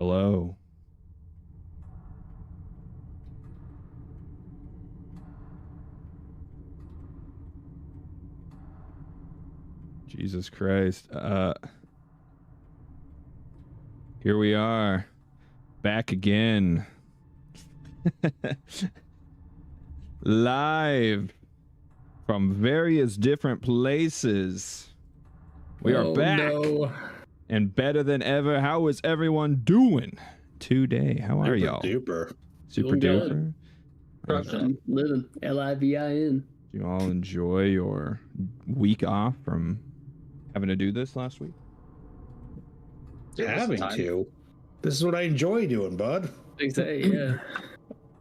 Hello. Jesus Christ. Here we are. Back again. Live from various different places. We are back. No. And better than ever. How is everyone doing today? How are y'all? Duper. Super duper. Living LIVIN. Do you all enjoy your week off from having to do this last week? Having to. This is what I enjoy doing, bud. Exactly. Yeah.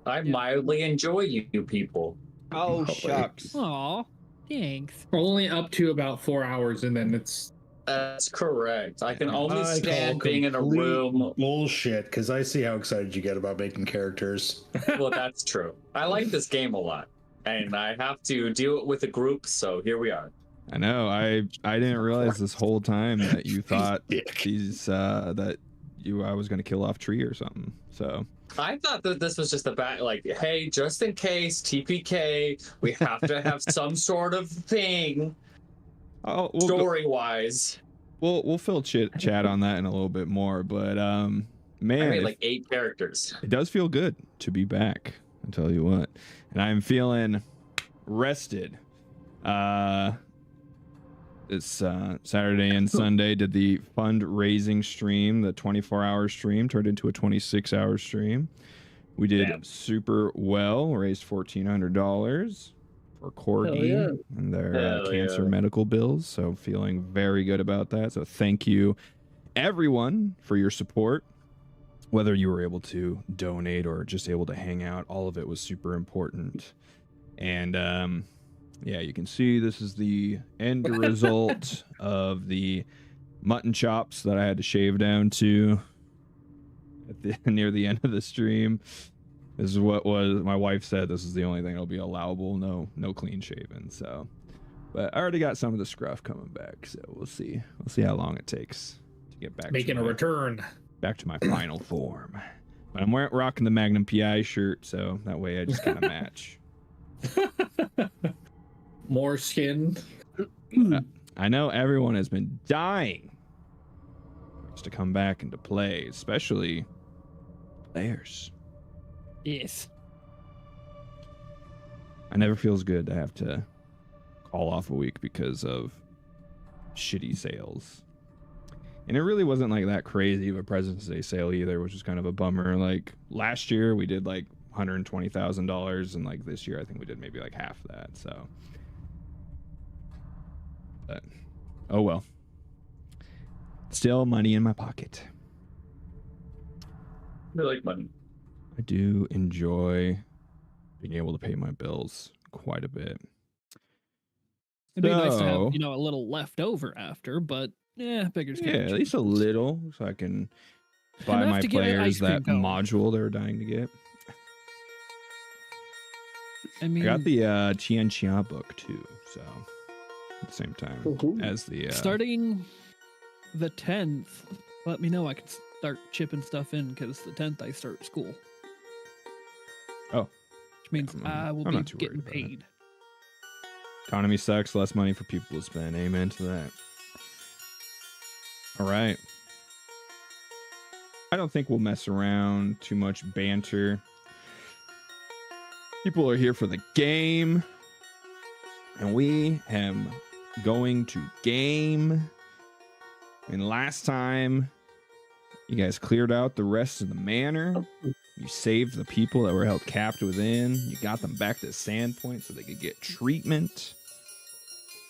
I mildly enjoy you people. Oh, shucks. Aw, thanks. Only up to about 4 hours, and then it's. That's correct. I can only I stand call being in a complete room. bullshit, because I see how excited you get about making characters. Well, that's true. I like this game a lot, and I have to do it with a group, so here we are. I know. I didn't realize this whole time that you thought Dick. these I was gonna kill off Tree or something. So I thought that this was just about like, hey, just in case TPK, we have to have some sort of thing. Story-wise, we'll fill chat on that in a little bit more, but man, I made like 8 characters. It does feel good to be back. I'll tell you what, and I'm feeling rested. This Saturday and Sunday did the fundraising stream. The 24-hour stream turned into a 26-hour stream. We did super well. Raised $1,400 for Corky and their cancer medical bills. So feeling very good about that. So thank you, everyone, for your support. Whether you were able to donate or just able to hang out, all of it was super important. And yeah, you can see this is the end result of the mutton chops that I had to shave down to at near the end of the stream. This is what my wife said. This is the only thing that'll be allowable. No clean shaven. So, but I already got some of the scruff coming back. So we'll see. We'll see how long it takes to get back. Making a return. Back to my final form. But I'm rocking the Magnum PI shirt, so that way I just kind of match. More skin. I know everyone has been dying to come back into play, especially players. Yes. I never feels good to have to call off a week because of shitty sales. And it really wasn't like that crazy of a President's Day sale either, which was kind of a bummer. Like last year we did like $120,000, and like this year I think we did maybe like half that. So, but oh well. Still money in my pocket. I like money. I do enjoy being able to pay my bills quite a bit. It'd be nice to have, a little left over after, but yeah, beggars can't. Yeah, at least a little, so I can buy my players that module they're dying to get. I mean, I got the Qian Xia book too, so at the same time as the starting the 10th. Let me know. I can start chipping stuff in because the 10th I start school. Oh, which means I will be getting paid. Economy sucks. Less money for people to spend. Amen to that. All right. I don't think we'll mess around too much banter. People are here for the game, and we am going to game. And last time, you guys cleared out the rest of the manor. You saved the people that were held captive within. You got them back to Sandpoint so they could get treatment.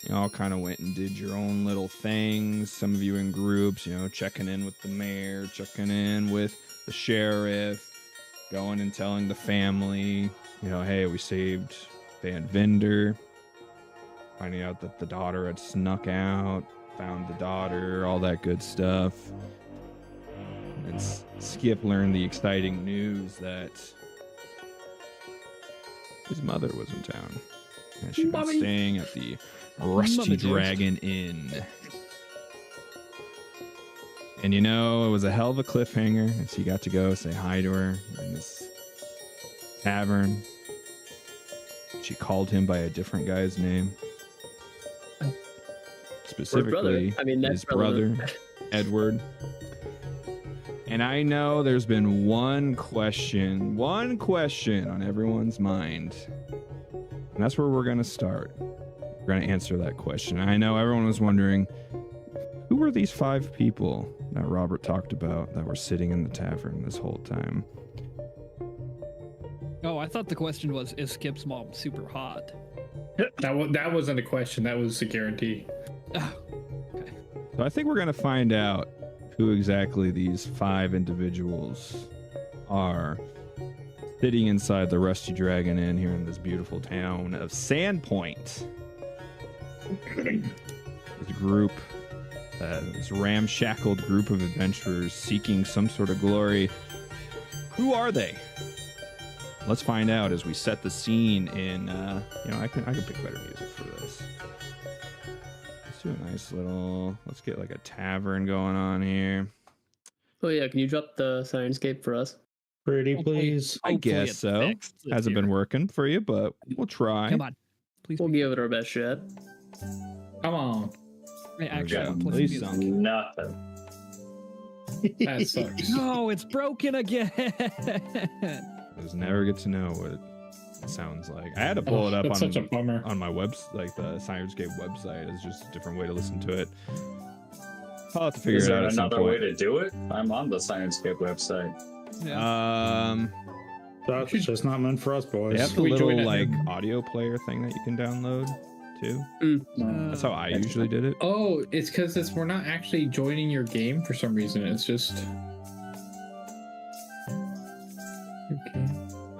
You all kind of went and did your own little things. Some of you in groups, checking in with the mayor, checking in with the sheriff, going and telling the family, hey, we saved Van Vinder. Finding out that the daughter had snuck out, found the daughter, all that good stuff. And Skip learned the exciting news that his mother was in town. And she was staying at the Rusty Dragon Inn. And you know, it was a hell of a cliffhanger as he got to go say hi to her in this tavern. She called him by a different guy's name. Specifically, his brother, Edward. And I know there's been one question on everyone's mind. And that's where we're going to start. We're going to answer that question. I know everyone was wondering, who were these 5 people that Robert talked about that were sitting in the tavern this whole time? Oh, I thought the question was, is Skip's mom super hot? That wasn't a question. That was a guarantee. Oh, okay. So I think we're going to find out who exactly these 5 individuals are sitting inside the Rusty Dragon Inn here in this beautiful town of Sandpoint. This group, this ramshackled group of adventurers seeking some sort of glory. Who are they? Let's find out as we set the scene in, I can pick better music for this. Let's do a nice little, let's get like a tavern going on here. Oh yeah, can you drop the Sirenscape for us? Pretty please. I guess so. Hasn't been working for you, but we'll try. Come on. Please. We'll give it our best shot. Come on. Hey, actually, Okay, I'll play please some don't. music. Nothing. That sucks. No, it's broken again. Just never get to know what it sounds like. I had to pull it up That's such a bummer. on my like the Sirenscape website. It's just a different way to listen to it. I'll have to figure Is it there out at some another way point. to do it? I'm on the Sirenscape website. Yeah. That's just not meant for us, boys. They have the we little join it? like audio player thing that you can download too. That's how I That's usually did it. Oh, it's because we're not actually joining your game for some reason. It's just. Okay.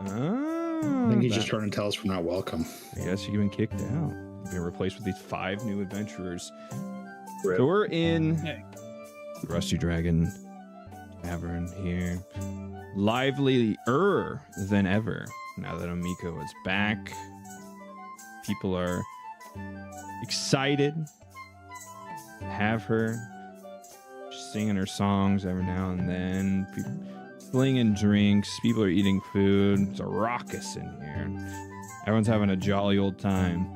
Oh, I think he's that- just trying to tell us we're not welcome. I guess you've been kicked out. You've been replaced with these 5 new adventurers. Rip. So we're in Hey. the Rusty Dragon Tavern here. Livelier than ever now that Amiko is back. People are excited to have her. She's singing her songs every now and then. People slinging drinks. People are eating food. It's a raucous in here. Everyone's having a jolly old time.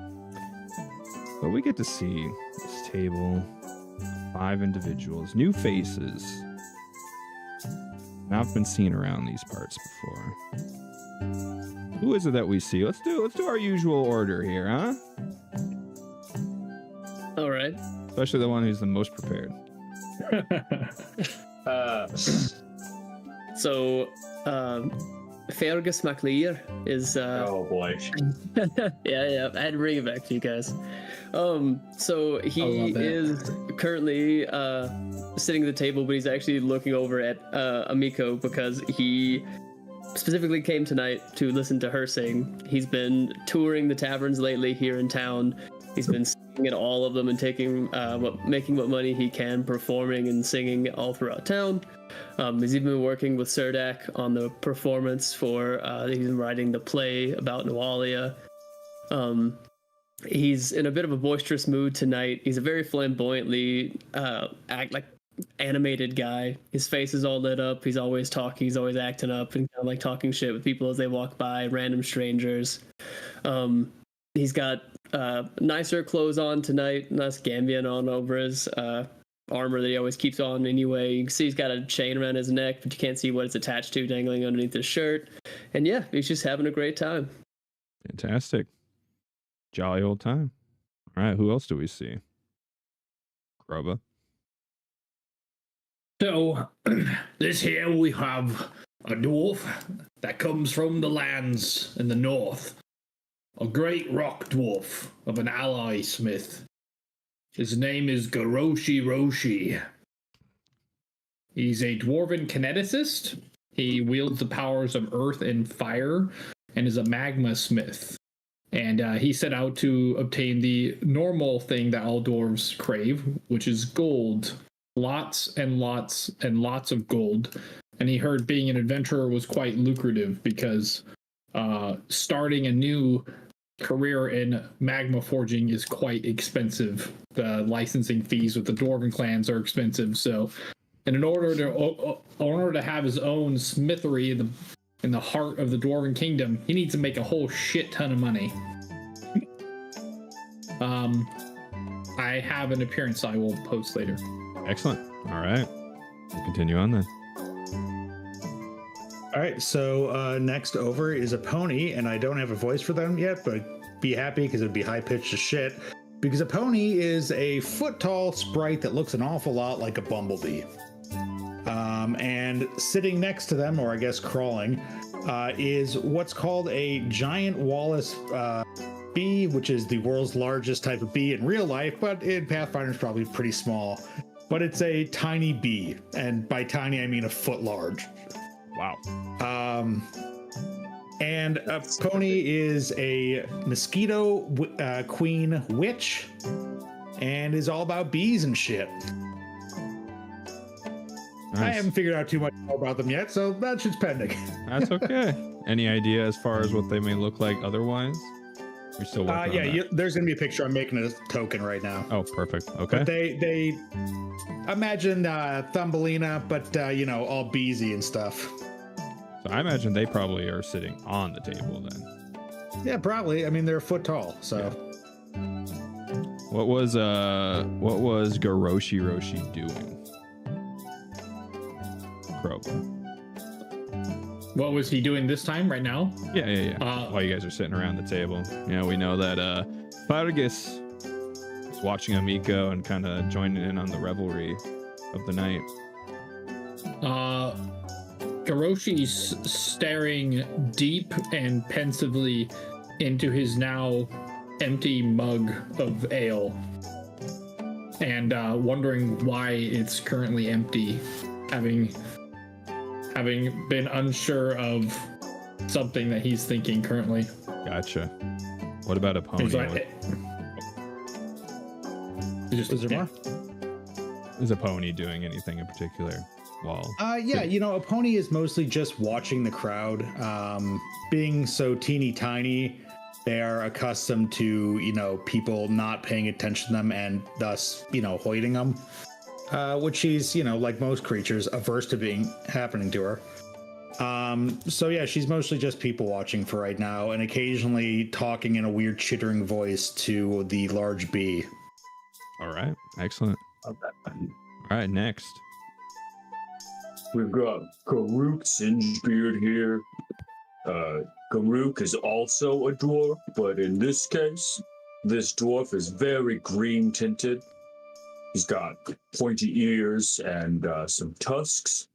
But we get to see this table. 5 individuals, new faces. Not been seen around these parts before. Who is it that we see? Let's do our usual order here, huh? All right. Especially the one who's the most prepared. So, Fergus MacLear is Oh boy. yeah, I had to bring it back to you guys. So he love that. is currently sitting at the table, but he's actually looking over at Amiko because he specifically came tonight to listen to her sing. He's been touring the taverns lately here in town. He's been singing at all of them and making what money he can, performing and singing all throughout town. He's even been working with Surdak on the performance for, he's been writing the play about Noalia. He's in a bit of a boisterous mood tonight. He's a very flamboyantly animated guy. His face is all lit up. He's always talking. He's always acting up and kind of like talking shit with people as they walk by, random strangers. He's got nicer clothes on tonight, nice Gambian on over his armor that he always keeps on anyway. You can see he's got a chain around his neck, but you can't see what it's attached to dangling underneath his shirt. And yeah, he's just having a great time. Fantastic. Jolly old time. All right, who else do we see? Groba. So, this here we have a dwarf that comes from the lands in the north. A great rock dwarf of an ally smith. His name is Garoshi Roshi. He's a dwarven kineticist. He wields the powers of earth and fire and is a magma smith. And he set out to obtain the normal thing that all dwarves crave, which is gold. Lots and lots and lots of gold. And he heard being an adventurer was quite lucrative because starting a new career in magma forging is quite expensive. The licensing fees with the dwarven clans are expensive. So And in order to have his own smithery in the heart of the Dwarven Kingdom, he needs to make a whole shit ton of money. I have an appearance I will post later. Excellent. All right. We'll continue on then. All right, so next over is a pony, and I don't have a voice for them yet, but be happy because it'd be high pitched as shit. Because a pony is a foot tall sprite that looks an awful lot like a bumblebee. And sitting next to them, or I guess crawling, is what's called a giant Wallace bee, which is the world's largest type of bee in real life, but in Pathfinder is probably pretty small. But it's a tiny bee, and by tiny I mean a foot large. Wow. And a pony is a mosquito queen witch, and is all about bees and shit. Nice. I haven't figured out too much more about them yet, so that shit's pending. That's okay. Any idea as far as what they may look like otherwise? We're still working on that. There's gonna be a picture. I'm making a token right now. Oh, perfect. Okay. But they imagine Thumbelina, but all beesy and stuff. So I imagine they probably are sitting on the table then. Yeah, probably. I mean, they're a foot tall, so. Yeah. What was Garoshi Roshi doing? Crow. What was he doing this time, right now? Yeah. While you guys are sitting around the table. We know that Fargus is watching Amiko and kind of joining in on the revelry of the night. Garoshi's staring deep and pensively into his now empty mug of ale and wondering why it's currently empty, having been unsure of something that he's thinking currently. Gotcha. What about a pony? Is a pony doing anything in particular? A pony is mostly just watching the crowd. Being so teeny tiny, they are accustomed to, people not paying attention to them and thus, hoiding them. Which she's, like most creatures, averse to happening to her. She's mostly just people watching for right now and occasionally talking in a weird chittering voice to the large bee. All right. Excellent. All right. Next. We've got Karuk Singebeard here. Karuk is also a dwarf, but in this case, this dwarf is very green tinted. He's got pointy ears and some tusks.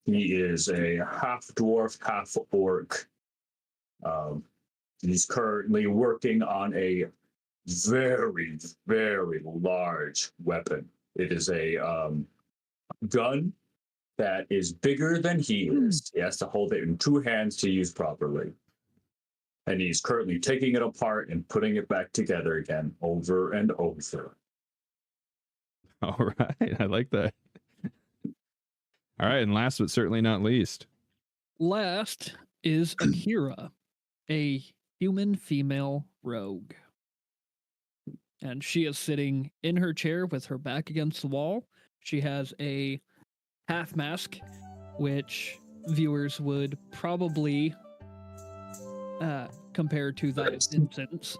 He is a half dwarf, half orc. He's currently working on a very, very large weapon. It is a gun that is bigger than he is. He has to hold it in two hands to use properly. And he's currently taking it apart and putting it back together again over and over. All right. I like that. All right. And last but certainly not least. Last is Akira, a human female rogue. And she is sitting in her chair with her back against the wall. She has a half mask, which viewers would probably compare to that of Vincent's.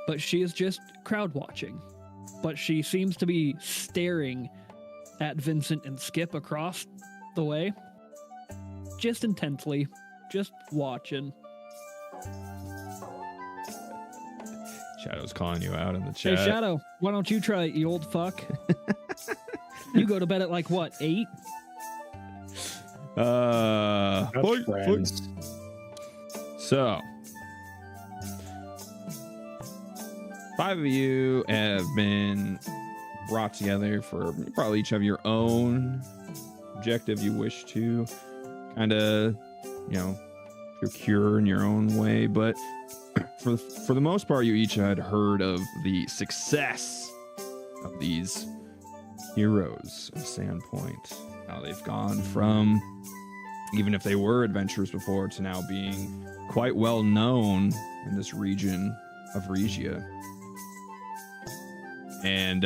But she is just crowd watching. But she seems to be staring at Vincent and Skip across the way. Just intently. Just watching. Shadow's calling you out in the chat. Hey, Shadow, why don't you try it, you old fuck? You go to bed at like, what, 8? So, 5 of you have been brought together for probably each have your own objective you wish to kind of, procure in your own way. But for the most part, you each had heard of the success of these heroes of Sandpoint. How they've gone from, even if they were adventurers before, to now being quite well known in this region of Regia. And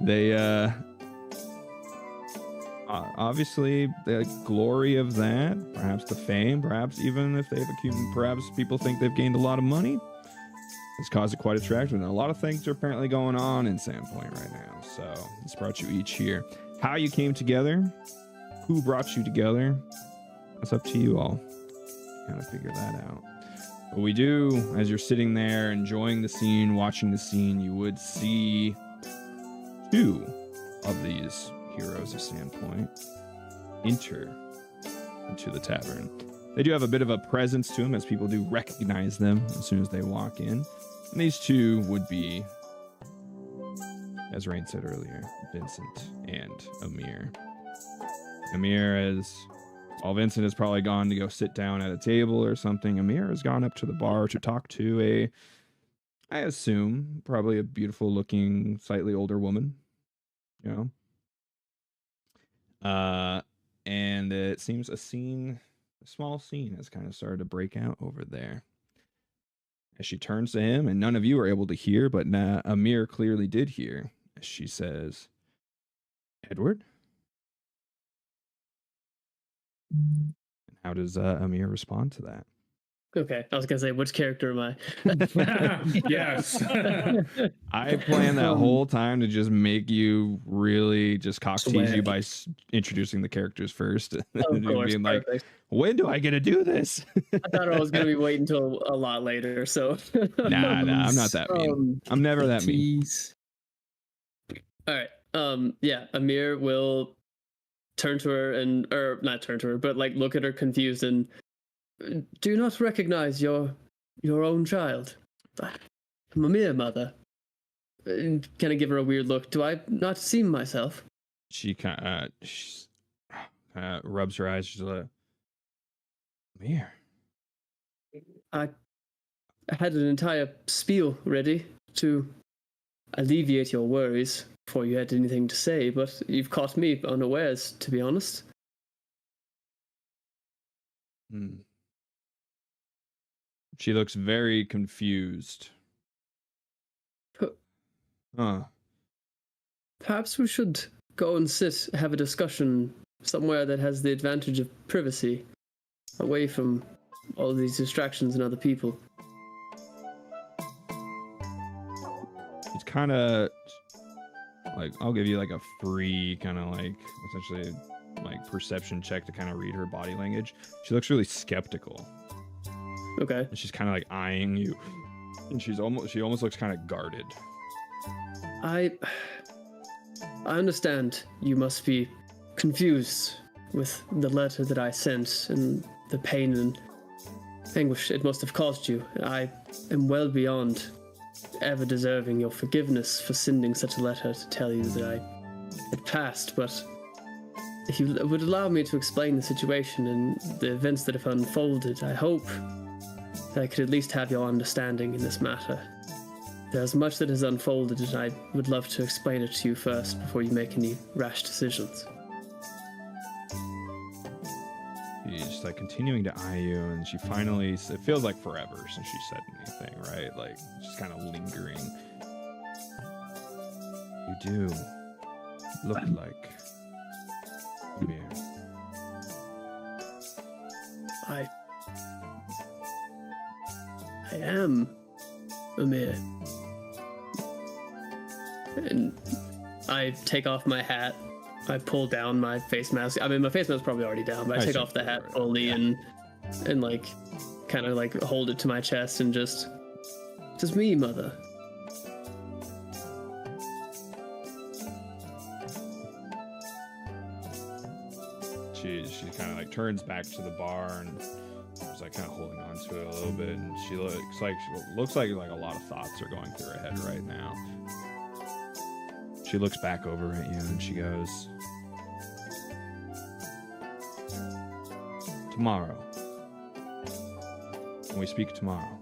they obviously the glory of that, perhaps the fame, perhaps even if they've accumulated, perhaps people think they've gained a lot of money, has caused it quite attractive. And a lot of things are apparently going on in Sandpoint right now. So this brought you each here. How you came together, who brought you together, that's up to you all. Kind of figure that out. But we do, as you're sitting there enjoying the scene, watching the scene, you would see two of these heroes of Sandpoint enter into the tavern. They do have a bit of a presence to them, as people do recognize them as soon as they walk in. And these two would be, as Rain said earlier, Vincent and Amir. Amir is... While Vincent has probably gone to go sit down at a table or something, Amir has gone up to the bar to talk to I assume, probably a beautiful looking, slightly older woman. You know? And it seems a small scene has kind of started to break out over there. As she turns to him, and none of you are able to hear, but Amir clearly did hear, as she says, "Edward?" And how does Amir respond to that? Okay, I was gonna say, which character am I? Yes. I planned that whole time to just make you really just cock tease you by introducing the characters first. Of course, being like, perfect. when do I get to do this? I thought I was gonna be waiting until a lot later. So Nah, I'm not that mean. I'm never that mean. All right. Yeah, Amir will turn to her or not turn to her, but like look at her confused and, do you not recognize your own child? I'm Amir, mother. And kind of give her a weird look. Do I not seem myself? She kind of rubs her eyes. She's like, Amir. I had an entire spiel ready to alleviate your worries before you had anything to say, but you've caught me unawares, to be honest. She looks very confused. Perhaps we should go and have a discussion somewhere that has the advantage of privacy, away from all these distractions and other people. It's kind of like, I'll give you like a free kind of like, essentially like perception check to kind of read her body language. She looks really skeptical. Okay. And she's kind of like eyeing you, and she almost looks kind of guarded. I understand you must be confused with the letter that I sent and the pain and anguish it must have caused you. I am well beyond ever deserving your forgiveness for sending such a letter to tell you that I had passed, but if you would allow me to explain the situation and the events that have unfolded, I hope that I could at least have your understanding in this matter. There's much that has unfolded, and I would love to explain it to you first before you make any rash decisions. She's just like continuing to eye you, and she finally, it feels like forever since she said anything, right? Like, just kind of lingering. You do look like Amir. I am Amir. And I take off my hat. I pull down my face mask. I mean, my face mask is probably already down, but I take off the hat fully and like kind of like hold it to my chest and just me, mother. She kind of like turns back to the bar and is like kind of holding on to it a little bit, and she looks like a lot of thoughts are going through her head right now. She looks back over at you and she goes, tomorrow. When we speak tomorrow.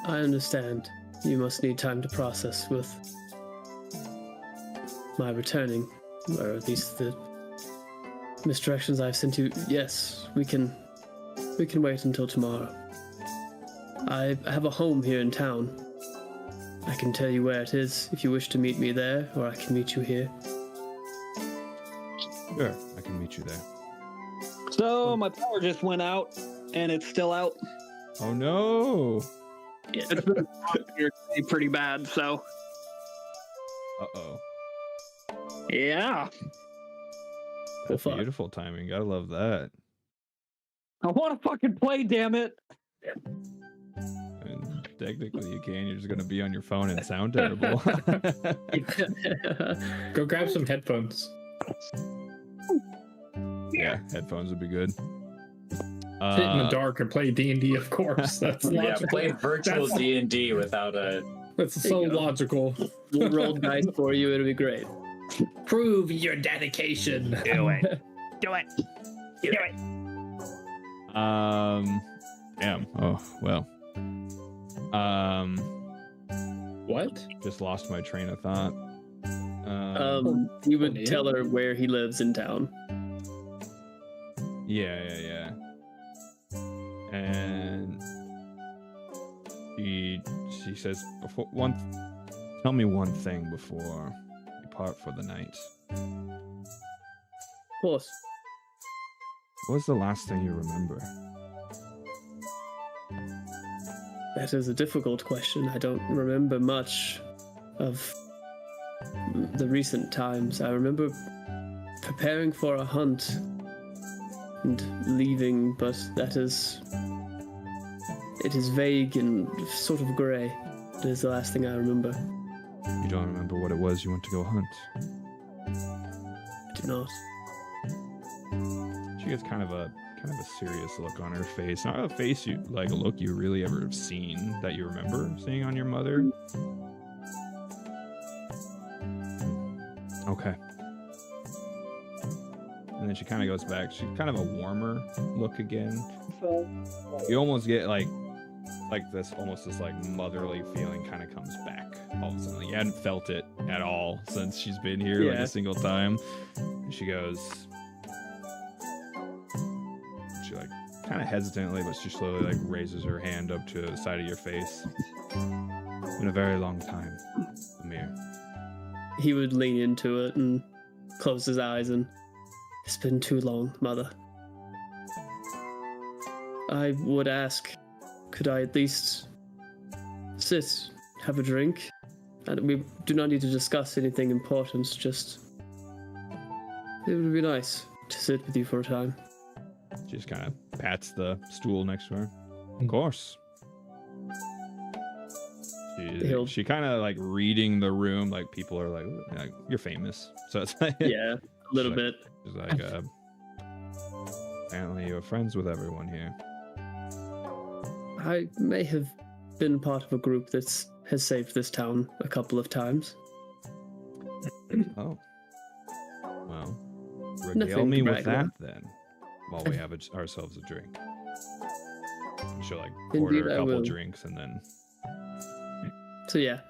I understand. You must need time to process with my returning, or at least the misdirections I've sent you. Yes, we can wait until tomorrow. I have a home here in town. I can tell you where it is if you wish to meet me there, or I can meet you here. Sure, I can meet you there. So my power just went out, and it's still out. Oh no! Yeah, it's been pretty bad. So. Uh-oh. Yeah. That's beautiful timing. Gotta love that. I want to fucking play, damn it. And technically you can. You're just gonna be on your phone and sound terrible. Go grab some headphones. Yeah, headphones would be good. Sit in the dark and play D&D, of course. That's logical. Play virtual D&D without a... That's so logical. We'll roll dice for you. It'll be great. Prove your dedication. Do it. Do it. Do it. Damn. Oh, well. What? Just lost my train of thought. You would tell her where he lives in town. Yeah. And she says, tell me one thing before we part for the night. Of course. What was the last thing you remember? That is a difficult question. I don't remember much of the recent times. I remember preparing for a hunt and leaving, but it is vague and sort of grey. It is the last thing I remember. You don't remember what it was you went to go hunt? I do not. She gets kind of a serious look on her face. Not a face a look you really ever have seen that you remember seeing on your mother. Okay. And then she kind of goes back. She's kind of a warmer look again. You almost get like this motherly feeling kind of comes back all of a sudden. You hadn't felt it at all since she's been here a single time. And she goes, kind of hesitantly, but she slowly raises her hand up to the side of your face. It's been a very long time, Amir. He would lean into it and close his eyes, and it's been too long, Mother. I would ask, could I at least sit, have a drink? And we do not need to discuss anything important, just... It would be nice to sit with you for a time. She just kind of pats the stool next to her. Of course. She kind of reading the room, people are like, you're famous. So it's yeah, a little bit. She's like, apparently you're friends with everyone here. I may have been part of a group that has saved this town a couple of times. Oh. Well, regale me with that then. While we have ourselves a drink. She'll order a couple drinks and then... So yeah,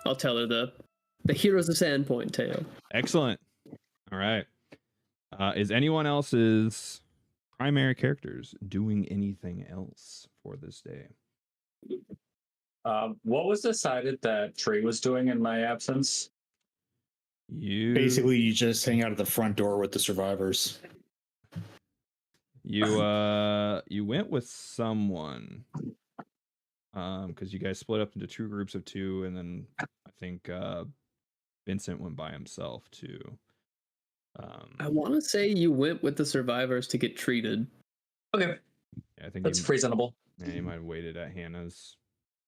I'll tell her the Heroes of Sandpoint tale. Excellent. All right. Is anyone else's primary characters doing anything else for this day? What was decided that Trey was doing in my absence? Basically, you just hang out at the front door with the survivors. You went with someone because you guys split up into two groups of two, and then I think Vincent went by himself too. I want to say you went with the survivors to get treated. Okay, yeah, I think that's reasonable. Yeah, you might have waited at Hannah's.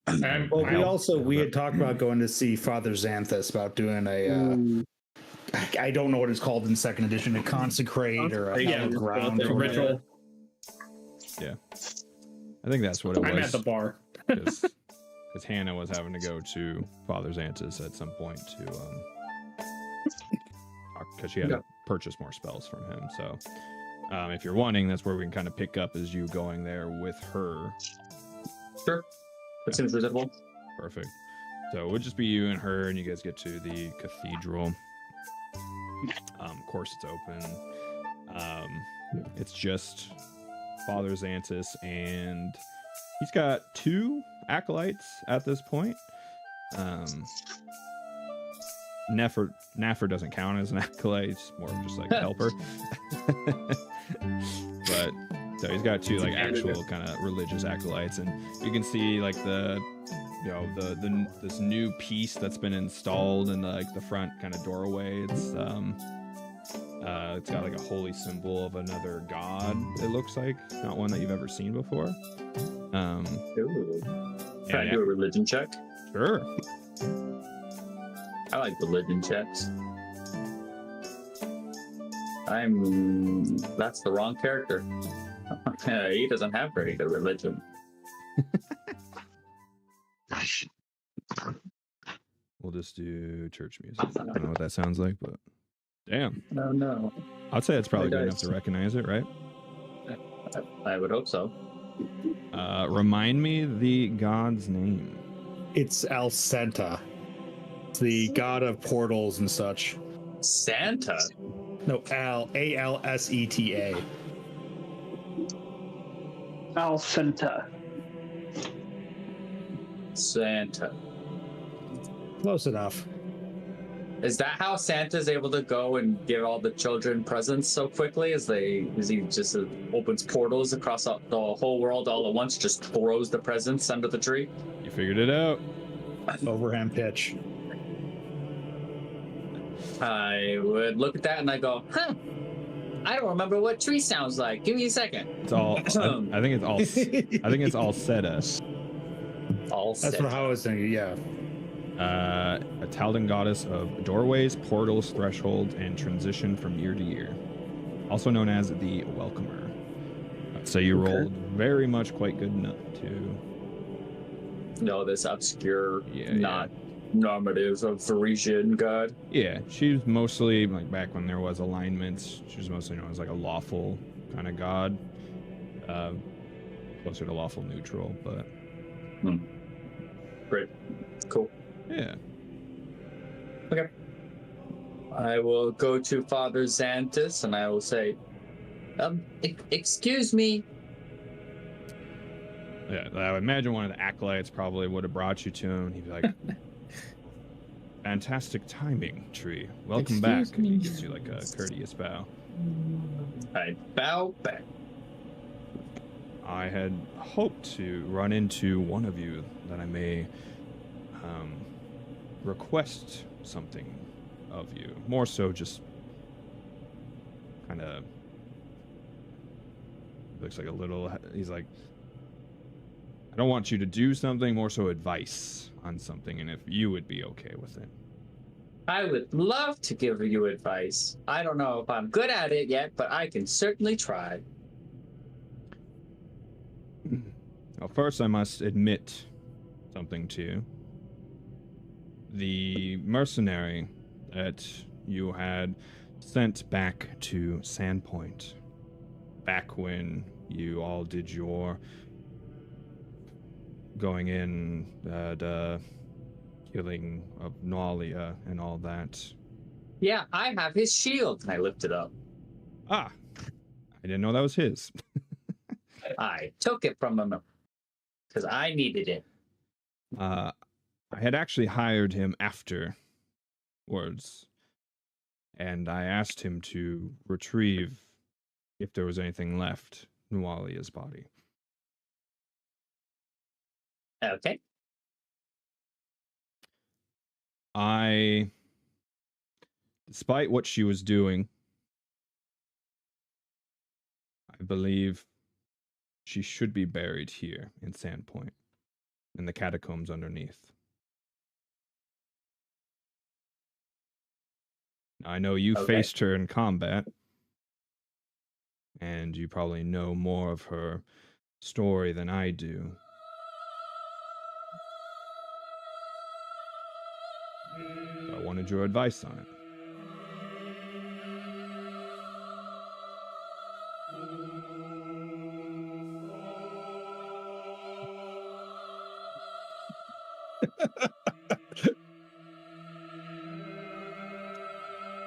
Well, we had talked about going to see Father Xanthus about doing a. I don't know what it's called in second edition, a consecrate or a ground or ritual. Yeah, I think that's what it was. I'm at the bar because Hannah was having to go to Father Xanthus at some point to because she had to purchase more spells from him. So if you're wanting, that's where we can kind of pick up as you going there with her. Sure, that seems reasonable. Perfect. So it would just be you and her, and you guys get to the cathedral. Of course, it's open. It's just Father Xanthus, and he's got two acolytes at this point. Naffer doesn't count as an acolyte; it's more of just like a helper. But so he's got two like actual kind of religious acolytes, and you can see like this new piece that's been installed in like the front kind of doorway. It's got like a holy symbol of another god. It looks like not one that you've ever seen before. Ooh. Can I do a religion check? Sure. I like religion checks. That's the wrong character. He doesn't have very good religion. We'll just do church music. I don't know what that sounds like, but damn. No. I'd say it's probably good enough to recognize it, right? I would hope so. Remind me the god's name. It's Alcenta. It's the god of portals and such. Santa? No, A-L-S-E-T-A. Alcenta. Santa. Close enough. Is that how Santa's able to go and give all the children presents so quickly? Is he just opens portals across the whole world all at once, just throws the presents under the tree? You figured it out. Overhand pitch. I would look at that and I go, huh? I don't remember what tree sounds like. Give me a second. It's all. I think it's all. I think it's all Seta. All That's what I was thinking. Yeah. A Taldan goddess of doorways, portals, thresholds, and transition from year to year. Also known as the Welcomer. So you rolled very much quite good enough to know this obscure, not normative of Varisian god. Yeah, she's mostly, like back when there was alignments, she was mostly known as like a lawful kind of god. Closer to lawful neutral, but... Great. Cool. Yeah. Okay. I will go to Father Xanthus and I will say, excuse me. Yeah, I would imagine one of the acolytes probably would have brought you to him. He'd be like, fantastic timing, Tree. Welcome back. And he gives you like a courteous bow. I bow back. I had hoped to run into one of you that I may request something of you. More so just kind of looks like a little, he's like, I don't want you to do something, more so advice on something, and if you would be okay with it. I would love to give you advice. I don't know if I'm good at it yet, but I can certainly try. Well, first I must admit something to you. The mercenary that you had sent back to Sandpoint, back when you all did your going in, killing of Nalia and all that. Yeah, I have his shield. And I lift it up. Ah, I didn't know that was his. I took it from him because I needed it. I had actually hired him afterwards, and I asked him to retrieve, if there was anything left, Nualia's body. Okay. Despite what she was doing, I believe she should be buried here in Sandpoint, in the catacombs underneath. I know you faced her in combat, and you probably know more of her story than I do. So I wanted your advice on it.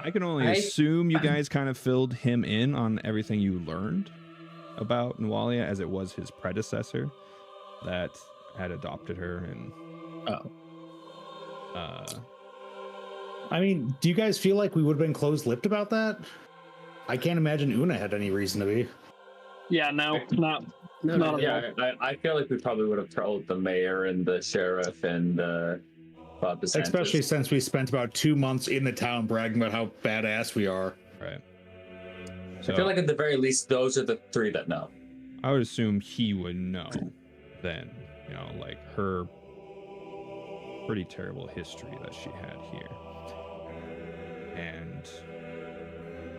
I can only assume you guys kind of filled him in on everything you learned about Nualia, as it was his predecessor that had adopted her. And I mean, do you guys feel like we would have been closed-lipped about that? I can't imagine Una had any reason to be. Yeah, no, not No, not at all. Yeah, I feel like we probably would have told the mayor and the sheriff and Bob DeSantis. Especially since we spent about 2 months in the town bragging about how badass we are. Right. I feel like at the very least, those are the three that know. I would assume he would know then, you know, like her pretty terrible history that she had here. And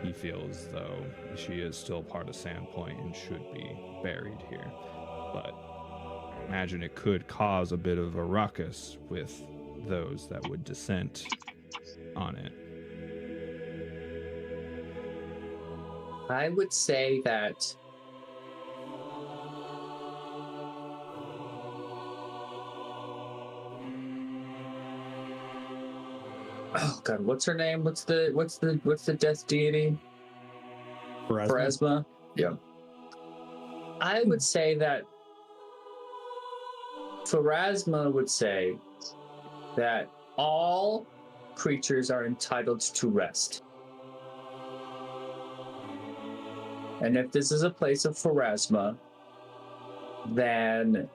he feels though she is still part of Sandpoint and should be buried here. But imagine it could cause a bit of a ruckus with those that would dissent on it. I would say that oh god, what's her name? What's the death deity? Pharasma. Yeah. I would say that Pharasma would say that all creatures are entitled to rest. And if this is a place of Pharasma, then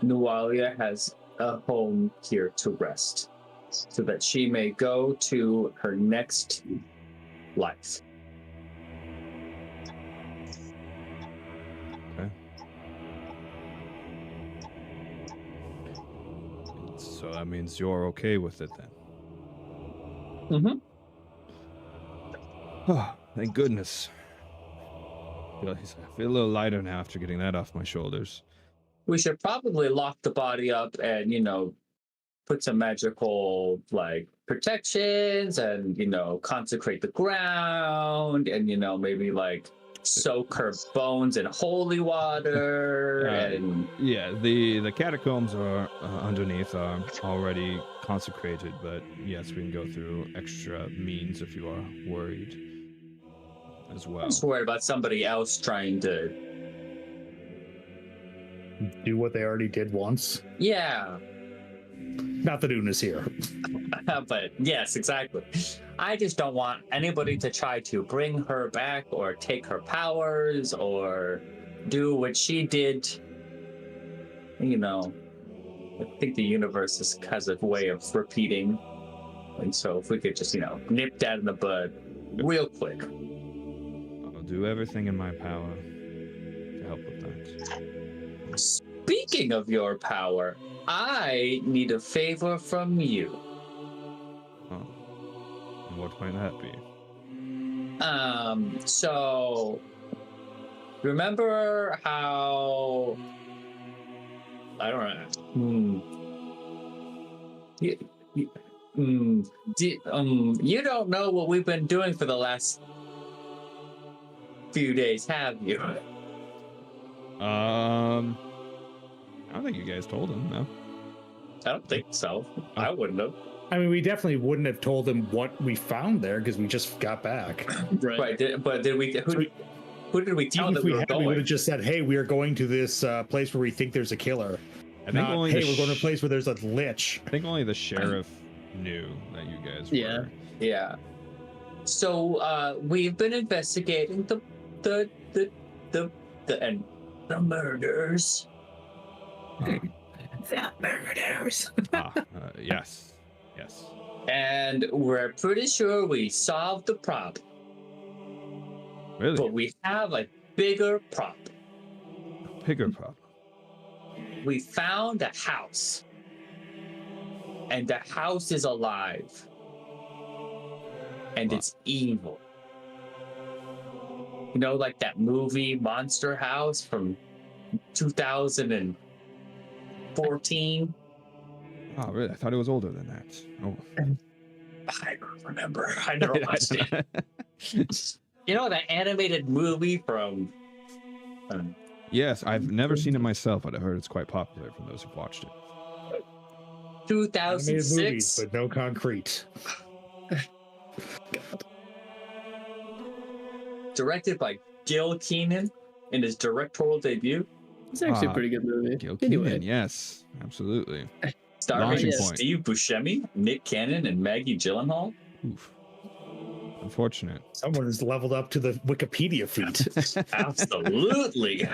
Nualia has a home here to rest, so that she may go to her next life. Okay. So that means you're okay with it then. Mm-hmm. Oh, thank goodness. I feel a little lighter now after getting that off my shoulders. We should probably lock the body up and, you know, put some magical, like, protections and, you know, consecrate the ground and, you know, maybe, like, soak her bones in holy water and... Yeah, the catacombs are underneath are already consecrated, but yes, we can go through extra means if you are worried as well. I'm just worried about somebody else trying to... Do what they already did once. Yeah. Not that Una's here. But yes, exactly. I just don't want anybody to try to bring her back or take her powers or do what she did. You know, I think the universe has a way of repeating. And so if we could just, you know, nip that in the bud real quick. I'll do everything in my power to help with that. Speaking of your power, I need a favor from you. Oh. And what might that be? So remember how I don't know. You don't know what we've been doing for the last few days, have you? I don't think you guys told him, no. I don't think so. I wouldn't have. I mean, we definitely wouldn't have told him what we found there because we just got back. Right. But did we? Who did we tell Even that if we we were had, going? we would have just said, "Hey, we are going to this place where we think there's a killer." I think only hey, the we're going to a place where there's a lich. I think only the sheriff knew that you guys were. Yeah. Yeah. So we've been investigating the murders. The murders. Yes. And we're pretty sure we solved the problem. Really? But we have a bigger problem. Bigger problem. We found a house. And the house is alive. And it's evil. You know, like that movie Monster House from 2014? Oh, really? I thought it was older than that. Oh. I don't remember. I never watched it. You know, that animated movie from... Yes, I've never seen it myself, but I've heard it's quite popular from those who've watched it. 2006? Movies, but no concrete. God. Directed by Gil Keenan in his directorial debut. It's actually a pretty good movie. Gil Anyway, Keenan, yes, absolutely. Starring Launching point. Steve Buscemi, Nick Cannon, and Maggie Gyllenhaal. Oof. Unfortunate. Someone has leveled up to the Wikipedia feed. Absolutely.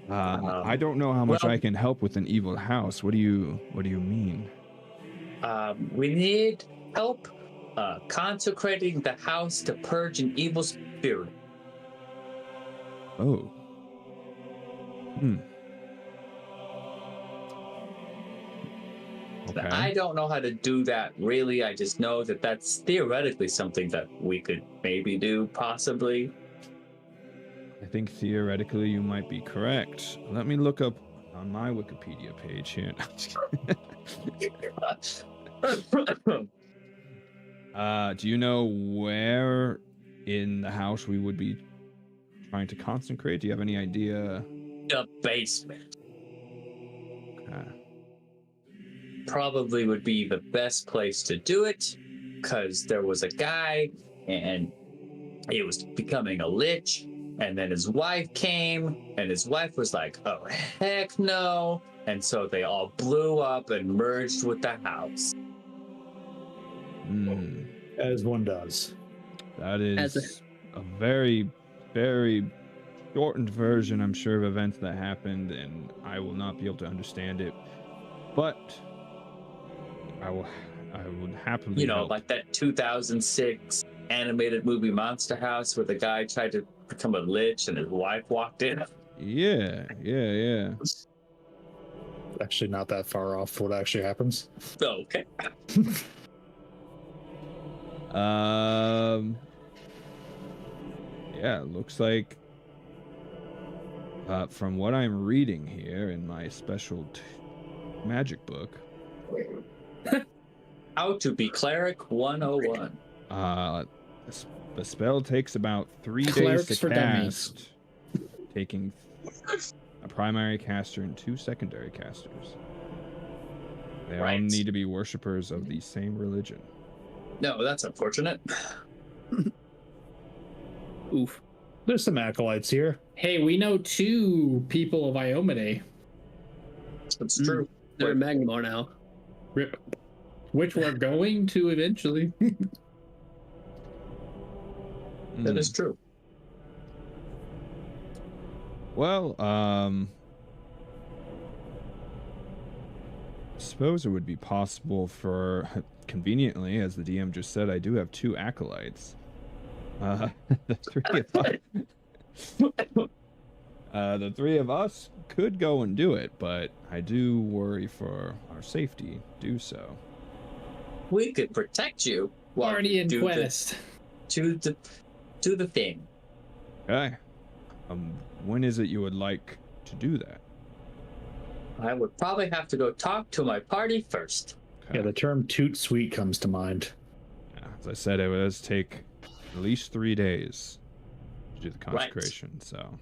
I don't know how much I can help with an evil house. What do you mean? We need help consecrating the house to purge an evil spirit. Oh. Okay. I don't know how to do that really. I just know that that's theoretically something that we could maybe do, possibly. I think theoretically you might be correct. Let me look up on my Wikipedia page here. Do you know where in the house we would be trying to consecrate? Do you have any idea? The basement. Okay. Probably would be the best place to do it, because there was a guy and he was becoming a lich, and then his wife came and his wife was like, oh heck no, and so they all blew up and merged with the house. As one does. That is a very, very shortened version, I'm sure, of events that happened, and I will not be able to understand it. But I would happily help. Like that 2006 animated movie Monster House where the guy tried to become a lich and his wife walked in. Yeah. Actually, not that far off what actually happens. Okay. Yeah, it looks like from what I'm reading here in my special magic book, How to be Cleric 101. the spell takes about 3 Clerics days for to dummies. cast, taking a primary caster and 2 secondary casters. They all need to be worshippers of the same religion. No, that's unfortunate. Oof. There's some acolytes here. Hey, we know 2 people of Iomade. That's true. They're in Magnimar now. Which we're going to eventually. That is true. Well, suppose it would be possible for, conveniently, as the DM just said, I do have 2 acolytes. The 3 of us could go and do it, but I do worry for our safety to do so. We could protect you while Party and you quest. do the thing. Okay. When is it you would like to do that? I would probably have to go talk to my party first. Okay. Yeah, the term toot sweet comes to mind. As I said, it does take at least 3 days to do the consecration, so...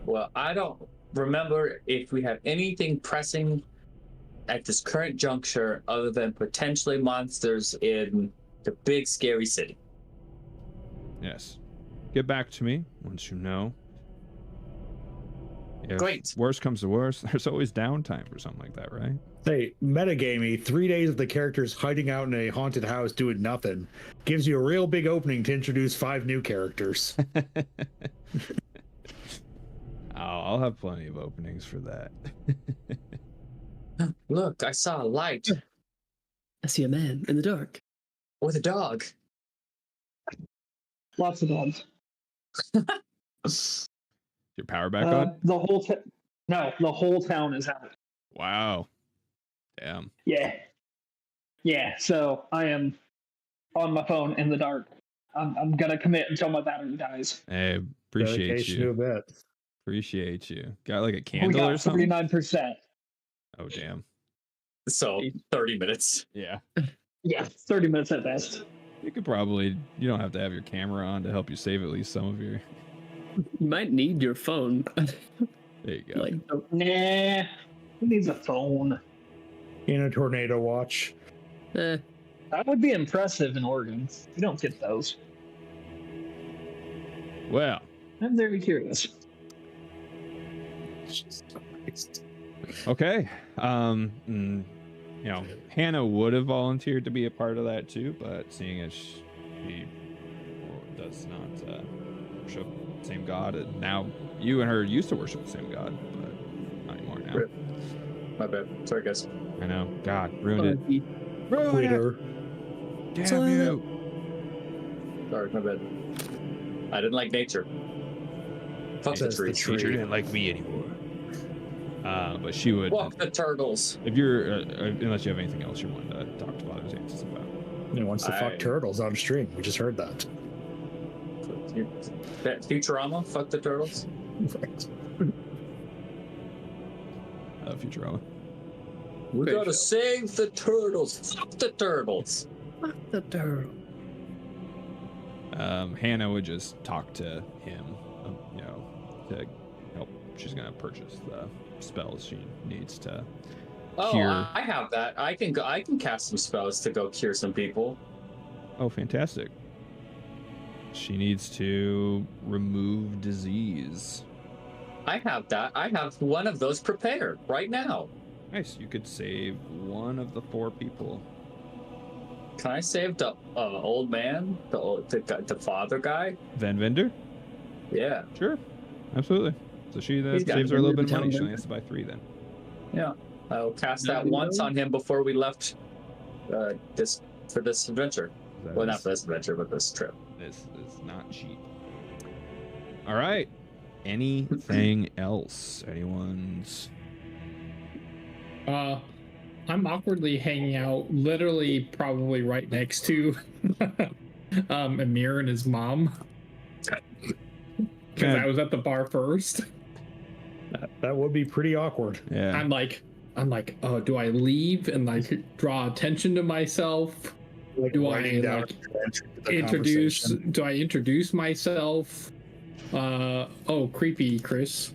Well, I don't remember if we have anything pressing at this current juncture other than potentially monsters in the big scary city. Yes. Get back to me once you know. If Great. worst comes to worst, there's always downtime for something like that, right? Hey, metagamey, 3 days of the characters hiding out in a haunted house doing nothing gives you a real big opening to introduce 5 new characters. I'll have plenty of openings for that. Look, I saw a light I see a man in the dark. with a dog. Lots of dogs. Your power back on? The whole town is out. Wow. Damn. Yeah. So I am on my phone in the dark. I'm gonna commit until my battery dies. Hey, appreciate Dedication to a you. bit. Appreciate you. Got like a We candle or got something? 39%. Oh, damn. So 30 minutes. Yeah. Yeah, 30 minutes at best. You could probably, you don't have to have your camera on to help you save at least some of your... You might need your phone. There you go. Like, Nah, who needs a phone? In a tornado watch. eh. That would be impressive in Oregon. You don't get those. Well, I'm very curious. Okay. You know, Hannah would have volunteered to be a part of that too, but seeing as she does not worship the same God, and now you and her used to worship the same God, but not anymore now. Rip. My bad. Sorry, guys. I know. God, ruined it. Quitter. Damn you. Sorry, my bad. I didn't like nature. Fuck the Says the trees. tree. Teacher didn't like me anymore. But she would. Walk the turtles. If you're, unless you have anything else you want to talk to Father Zantis about. He wants to fuck turtles on stream. We just heard that. That Futurama, fuck the turtles. Right. Futurama. We gotta save the turtles. Fuck the turtles. Fuck the turtle. Hannah would just talk to him, you know, to help. She's gonna purchase the spells she needs to cure. Oh, I have that. I can cast some spells to go cure some people. Oh, fantastic. She needs to remove disease. I have that. I have one of those prepared right now. Nice. You could save one of the 4 people. Can I save the old man, the father guy? Van Vender? Yeah. Sure. Absolutely. So she He's got saves her a little bit of town money. She then. only has to buy 3 then. Yeah. I'll cast that Yeah. once on him before we left this adventure. Well, not for this adventure, but this trip. This is not cheap. All right. Anything else? Anyone's? I'm awkwardly hanging out, literally, probably right next to Amir and his mom, because I was at the bar first. That would be pretty awkward. Yeah. I'm like, oh, do I leave and like draw attention to myself? Like Do I, writing down like, your answer to the Introduce? conversation. Do I introduce myself? Oh, creepy, Chris.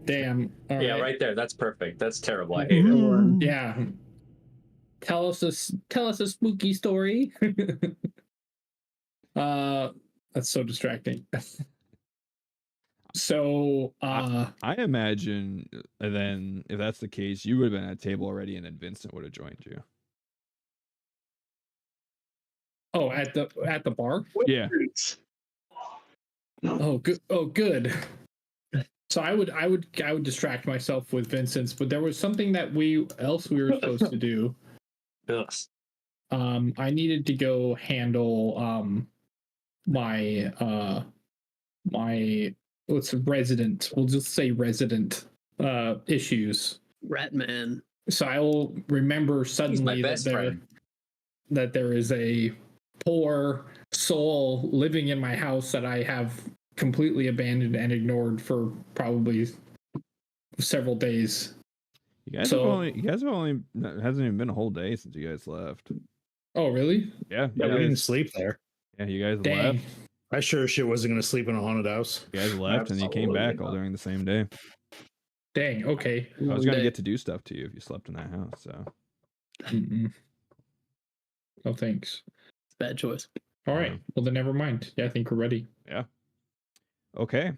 Damn. All Yeah, right there. That's perfect. That's terrible. I hate it. Mm-hmm. Yeah. Tell us a spooky story. That's so distracting. So I imagine then if that's the case, you would have been at a table already, and then Vincent would have joined you. oh, at the bar? Yeah. Oh, good. Oh, good. So I would distract myself with Vincent's, but there was something that we were supposed to do. Ugh. I needed to go handle my what's resident, we'll just say resident issues. Ratman. So I will remember suddenly best friend. that there is a poor soul living in my house that I have completely abandoned and ignored for probably several days. You guys So- have only it hasn't even been a whole day since you guys left. Oh, really? Yeah. Yeah, we didn't sleep there. Yeah, you guys Dang. left. I sure as shit wasn't going to sleep in a haunted house. You guys left, and you came back all during the same day. Dang. Okay. I was gonna get to do stuff to you if you slept in that house. So Mm-mm. No thanks. Bad choice. All right. Well, then never mind. Yeah, I think we're ready. okay.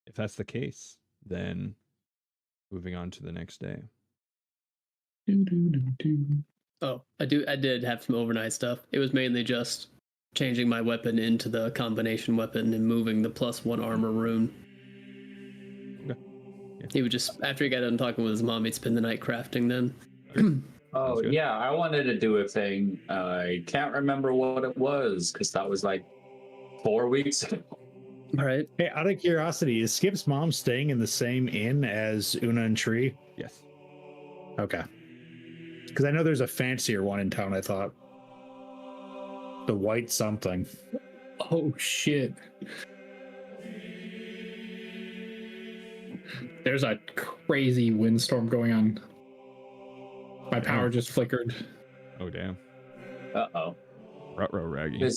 If that's the case, then moving on to the next day. Oh, I did have some overnight stuff. It was mainly just changing my weapon into the combination weapon and moving the +1 armor rune. Okay. Yeah. He would just, after he got done talking with his mom, he'd spend the night crafting then. Oh, Sounds good. yeah. I wanted to do a thing. I can't remember what it was because that was like 4 weeks ago. All right. Hey, out of curiosity, is Skip's mom staying in the same inn as Una and Tree? Yes. Okay. Because I know there's a fancier one in town, I thought. The white something. Oh shit. There's a crazy windstorm going on. My power just flickered. Oh damn. Uh-oh. Ruh-roh raggy.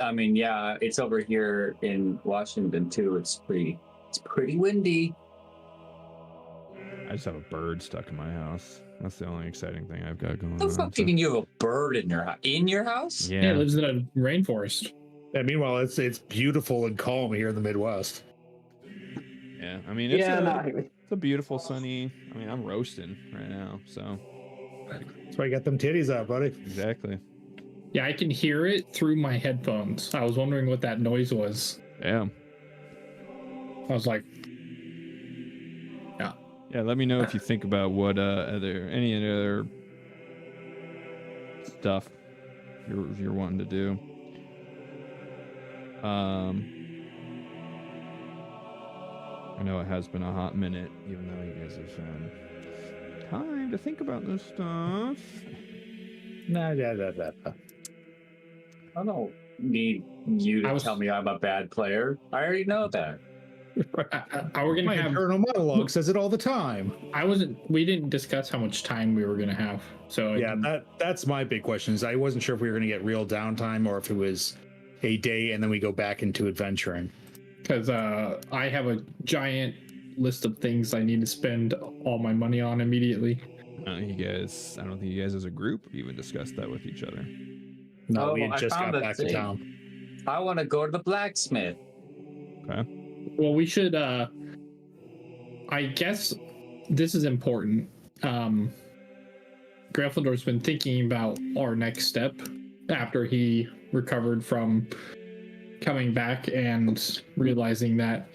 I mean, yeah, it's over here in Washington too. It's pretty windy. I just have a bird stuck in my house. That's the only exciting thing I've got going How the on. fuck can you have a bird in your house? In your house? Yeah, it Yeah. lives in a rainforest. And meanwhile, it's beautiful and calm here in the Midwest. Yeah, I mean, it's no, a beautiful sunny. I mean, I'm roasting right now, so That's why you got them titties out, buddy. exactly. Yeah, I can hear it through my headphones. I was wondering what that noise was. Yeah. I was like, Yeah, let me know if you think about what any other stuff you're wanting to do. I know it has been a hot minute, even though you guys have had time to think about this stuff. Nah. I don't need you to tell me I'm a bad player. I already know that. we're gonna My have. internal monologue says it all the time. We didn't discuss how much time we were gonna have. So Yeah, that's my big question. Is I wasn't sure if we were going to get real downtime or if it was a day and then we go back into adventuring. because I have a giant list of things I need to spend all my money on immediately. I don't think you guys as a group even discussed that with each other. No, we I had just found got a back to thing. town. I want to go to the blacksmith. Okay. Well, we should. I guess this is important. Gryffindor's been thinking about our next step after he recovered from coming back and realizing that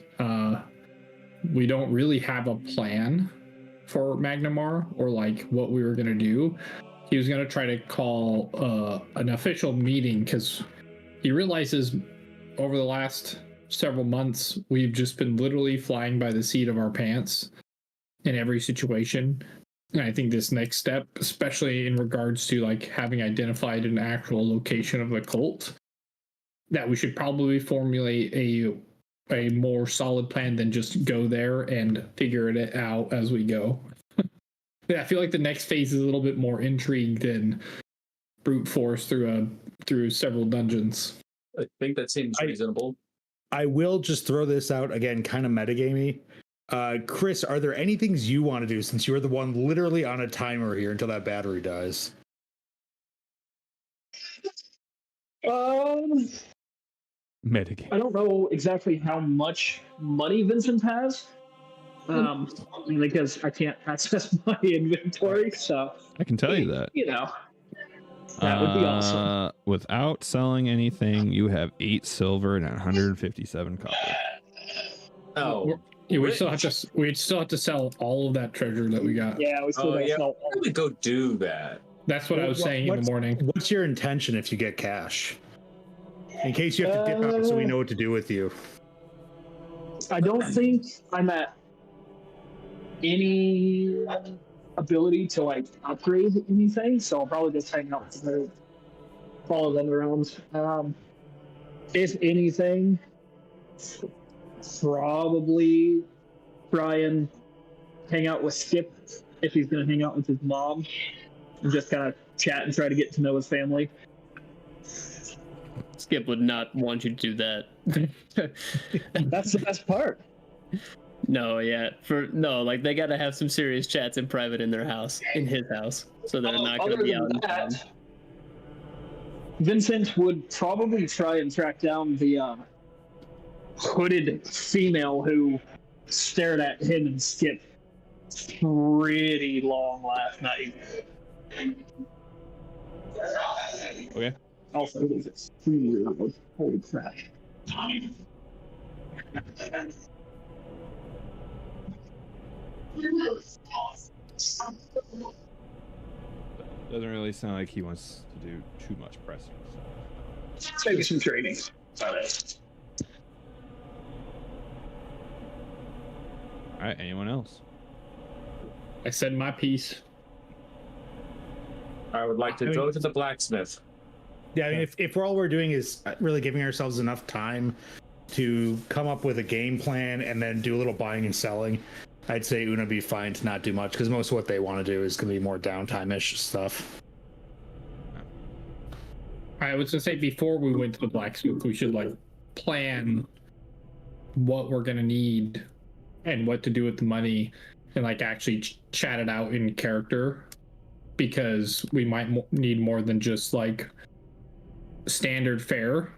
we don't really have a plan for Magnimar or like what we were gonna do. He was gonna try to call an official meeting because he realizes over the last several months we've just been literally flying by the seat of our pants in every situation. And I think this next step, especially in regards to like having identified an actual location of the cult, that we should probably formulate a more solid plan than just go there and figure it out as we go. Yeah, I feel like the next phase is a little bit more intrigue than brute force through several dungeons. I think that seems reasonable. I will just throw this out again, kind of metagamey. Chris, are there any things you want to do since you're the one literally on a timer here until that battery dies? Metagame. I don't know exactly how much money Vincent has. Because I can't access my inventory, so I can tell you that. You know, that would be awesome. Without selling anything, you have 8 silver and 157 copper. Oh, Yeah, we still have to sell all of that treasure that we got. Yeah, we still gotta sell. Why don't we go do that? That's what I was saying in the morning. What's your intention if you get cash? In case you have to dip out so we know what to do with you. I don't think I'm at any ability to like upgrade anything, so I'll probably just hang out with her, follow them around. If anything, probably try and hang out with Skip if he's going to hang out with his mom and just kind of chat and try to get to know his family. Skip would not want you to do that. That's the best part. No, yeah. Like they gotta have some serious chats in private in their house, in his house. So they're not gonna be out in town. Vincent would probably try and track down the hooded female who stared at him and Skip pretty long last night. Okay. Also, it was extremely loud. Holy crap. Doesn't really sound like he wants to do too much pressing. Maybe some training. All right. Anyone else? I said my piece. I would like to go to the blacksmith. Yeah, I mean, if all we're doing is really giving ourselves enough time to come up with a game plan and then do a little buying and selling, I'd say Una be fine to not do much because most of what they want to do is going to be more downtime-ish stuff. I was gonna say before we went to the blacksmith, we should like plan what we're gonna need and what to do with the money, and like actually chat it out in character, because we might need more than just like standard fare.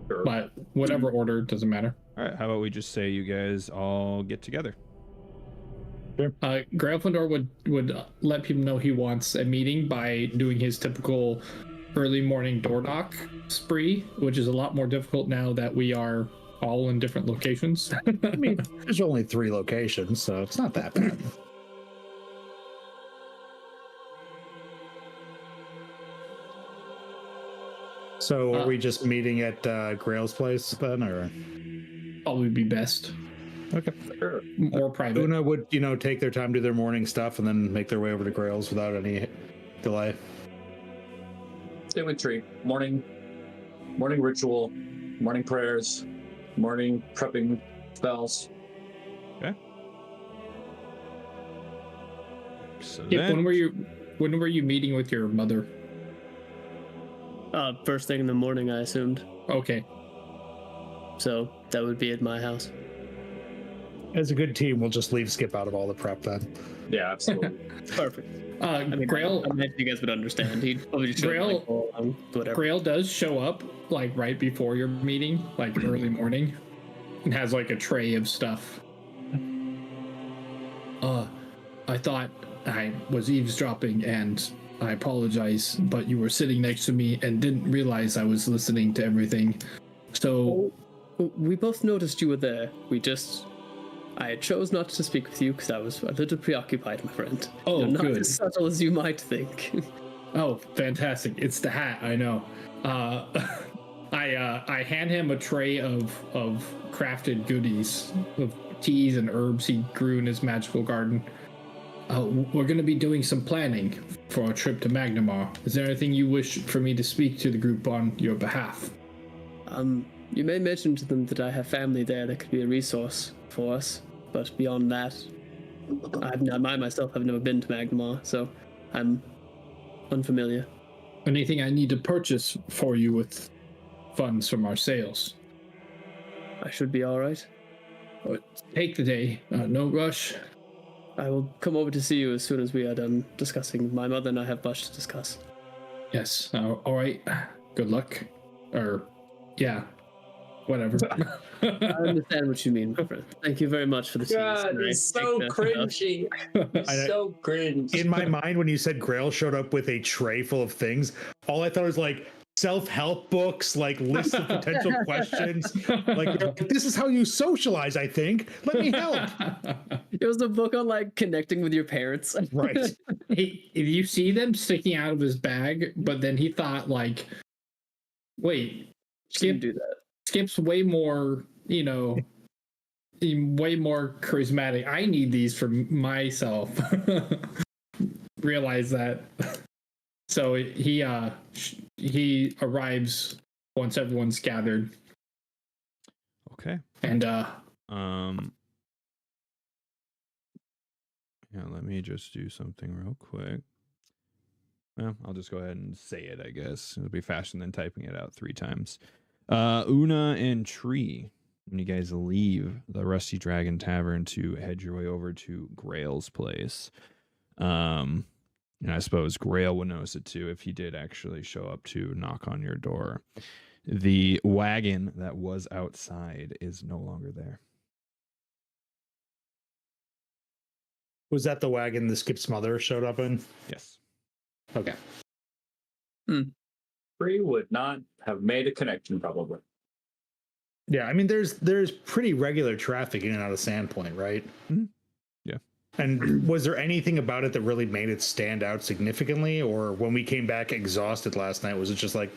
Sure. but whatever order doesn't matter. All right, how about we just say you guys all get together? Gryffindor would let people know he wants a meeting by doing his typical early morning door knock spree, which is a lot more difficult now that we are all in different locations. I mean, there's only 3 locations, so it's not that bad. So are we just meeting at Grail's place then, or? Probably be best. Okay. Sure. More private. Una would, take their time, do their morning stuff, and then make their way over to Grail's without any delay. Symmetry. Morning ritual, morning prayers, morning prepping spells. Okay. So Yep, when were you meeting with your mother? First thing in the morning, I assumed. Okay. So that would be at my house. As a good team, we'll just leave Skip out of all the prep then. Yeah, absolutely. Perfect. I mean, Grail, I imagine you guys would understand. He'd probably just show Grail- up, like, whatever. Grail does show up like right before your meeting, like early morning, and has like a tray of stuff. I thought I was eavesdropping and I apologize, but you were sitting next to me and didn't realize I was listening to everything. So We both noticed you were there. I chose not to speak with you because I was a little preoccupied, my friend. Oh, You're not good. as subtle as you might think. Oh, fantastic. It's the hat, I know. I hand him a tray of crafted goodies, of teas and herbs he grew in his magical garden. We're going to be doing some planning for a trip to Magnimar. Is there anything you wish for me to speak to the group on your behalf? You may mention to them that I have family there that could be a resource for us, but beyond that, I myself have never been to Magnimar, so I'm unfamiliar. Anything I need to purchase for you with funds from our sales? I should be all right. Take the day. No rush. I will come over to see you as soon as we are done discussing. My mother and I have much to discuss. Yes. All right. Good luck. Yeah. Whatever. I understand what you mean, my friend. Thank you very much for the God, tease. it's so cringy. It's so cringe. In my mind, when you said Grail showed up with a tray full of things, all I thought was like self-help books, like lists of potential questions. Like, this is how you socialize, I think. Let me help. It was a book on like connecting with your parents. Right. You see them sticking out of his bag, but then he thought like, wait, Skip do that. Skip's way more, way more charismatic. I need these for myself. Realize that. So he arrives once everyone's gathered. Okay. And yeah, let me just do something real quick. Well, I'll just go ahead and say it, I guess. It'll be faster than typing it out 3 times. Una and Tree, when you guys leave the Rusty Dragon Tavern to head your way over to Grail's place. And I suppose Grail would notice it too if he did actually show up to knock on your door. The wagon that was outside is no longer there. Was that the wagon the Skip's mother showed up in? Yes. Okay. Free would not have made a connection, probably. Yeah, I mean, there's pretty regular traffic in and out of Sandpoint, right? Mm-hmm. Yeah. And was there anything about it that really made it stand out significantly, or when we came back exhausted last night, was it just like,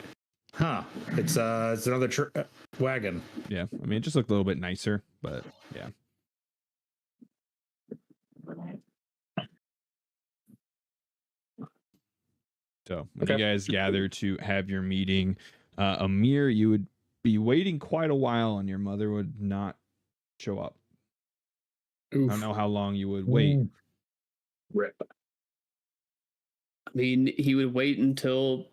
it's another wagon? Yeah, I mean, it just looked a little bit nicer, but yeah. So when you guys gather to have your meeting, Amir, you would be waiting quite a while and your mother would not show up. Oof. I don't know how long you would wait. Rip. I mean, he would wait until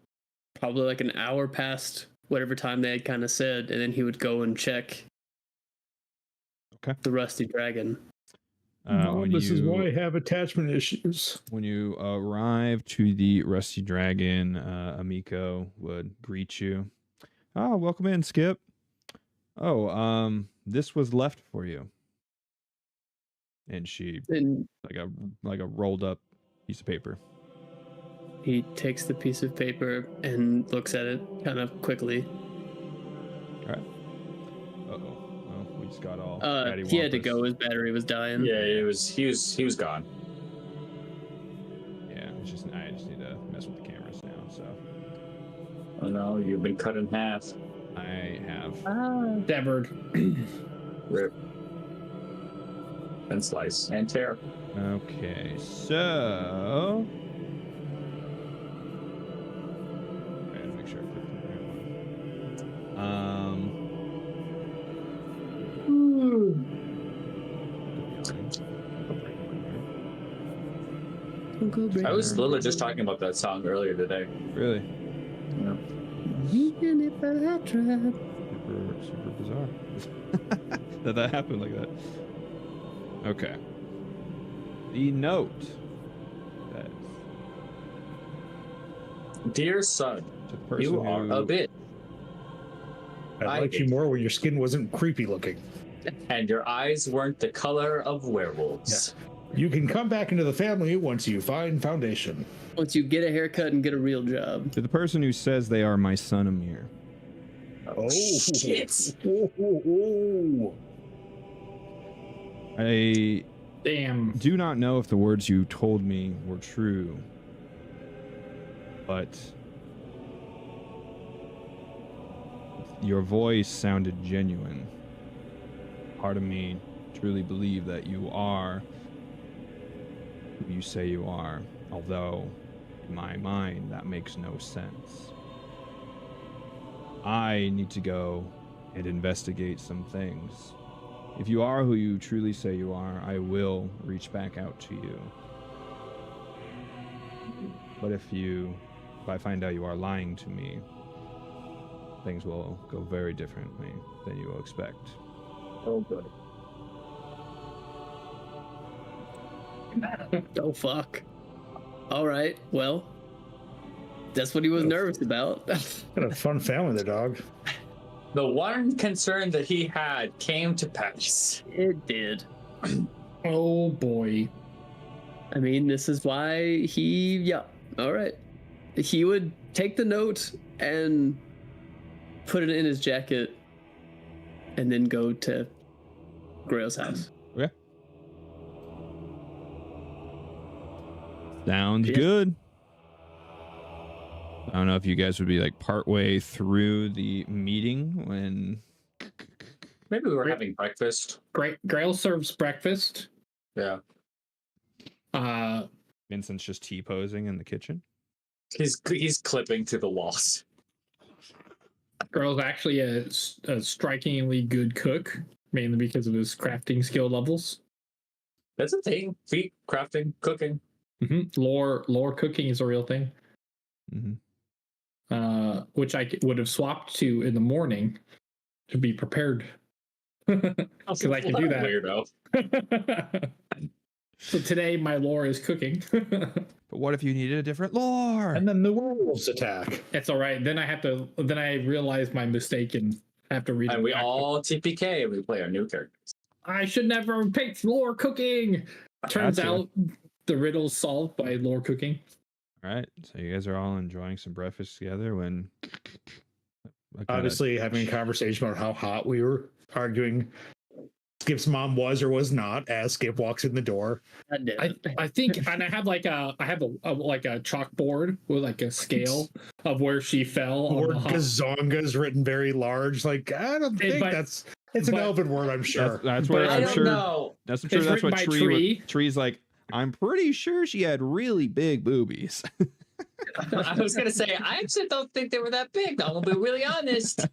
probably like an hour past whatever time they had kind of said, and then he would go and check the Rusty Dragon. This is why I have attachment issues. When you arrive to the Rusty Dragon, Amiko would greet you. Oh, welcome in, Skip. Oh, this was left for you. And she And like a rolled up piece of paper. he takes the piece of paper and looks at it kind of quickly. All right. Uh-oh. Well, we just got all He had to cattywampus. go. His battery was dying. Yeah, he was gone. Yeah, I just need to mess with the cameras now, so Oh no, you've been cut in half. I have. Severed. Rip. And slice and tear. Okay, so I gotta make sure I click the right one. I was literally just talking about that song earlier today. Really? Yeah. Super bizarre. that happened like that. Okay. The note says, Dear son, to the person you are a bit, I liked you more when your skin wasn't creepy looking. and your eyes weren't the color of werewolves. You can come back into the family once you find foundation. Once you get a haircut and get a real job. to the person who says they are my son Amir. Oh, shit! I Damn. do not know if the words you told me were true, but your voice sounded genuine. Part of me truly believe that you are who you say you are, although in my mind that makes no sense. I need to go and investigate some things. If you are who you truly say you are, I will reach back out to you. But if I find out you are lying to me, things will go very differently than you will expect. Oh, good. Oh, fuck. All right, well, that's what he was nervous about. What a fun family, the dog. The one concern that he had came to pass. It did. Oh boy. I mean, this is why yeah, all right. He would take the note and put it in his jacket and then go to Grail's house. Okay. Sounds Yeah. good. I don't know if you guys would be like partway through the meeting when. Maybe we were having breakfast. Grail serves breakfast. Yeah. Vincent's just T-posing in the kitchen. He's clipping to the walls. Grail's actually a strikingly good cook, mainly because of his crafting skill levels. That's a thing. Feet, crafting, cooking. Lore cooking is a real thing. Mm-hmm. Which I would have swapped to in the morning to be prepared. Because I can do that. Weirdo. So today my lore is cooking. But what if you needed a different lore? And then the werewolves attack. It's all right. Then I realize my mistake and have to read And it we back. all TPK and we play our new characters. I should never have picked lore cooking. Turns Gotcha. out the riddle's solved by lore cooking. All right, so you guys are all enjoying some breakfast together when. Obviously, having a conversation about how hot we were, arguing Skip's mom was or was not as Skip walks in the door. I think, and I have a chalkboard with like a scale of where she fell. The on word the hot. gazonga is written very large. Like, I don't think but- it's an but- elven word, I'm sure. That's But where I I'm don't sure. know. That's I'm sure. It's That's what written by Tree. Tree. Tree's like. I'm pretty sure she had really big boobies. I was gonna say I actually don't think they were that big. I'm gonna be really honest.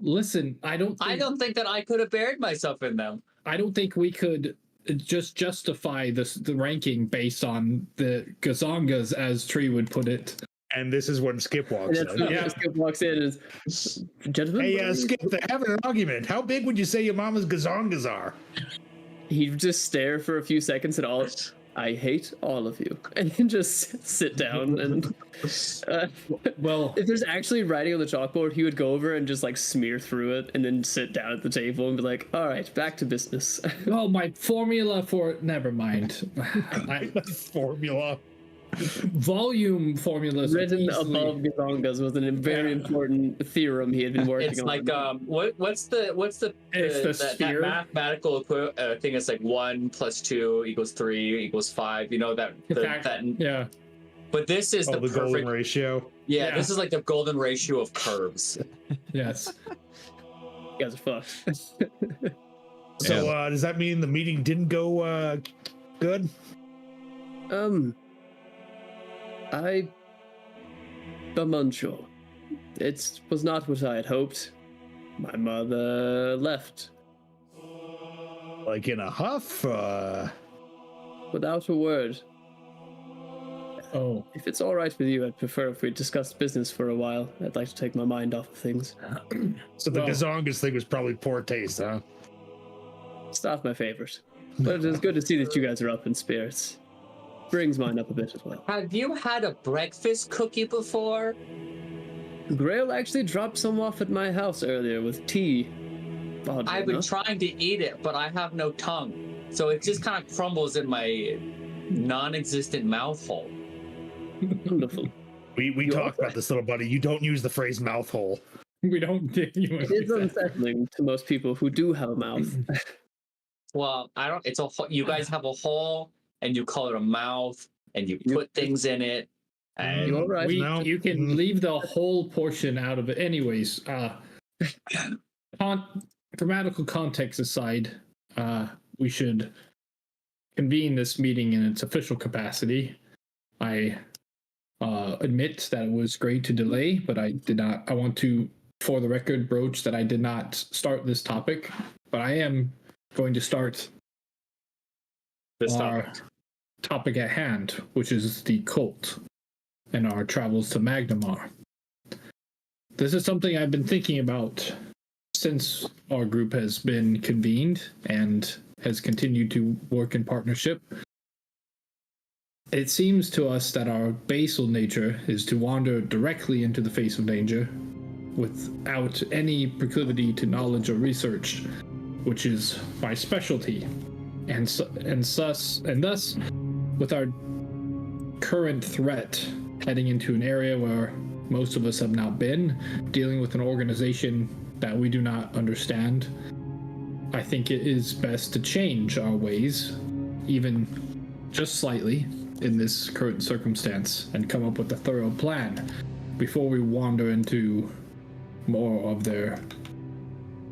Listen, I don't think that I could have buried myself in them. I don't think we could just justify the ranking based on the gazongas, as Tree would put it. And this is when Skip And walks that's in. when Yeah. Skip walks in and is, gentlemen, Hey, Skip, they're having an argument. How big would you say your mama's gazongas are? he'd just stare for a few seconds at all. I hate all of you, and then just sit down and. Well, if there's actually writing on the chalkboard, he would go over and just like smear through it, and then sit down at the table and be like, "All right, back to business." well, my formula for never mind. Formula. Volume formulas Written above Gazongas was a very important theorem he had been working It's on. like what's the that mathematical thing is like 1 + 2 = 3 = 5. You know that yeah. But this is the the perfect golden ratio. Yeah, this is like the golden ratio of curves. Yes. You guys are fucked. So does that mean the meeting didn't go good? I'm unsure. It was not what I had hoped. My mother left. Like in a huff? Without a word. Oh. If it's all right with you, I'd prefer if we discussed business for a while. I'd like to take my mind off of things. So the Gazongas thing was probably poor taste, huh? It's not my favorite. But it is good to see that you guys are up in spirits. Brings mine up a bit as well. Have you had a breakfast cookie before? Grail actually dropped some off at my house earlier with tea. I've been trying to eat it, but I have no tongue. So it just kind of crumbles in my non-existent mouth hole. Wonderful. We talked about this, little buddy. You don't use the phrase mouth hole. We don't It is unsettling to most people who do have a mouth. Well, I don't. It's a. You guys have a hole, and you call it a mouth, and you put things in it. And You're right. You can leave the whole portion out of it. Anyways, grammatical context aside, we should convene this meeting in its official capacity. I admit that it was great to delay, but I did not. I want to, for the record, broach that I did not start this topic, but I am going to start this topic at hand, which is the cult and our travels to Magnimar. This is something I've been thinking about since our group has been convened and has continued to work in partnership. It seems to us that our basal nature is to wander directly into the face of danger without any proclivity to knowledge or research, which is my specialty. And thus, with our current threat heading into an area where most of us have not been, dealing with an organization that we do not understand, I think it is best to change our ways, even just slightly, in this current circumstance, and come up with a thorough plan before we wander into more of their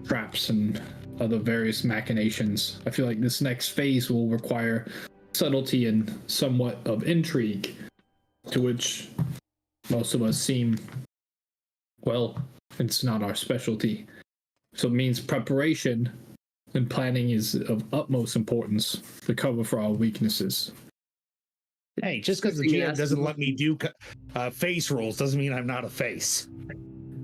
traps and other various machinations. I feel like this next phase will require subtlety and somewhat of intrigue, to which most of us seem, well, it's not our specialty. So it means preparation and planning is of utmost importance to cover for our weaknesses. Hey, just because the GM doesn't let me do face rolls doesn't mean I'm not a face.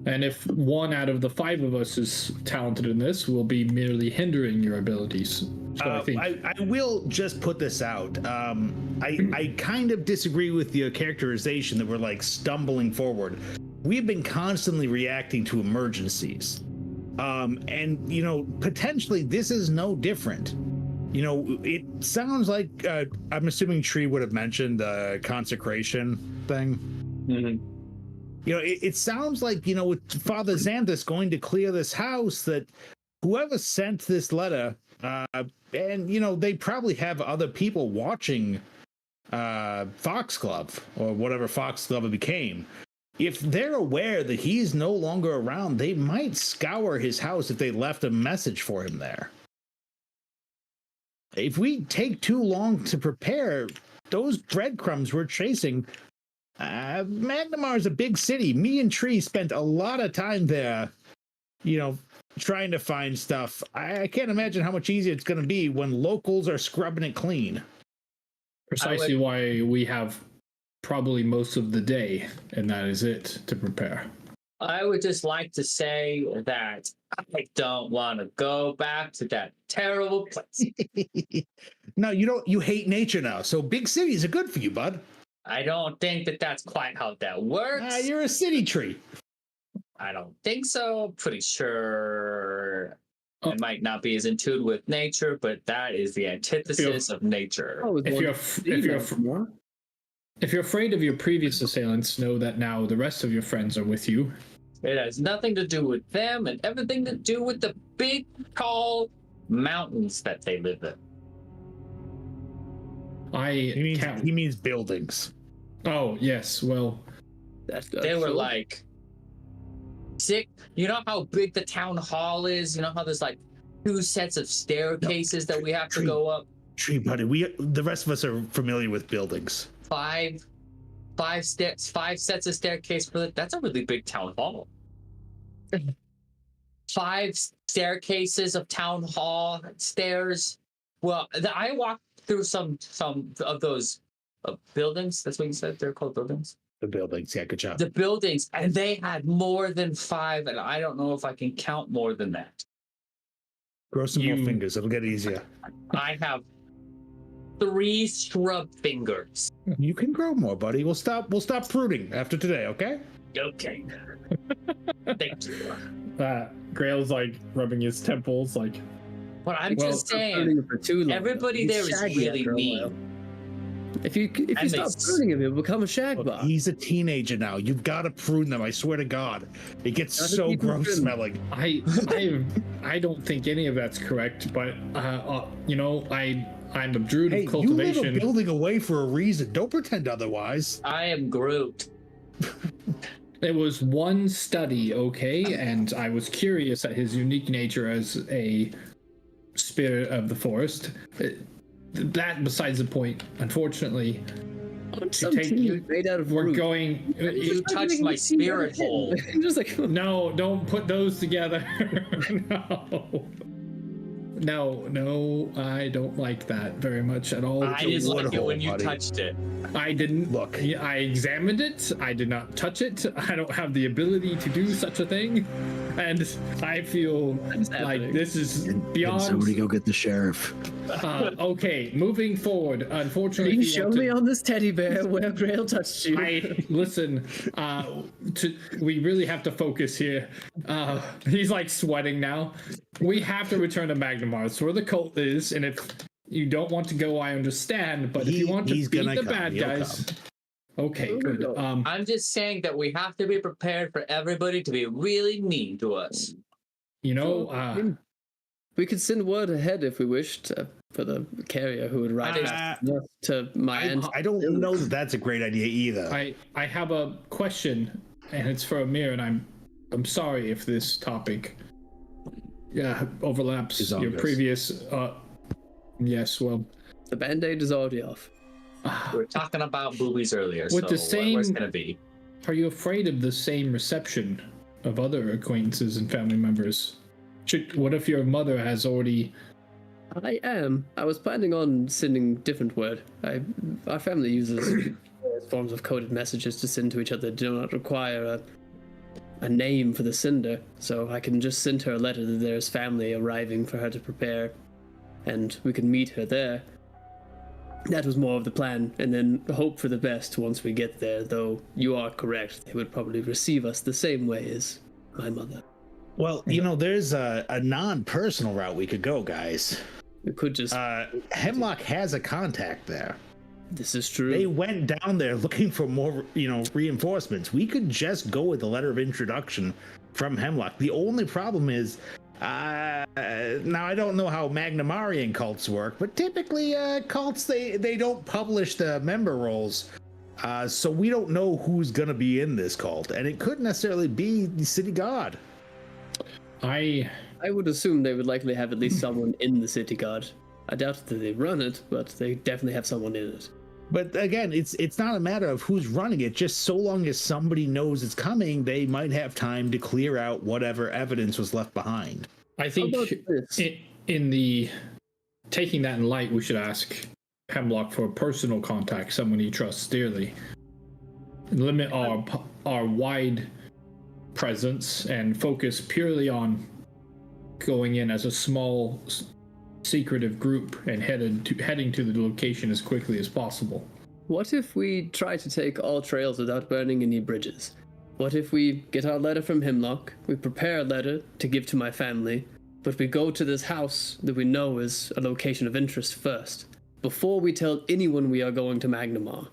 And if one out of the 5 of us is talented in this, we'll be merely hindering your abilities. So I think I will just put this out. I kind of disagree with your characterization that we're like stumbling forward. We've been constantly reacting to emergencies. And, you know, potentially this is no different. You know, it sounds like, I'm assuming Tree would have mentioned the consecration thing. Mm-hmm. You know, it sounds like, you know, with Father Xanthus going to clear this house, that whoever sent this letter, and, you know, they probably have other people watching Foxglove, or whatever Foxglove became. If they're aware that he's no longer around, they might scour his house if they left a message for him there. If we take too long to prepare, those breadcrumbs we're chasing, Magnimar is a big city. Me and Tree spent a lot of time there, you know, trying to find stuff. I can't imagine how much easier it's going to be when locals are scrubbing it clean. Precisely why we have probably most of the day, and that is it, to prepare. I would just like to say that I don't want to go back to that terrible place. No, you don't. You hate nature now, so big cities are good for you, bud. I don't think that that's quite how that works. You're a city tree. I don't think so. Pretty sure I might not be as in tune with nature, but that is the antithesis of nature. If you're afraid of your previous assailants, know that now the rest of your friends are with you. It has nothing to do with them and everything to do with the big, tall mountains that they live in. He means buildings. Oh, yes. Well, they were like sick. You know how big the town hall is? You know how there's like 2 sets of staircases that we have to go up? Tree, buddy. The rest of us are familiar with buildings. Five sets of staircase for that. That's a really big town hall. 5 staircases of town hall stairs. Well, I walked through some of those buildings. That's what you said. They're called buildings. The buildings. Yeah, good job. The buildings, and they had more than 5, and I don't know if I can count more than that. Grow some more fingers. It'll get easier. I have 3 shrub fingers. You can grow more, buddy. We'll stop pruning after today, okay? Okay. Thank you. Grail's like rubbing his temples, like. But I'm just saying, everybody there is really mean. If you stop pruning him, he'll become a shagbot. He's a teenager now. You've got to prune them. I swear to God, it gets so gross smelling. I don't think any of that's correct, but I'm a druid of cultivation. You live a building away for a reason. Don't pretend otherwise. I am Groot. It was one study, okay, and I was curious at his unique nature as a spirit of the forest. That besides the point. Unfortunately, we're going. You touched my spirit hole. Just like, no, don't put those together. No, I don't like that very much at all. I just like it when you touched it. I didn't look. I examined it. I did not touch it. I don't have the ability to do such a thing, and I feel like this is beyond. Can somebody go get the sheriff? Okay, moving forward. Unfortunately, can you show me on this teddy bear where Grail touched you? Listen. We really have to focus here. He's like sweating now. We have to return to Magnimar. It's where the cult is, and if you don't want to go, I understand. But if you want to beat the bad guys, okay, good. I'm just saying that we have to be prepared for everybody to be really mean to us. You know, we could send word ahead if we wished for the carrier who would ride to my end. I don't know that that's a great idea either. I have a question, and it's for Amir, and I'm sorry if this topic overlaps your previous. Yes, well, the band-aid is already off. We were talking about boobies earlier. With the same, where's it gonna be? Are you afraid of the same reception of other acquaintances and family members? What if your mother has already? I am. I was planning on sending different word. Our family uses forms of coded messages to send to each other that do not require a name for the sender, so I can just send her a letter that there's family arriving for her to prepare, and we can meet her there. That was more of the plan, and then hope for the best once we get there, though you are correct. They would probably receive us the same way as my mother. Well, there's a non-personal route we could go, guys. We could just... Hemlock has a contact there. This is true. They went down there looking for more, reinforcements. We could just go with the letter of introduction from Hemlock. The only problem is, now I don't know how Magnimarian cults work, but typically cults, they don't publish the member rolls. So we don't know who's going to be in this cult, and it couldn't necessarily be the city god. I would assume they would likely have at least someone in the city guard. I doubt that they run it, but they definitely have someone in it. But again, it's not a matter of who's running it. Just so long as somebody knows it's coming, they might have time to clear out whatever evidence was left behind. I think in the taking that in light, we should ask Hemlock for a personal contact, someone he trusts dearly. Limit our wide presence and focus purely on going in as a small, secretive group and heading to the location as quickly as possible. What if we try to take all trails without burning any bridges? What if we get our letter from Hemlock, we prepare a letter to give to my family, but we go to this house that we know is a location of interest first, before we tell anyone we are going to Magnimar.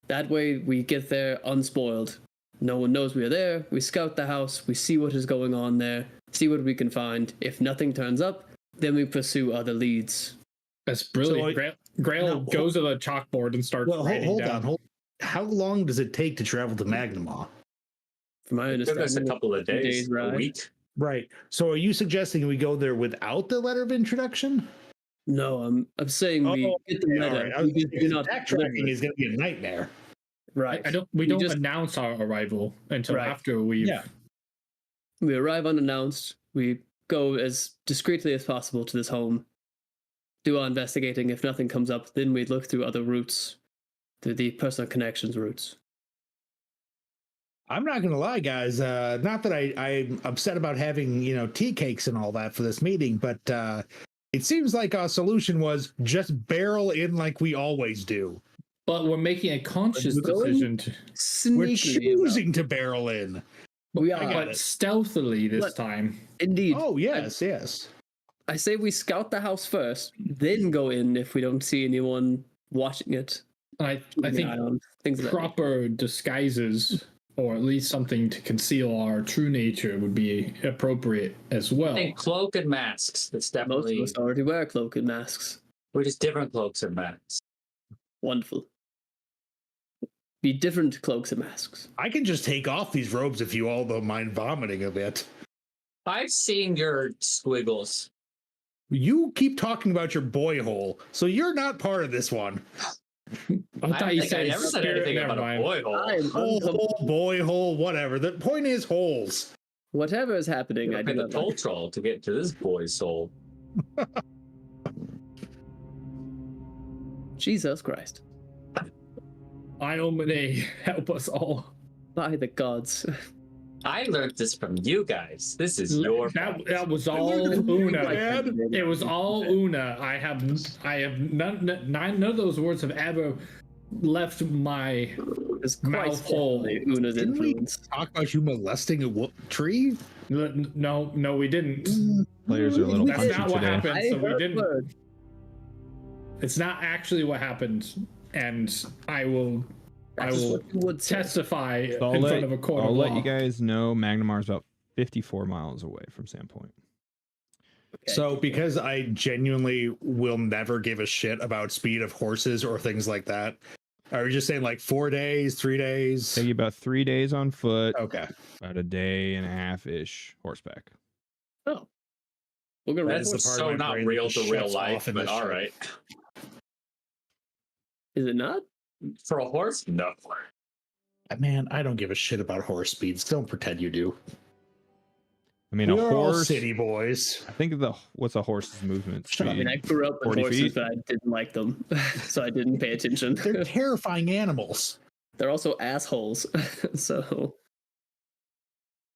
That way we get there unspoiled. No one knows we are there, we scout the house, we see what is going on there, see what we can find. If nothing turns up, then we pursue other leads. That's brilliant. So, Grail goes to the chalkboard and starts writing down. Hold on. How long does it take to travel to Magnimar? From my It took understanding, us a couple of days, a ride. week. Right. So are you suggesting we go there without the letter of introduction? No, I'm saying we get the letter. All right. We do not Backtracking is going to be a nightmare. Right. We don't just announce our arrival until Right. after we've. Yeah. We arrive unannounced. We go as discreetly as possible to this home. Do our investigating. If nothing comes up, then we look through other routes, through the personal connections routes. I'm not going to lie, guys. Not that I'm upset about having, tea cakes and all that for this meeting, but it seems like our solution was just barrel in like we always do. But we're making a conscious decision to. We're Sneakily choosing to barrel in. We I are. got But it. stealthily this But- time. Indeed. Oh, yes. I say we scout the house first, then go in if we don't see anyone watching it. I think Things like that. proper disguises, or at least something to conceal our true nature, would be appropriate as well. I think cloak and masks. That's Most of definitely. us already wear cloak and masks. We're just different cloaks and masks. Wonderful. Be different cloaks and masks. I can just take off these robes if you all don't mind vomiting a bit. I've seen your squiggles. You keep talking about your boy hole, so you're not part of this one. I thought you said I never said spirit, anything never about a mind. boy hole. Hole, boy hole, whatever. The point is holes. Whatever is happening, I I do the not toll like. troll to get to this boy's soul. Jesus Christ. Iomine, help us all. By the gods. I learned this from you guys. This is your fault. That was all Una. It was all Una. I have none of those words have ever left my It's quite mouth hole. definitely Una's Didn't we influence. talk about you molesting a tree? No, we didn't. Players are a little That's punchy not what today. happened. So we heard didn't. word. It's not actually what happened, and I will That's what you would say. testify So in front of a court I'll of let law. you guys know Magnimar's about 54 miles away from Sandpoint. Okay. So, because I genuinely will never give a shit about speed of horses or things like that, are we just saying like 4 days, 3 days? Take you about 3 days on foot, Okay. about a day and a half ish horseback. Oh. We're gonna That ride is the horse. part So of my not brain real that to just real shuts life, off in but this all show. right. Is it not? For a horse, no. Man, I don't give a shit about horse speeds. Don't pretend you do. I mean, a We're all horse. city boys. I think of what's a horse's movement Shut up, speed? I mean, I grew up with 40 horses, feet? but I didn't like them, so I didn't pay attention. They're terrifying animals. They're also assholes, so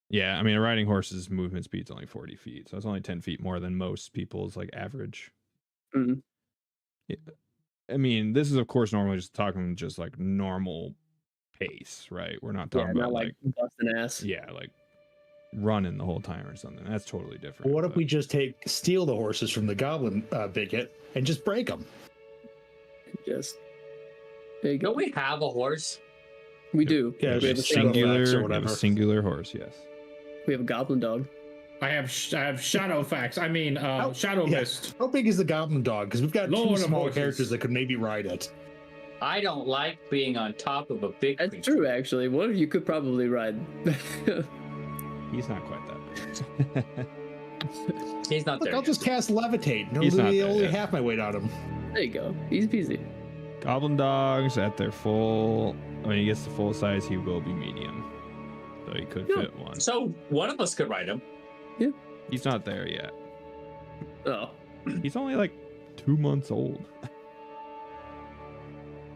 Yeah, I mean, a riding horse's movement speed's only 40 feet, so it's only 10 feet more than most people's like average. Mhm. Yeah. I mean, this is of course normally just talking just like normal pace, right? We're not yeah, talking not about like busting ass. yeah, like running the whole time or something. That's totally different. What if but- we just steal the horses from the goblin bigot and just break them? Just there you go. Don't we have a horse? We do. Yeah, we have a just single, singular- singular, or we have whatever. a singular horse? Yes. we have a goblin dog. I have Shadowfax. I mean, Shadow yeah. Mist. How big is the goblin dog? Because we've got Lord two of small horses. characters that could maybe ride it. I don't like being on top of a big That's creature. true, actually. One of you could probably ride. He's not quite that big. He's not Look, there. I'll yet. just cast levitate. It'll He's not be there only yet. half my weight on him. There you go. Easy peasy. Goblin dogs at their full. When he gets to full size, he will be medium, so he could Yeah. fit one. So one of us could ride him. He's not there yet. Oh, He's only like 2 months old.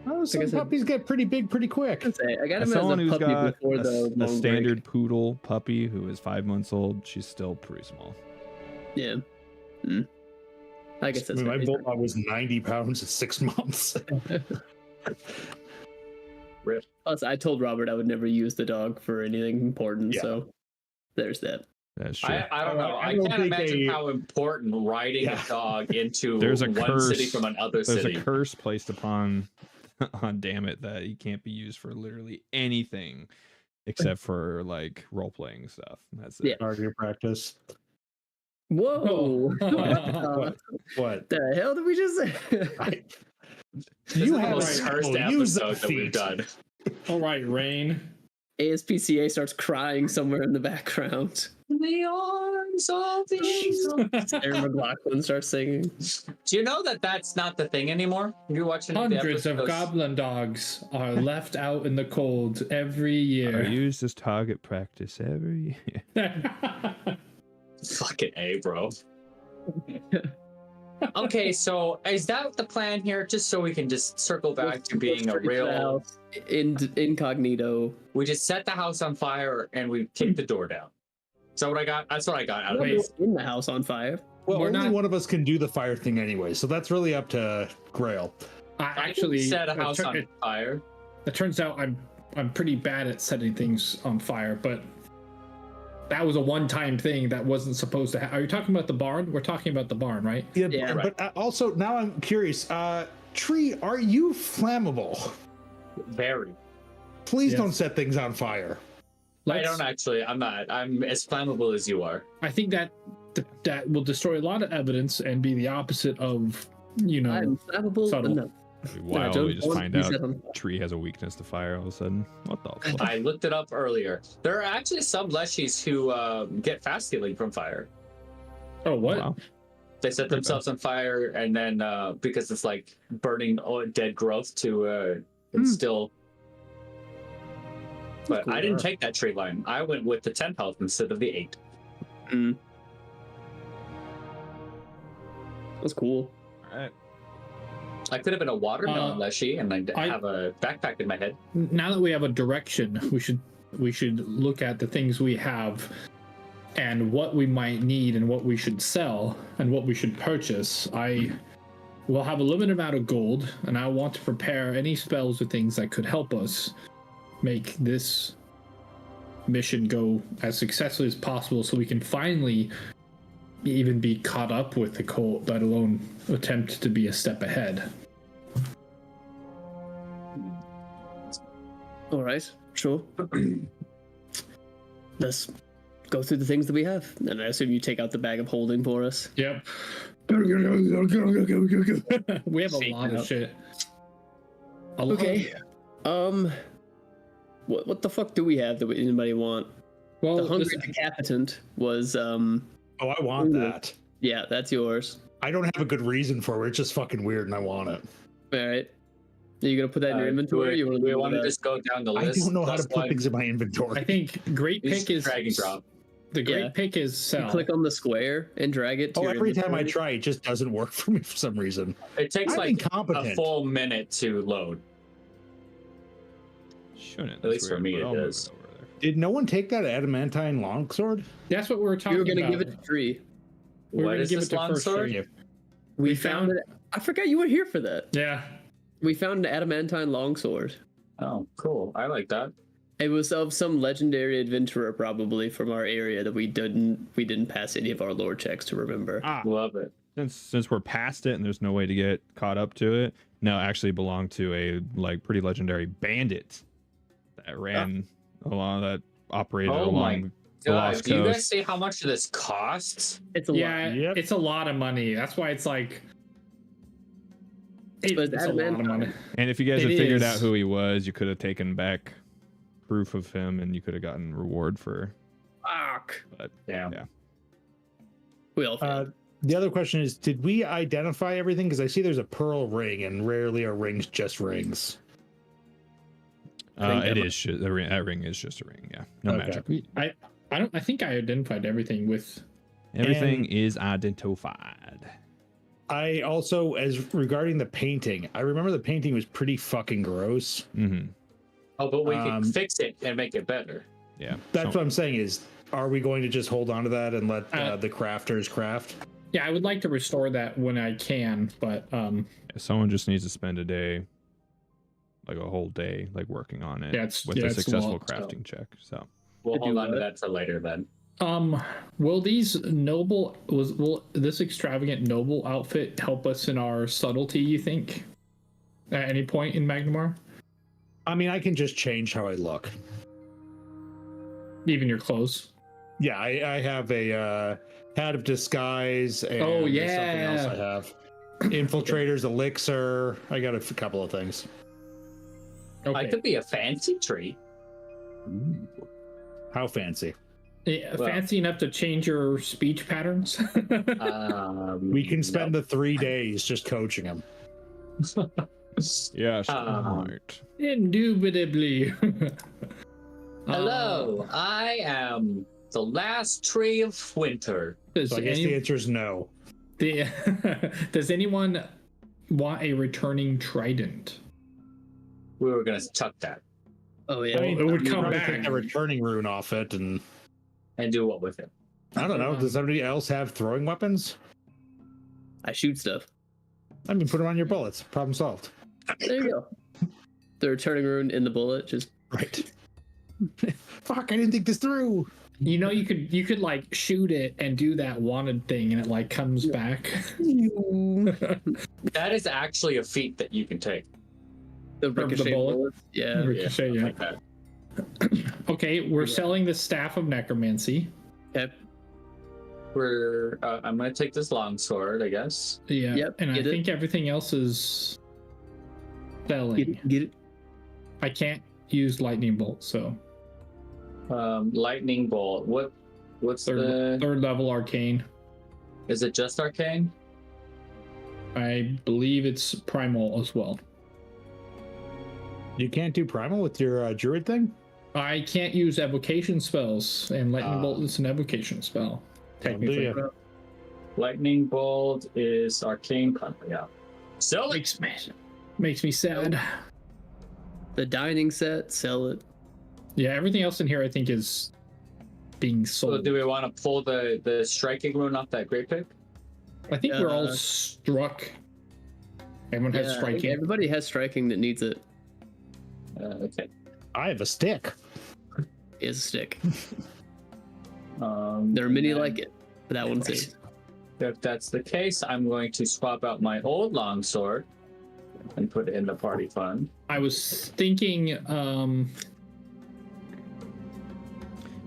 Oh, some puppies get pretty big pretty quick. I got As him as someone a who's puppy got before the a long standard poodle puppy who is 5 months old, she's still pretty small. break. Yeah. Mm. I guess that's my bulldog was 90 pounds at 6 months. Plus, I told Robert I would never use the dog for anything important, so there's that. That's true. I don't know. I can't imagine how important riding a dog into There's a one curse. city from another There's city. a curse placed upon damn it that he can't be used for literally anything except for like role playing stuff. That's it. Target practice. Whoa! What? The hell did we just say? This is the most cursed episode that we've done. All right, Rain. ASPCA starts crying somewhere in the background. The arms of the angel. Sarah McLachlan starts singing. Do you know that that's not the thing anymore? You're watching Hundreds of goblin dogs are left out in the cold every year. Are used as target practice every year. Fucking A, bro. Okay, so is that the plan here? Just so we can just circle back to being a real incognito. We just set the house on fire and we kick the door down. Is that what I got? That's what I got out of it. In the house on fire. Well, only one of us can do the fire thing anyway, so that's really up to Grail. I actually set a house on fire. It turns out I'm pretty bad at setting things on fire, but that was a one-time thing that wasn't supposed to happen. Are you talking about the barn? We're talking about the barn, right? Yeah, right. But also now I'm curious. Tree, are you flammable? Very. Please don't set things on fire. I don't actually. I'm not. I'm as flammable as you are. I think that will destroy a lot of evidence and be the opposite of, I'm flammable. subtle. No. Wow, we just find out Tree has a weakness to fire all of a sudden. What the fuck? I looked it up earlier. There are actually some leshies who get fast healing from fire. Oh, what? Wow. They set themselves on fire and then because it's like burning dead growth to instill. But cool. I didn't take that tree line. I went with the 10 health instead of the 8. That's cool. All right. I could have been a watermelon leshy, and I have a backpack in my head. Now that we have a direction, we should look at the things we have and what we might need and what we should sell and what we should purchase. I will have a limited amount of gold, and I want to prepare any spells or things that could help us make this mission go as successfully as possible so we can finally even be caught up with the cult, let alone attempt to be a step ahead. All right, sure. Let's go through the things that we have. And I assume you take out the bag of holding for us. Yep. We have a lot of shit. Okay. What the fuck do we have that anybody want? Well, the Hungry Decapitant was Oh, I want that. Yeah, that's yours. I don't have a good reason for it. It's just fucking weird, and I want it. All right. Are you gonna put that in your inventory? Do we want to just go down the list? I don't know how to put things in my inventory. I think Great Pick is drag and drop. The Great Pick is sell. You click on the square and drag it to your every time I inventory. try, it just doesn't work for me for some reason. It takes I'm like incompetent. a full minute to load. Shouldn't. At least for me, it does. Did no one take that adamantine longsword? That's what we were talking You about. were gonna give it to Tree. We were What gonna is give this it to long first sword? Tree. We found it. I forgot you were here for that. Yeah. We found an adamantine longsword. Oh, cool. I like that. It was of some legendary adventurer, probably from our area, that we didn't pass any of our lore checks to remember. Love it. Since we're past it and there's no way to get caught up to it, no, actually belonged to a pretty legendary bandit that ran along, that operated along the Lost Do you guys Coast. see how much this costs? It's a lot. Yep. It's a lot of money. That's why it's like it's a lot of money. And if you guys had figured is. out who he was, you could have taken back proof of him and you could have gotten reward for. Fuck. But Damn. yeah. We all failed. The other question is, did we identify everything? Because I see there's a pearl ring, and rarely are rings just rings. It is that ring is just a ring. Yeah, no magic. I think I identified everything with. Everything is identified. I also, as regarding the painting, I remember the painting was pretty fucking gross. Mm-hmm. Oh, but we can fix it and make it better. Yeah. That's what I'm saying is, are we going to just hold on to that and let the crafters craft? Yeah, I would like to restore that when I can, but someone just needs to spend a day, like a whole day, like working on it with a successful crafting check. So we'll hold on to that for later then. Will this extravagant noble outfit help us in our subtlety, you think? At any point in Magnimar? I mean, I can just change how I look. Even your clothes? Yeah, I have a hat of disguise and something else I have. Infiltrator's elixir. I got a couple of things. Okay. I could be a fancy tree. Ooh. How fancy? Yeah, fancy enough to change your speech patterns? We can spend the 3 days just coaching him. yes, right. Indubitably. Hello, I am the last tree of winter. So I guess the answer is no. Does anyone want a returning trident? We were gonna chuck that Oh yeah. It would come back. Take a returning rune off it, and and do what with it? I don't know. Does somebody else have throwing weapons? I shoot stuff. I mean, put them on your bullets. Problem solved. There you go. The returning rune in the bullet, just Right. Fuck! I didn't think this through. You know, you could like shoot it and do that wanted thing, and it like comes back. That is actually a feat that you can take. the ricochet bullet? bullets. Yeah. Ricochet, yeah. Like that. Okay, we're selling the staff of necromancy. Okay. I'm gonna take this longsword, I guess. Yeah, Yep, and I get it. think everything else is selling. Get it? I can't use lightning bolt, so Lightning bolt. What's third level arcane. Is it just arcane? I believe it's primal as well. You can't do primal with your druid thing? I can't use evocation spells, and lightning bolt is an evocation spell. Technically, Yeah. Lightning bolt is arcane. Yeah. So makes me sad. The dining set, sell it. Yeah, everything else in here I think is being So sold. do we want to pull the striking rune off that great pick? I think we're all struck. Everyone has Yeah, I think striking. everybody has striking that needs it. Okay. I have a stick. Is a stick. There There are many like it, but that one's it. If that's the case, I'm going to swap out my old longsword and put it in the party fund. I was thinking,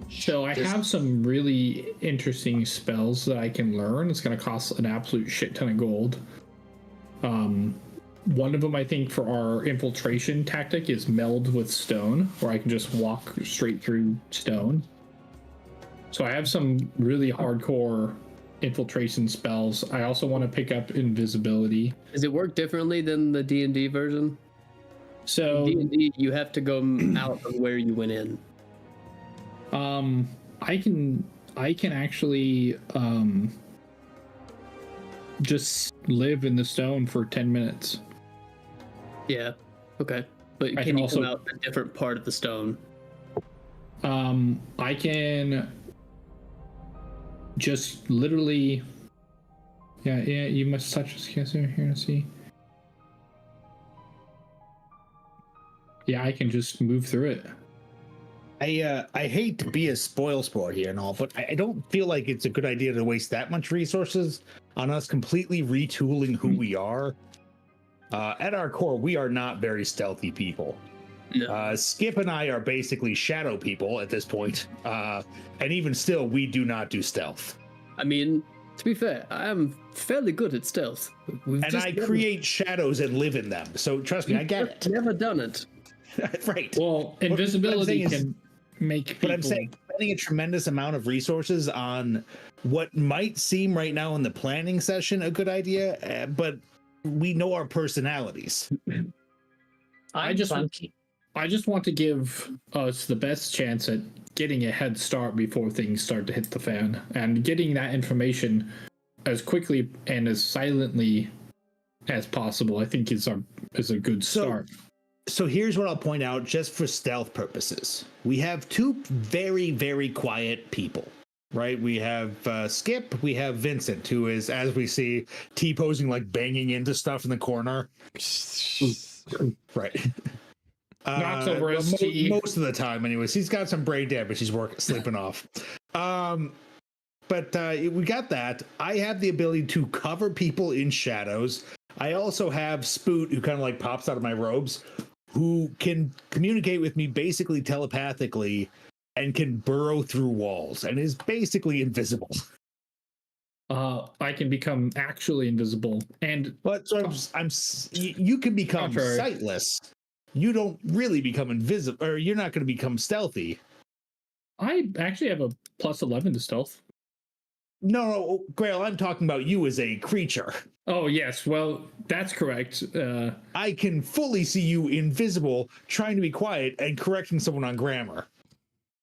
so I have some really interesting spells that I can learn. It's going to cost an absolute shit ton of gold. One of them, I think, for our infiltration tactic is meld with stone, where I can just walk straight through stone. So I have some really hardcore infiltration spells. I also want to pick up invisibility. Does it work differently than the D&D version? So D&D, you have to go out of where you went in. I can actually just live in the stone for 10 minutes. Yeah. Okay. But I can can you also- come out a different part of the stone? I can just literally, yeah, you must touch this cancer here to see. Yeah, I can just move through it. I hate to be a spoil sport here and all, but I don't feel like it's a good idea to waste that much resources on us completely retooling who we are. At our core, we are not very stealthy people. No. Skip and I are basically shadow people at this point, and even still, we do not do stealth. I mean, to be fair, I am fairly good at stealth. We've And just I create shadows and live in them. So trust me, I get it. Never done it. Right. Well, I'm invisibility saying is- can make people. But I'm saying spending a tremendous amount of resources on what might seem right now in the planning session a good idea, but we know our personalities. I just want to give us the best chance at getting a head start before things start to hit the fan, and getting that information as quickly and as silently as possible, I think is a good start. So here's what I'll point out just for stealth purposes. We have two very, very quiet people, right? We have Skip, we have Vincent, who is, as we see, T-posing, like banging into stuff in the corner. Right. Knocks over his tea. Most of the time, anyways. He's got some brain damage he's sleeping off. But we got that. I have the ability to cover people in shadows. I also have Spoot, who kind of like pops out of my robes, who can communicate with me basically telepathically and can burrow through walls and is basically invisible. I can become actually invisible, but so you can become sightless. You don't really become invisible, or you're not going to become stealthy. I actually have a +11 to stealth. No, Grail, I'm talking about you as a creature. Oh, yes. Well, that's correct. I can fully see you invisible, trying to be quiet and correcting someone on grammar.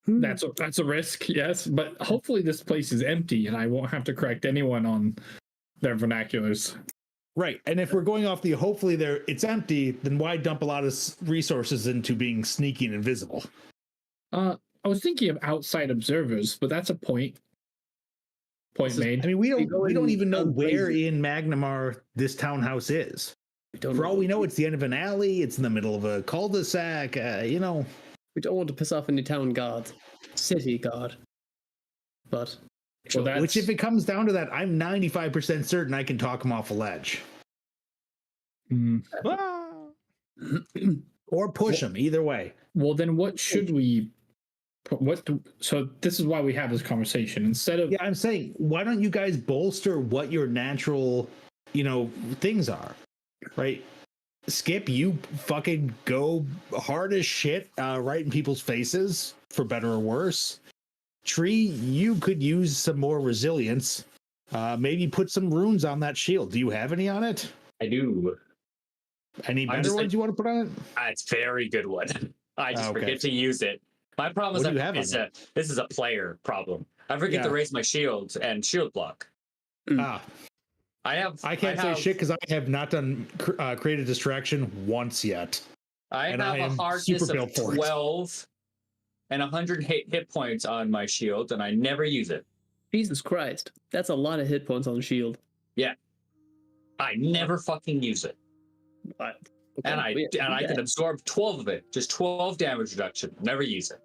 That's a risk, yes. But hopefully this place is empty and I won't have to correct anyone on their vernaculars. Right. And if we're going off the hopefully it's empty, then why dump a lot of resources into being sneaky and invisible? I was thinking of outside observers, but that's a point. Point made. I mean, we don't even know where in Magnimar this townhouse is. For all we know, it's the end of an alley. It's in the middle of a cul-de-sac. We don't want to piss off any town guards, city guard. But which, if it comes down to that, I'm 95% certain I can talk him off a ledge. Or push him. Either way. Well, then what should we? So this is why we have this conversation instead of. Yeah, I'm saying, why don't you guys bolster what your natural, things are, right? Skip, you fucking go hard as shit right in people's faces, for better or worse. Tree, you could use some more resilience. Maybe put some runes on that shield. Do you have any on it? I do. Any better ones you want to put on it? It's a very good one. I just forget to use it. My problem is this is a player problem. I forget to raise my shield and shield block. I can't say shit because I have not done create a distraction once yet. I have a hardness of 12 and 100 hit points on my shield, and I never use it. Jesus Christ. That's a lot of hit points on the shield. Yeah. I never fucking use it. What? And I can absorb 12 of it. Just 12 damage reduction. Never use it.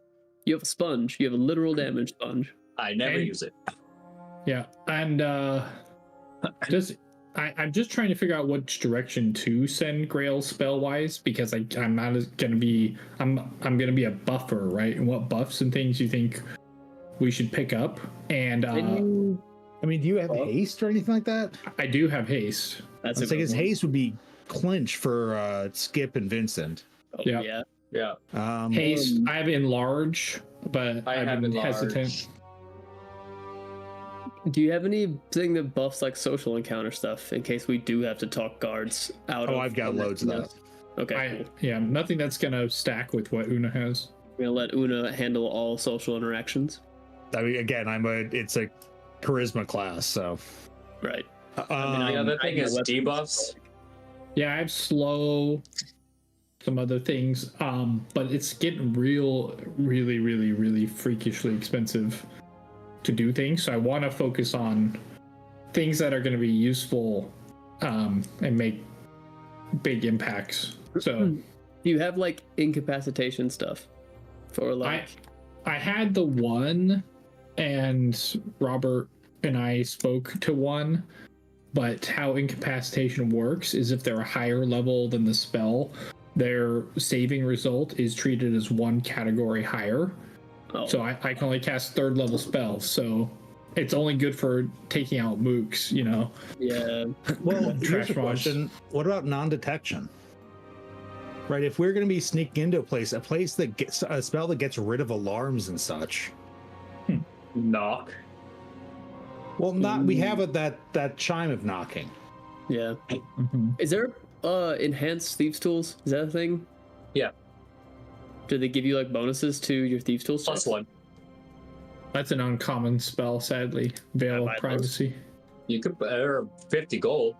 You have a sponge. You have a literal damage sponge. I never use it. Yeah, and I'm just trying to figure out which direction to send Grail spell wise, because I'm gonna be a buffer, right? And what buffs and things you think we should pick up? And do you have haste or anything like that? I do have haste. That's his haste would be clinch for Skip and Vincent. Oh, yeah. Haste. I have enlarge, but I've been hesitant. Do you have anything that buffs like social encounter stuff in case we do have to talk guards out? Oh, I've got loads of that. Okay. Yeah, nothing that's gonna stack with what Una has. We're gonna let Una handle all social interactions. I mean, again, it's a charisma class, so. Right. The other thing is debuffs. Yeah, I have slow, some other things, but it's getting really, really, really freakishly expensive to do things. So I want to focus on things that are going to be useful and make big impacts. So, do you have like incapacitation stuff for like? I had the one, and Robert and I spoke to one. But how incapacitation works is if they're a higher level than the spell, their saving result is treated as one category higher. Oh. So I can only cast 3rd level spells. So it's only good for taking out mooks, Yeah. Well, here's a question. What about non-detection? Right, if we're going to be sneaking into a place that gets a spell that gets rid of alarms and such. Knock. Well, we have that chime of knocking. Yeah. Mm-hmm. Is there enhanced thieves tools? Is that a thing? Yeah. Do they give you like bonuses to your thieves tools? +1. That's an uncommon spell, sadly. Veil of Privacy. You could or 50 gold.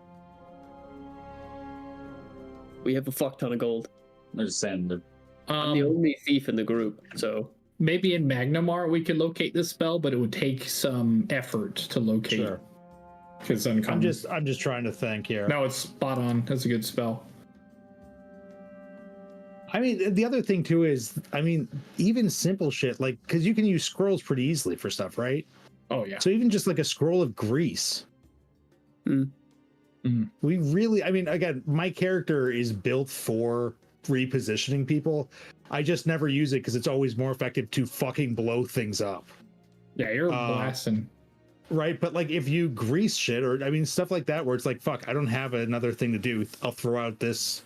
We have a fuck ton of gold. I'm just saying that I'm the only thief in the group, so Maybe in Magnimar we could locate this spell, but it would take some effort to locate. Sure. Because uncommon. I'm just trying to think here. No, it's spot on. That's a good spell. I mean, the other thing too is, I mean, even simple shit, like, because you can use scrolls pretty easily for stuff, right? Oh yeah. So even just like a scroll of grease. We really, I mean, again, my character is built for repositioning people. I just never use it because it's always more effective to fucking blow things up. Yeah, you're blasting. Right, but like if you grease shit, or I mean stuff like that, where it's like, fuck, I don't have another thing to do. I'll throw out this,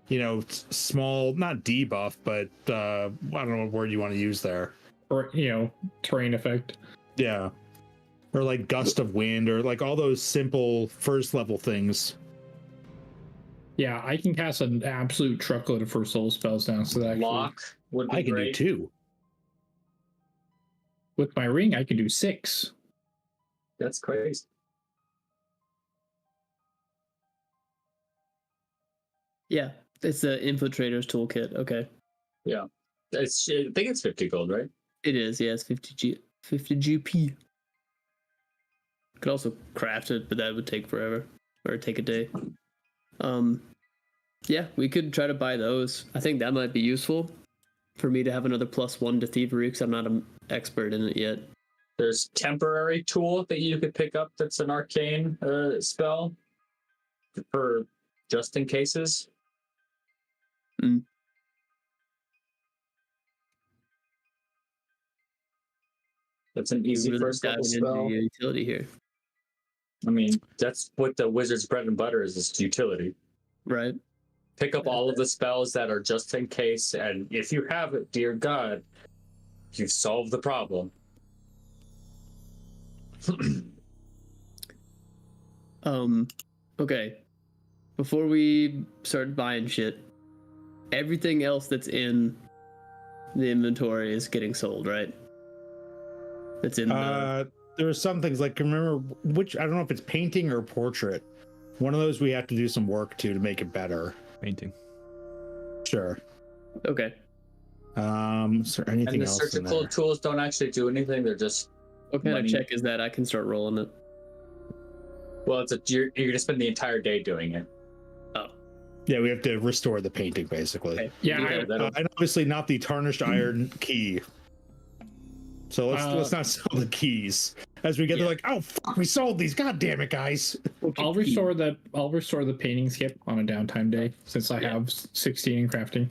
you know, small, not debuff, but I don't know what word you want to use there. Or, you know, terrain effect. Yeah, or like gust of wind, or like all those simple first level things. Yeah, I can cast an absolute truckload of first level spells now. So that lock would be I can great. do 2. with my ring, I can do 6. That's crazy. yeah, it's the Infiltrator's toolkit. Okay, Yeah. I think it's 50 gold, right? it is. Yeah, it's 50 GP. Could also craft it, but that would take forever, or take a day. Yeah, we could try to buy those. I think that might be useful for me to have another +1 to thievery, because I'm not an expert in it yet. There's temporary tool that you could pick up that's an arcane spell for just in cases. That's an easy Really first level diving into spell. the utility here, I mean, that's what the wizard's bread and butter is utility. right? Pick up all of the spells that are just in case, and if you have it, dear God, you've solved the problem. Okay. Before we start buying shit, everything else that's in the inventory is getting sold, right? That's in the... There are some things like, remember which, I don't know if it's painting or portrait. One of those we have to do some work to make it better. Painting. Sure. Okay. Is there anything And the else in surgical there? tools don't actually do anything, they're just... What kind money. of check is that? I can start rolling it. Well, you're gonna spend the entire day doing it. Yeah, we have to restore the painting, basically. Okay. Yeah, And obviously not the tarnished iron key. So let's not sell the keys. As we get there, like, oh fuck, we sold these. God damn it, guys. I'll restore the painting skip on a downtime day, since I have 16 in crafting.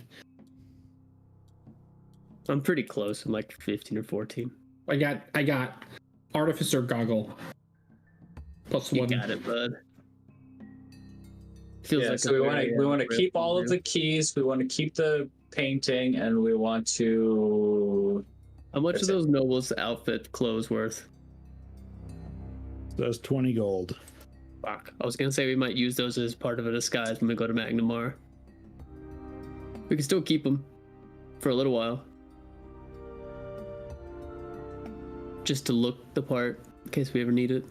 I'm pretty close. I'm like 15 or 14. I got artificer goggle. +1. You got it, bud. Feels Yeah, like so we want to keep all of the keys, we want to keep the painting, and we want to... How much That's are those nobles outfit clothes worth? That's 20 gold. Fuck. I was gonna say we might use those as part of a disguise when we go to Magnimar. We can still keep them for a little while. Just to look the part in case we ever need it.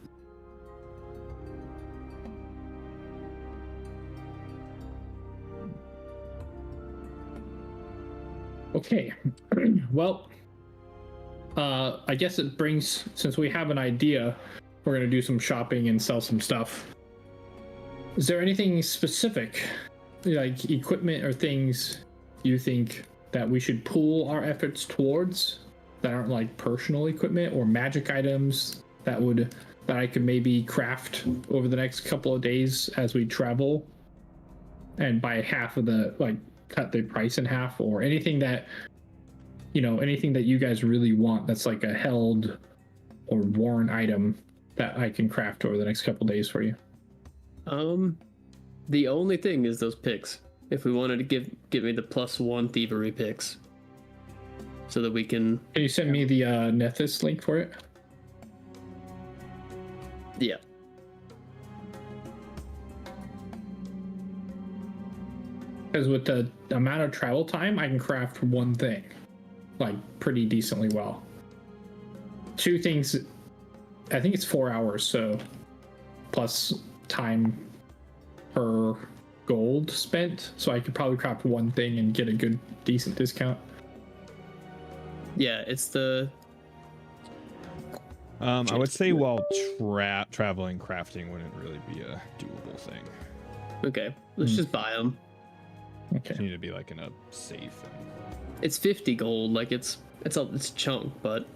Okay. Well, I guess it brings, since we have an idea, we're going to do some shopping and sell some stuff. Is there anything specific, like equipment or things you think that we should pool our efforts towards that aren't like personal equipment or magic items that I could maybe craft over the next couple of days as we travel, and by half of the, like, cut the price in half, or anything that you guys really want that's like a held or worn item that I can craft over the next couple days for you? The only thing is those picks. If we wanted to give me the +1 thievery picks, so that we can... Can you send me the Nethys link for it? Yeah. Because with the amount of travel time, I can craft one thing, like, pretty decently well. Two things, I think it's 4 hours, so plus time per gold spent, so I could probably craft one thing and get a good, decent discount. Yeah, it's the. I would say while traveling, crafting wouldn't really be a doable thing. Okay, let's just buy them. Okay. You need to be like in a safe. It's 50 gold, like it's a chunk, but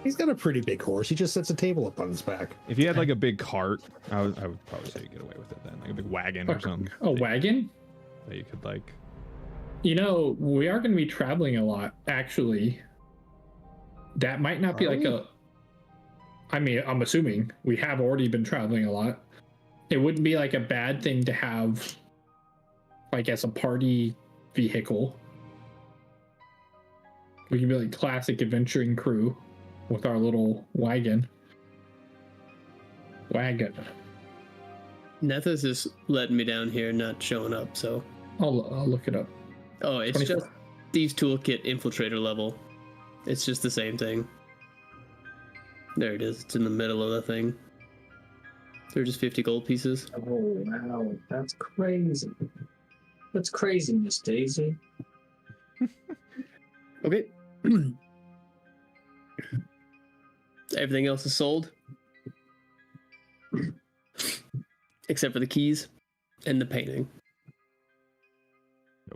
He's got a pretty big horse. He just sets a table up on his back. If you had like a big cart, I would probably say you get away with it then, like a big wagon or something. A wagon? That you could like. You know, we are going to be traveling a lot, actually. That might not be like a. I mean, I'm assuming we have already been traveling a lot. It wouldn't be like a bad thing to have, I guess, a party vehicle. We can be like classic adventuring crew with our little wagon. Nethys is letting me down here, not showing up, so. I'll look it up. Oh, it's 24. just Thieves Toolkit Infiltrator level. It's just the same thing. There it is. It's in the middle of the thing. They're just 50 gold pieces. Oh, wow. That's crazy. That's crazy, Miss Daisy. Okay. Everything else is sold. Except for the keys and the painting.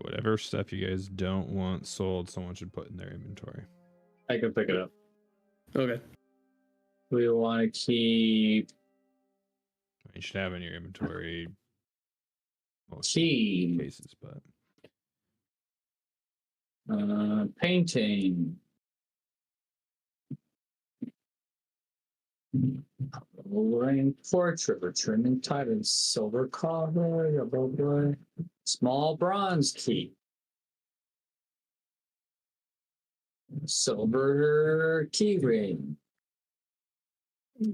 Whatever stuff you guys don't want sold, someone should put in their inventory. I can pick it up. Okay. We want to keep You should have in your inventory most key, cases, but painting, rain portrait, returning titan, silver collar, yellow, small bronze key, silver key ring.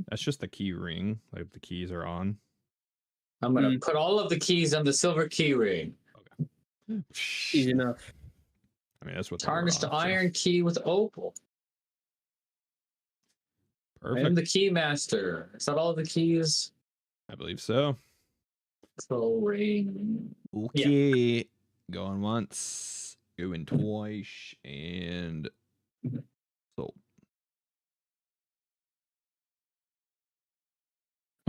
that's just the key ring. Like the keys are on. I'm gonna put all of the keys on the silver key ring. Easy enough. I mean, that's what Tarnished they were on, so- iron key with opal. Perfect. And the key master. Is that all the keys? I believe so. Control ring. Okay. Going once, going twice, and sold.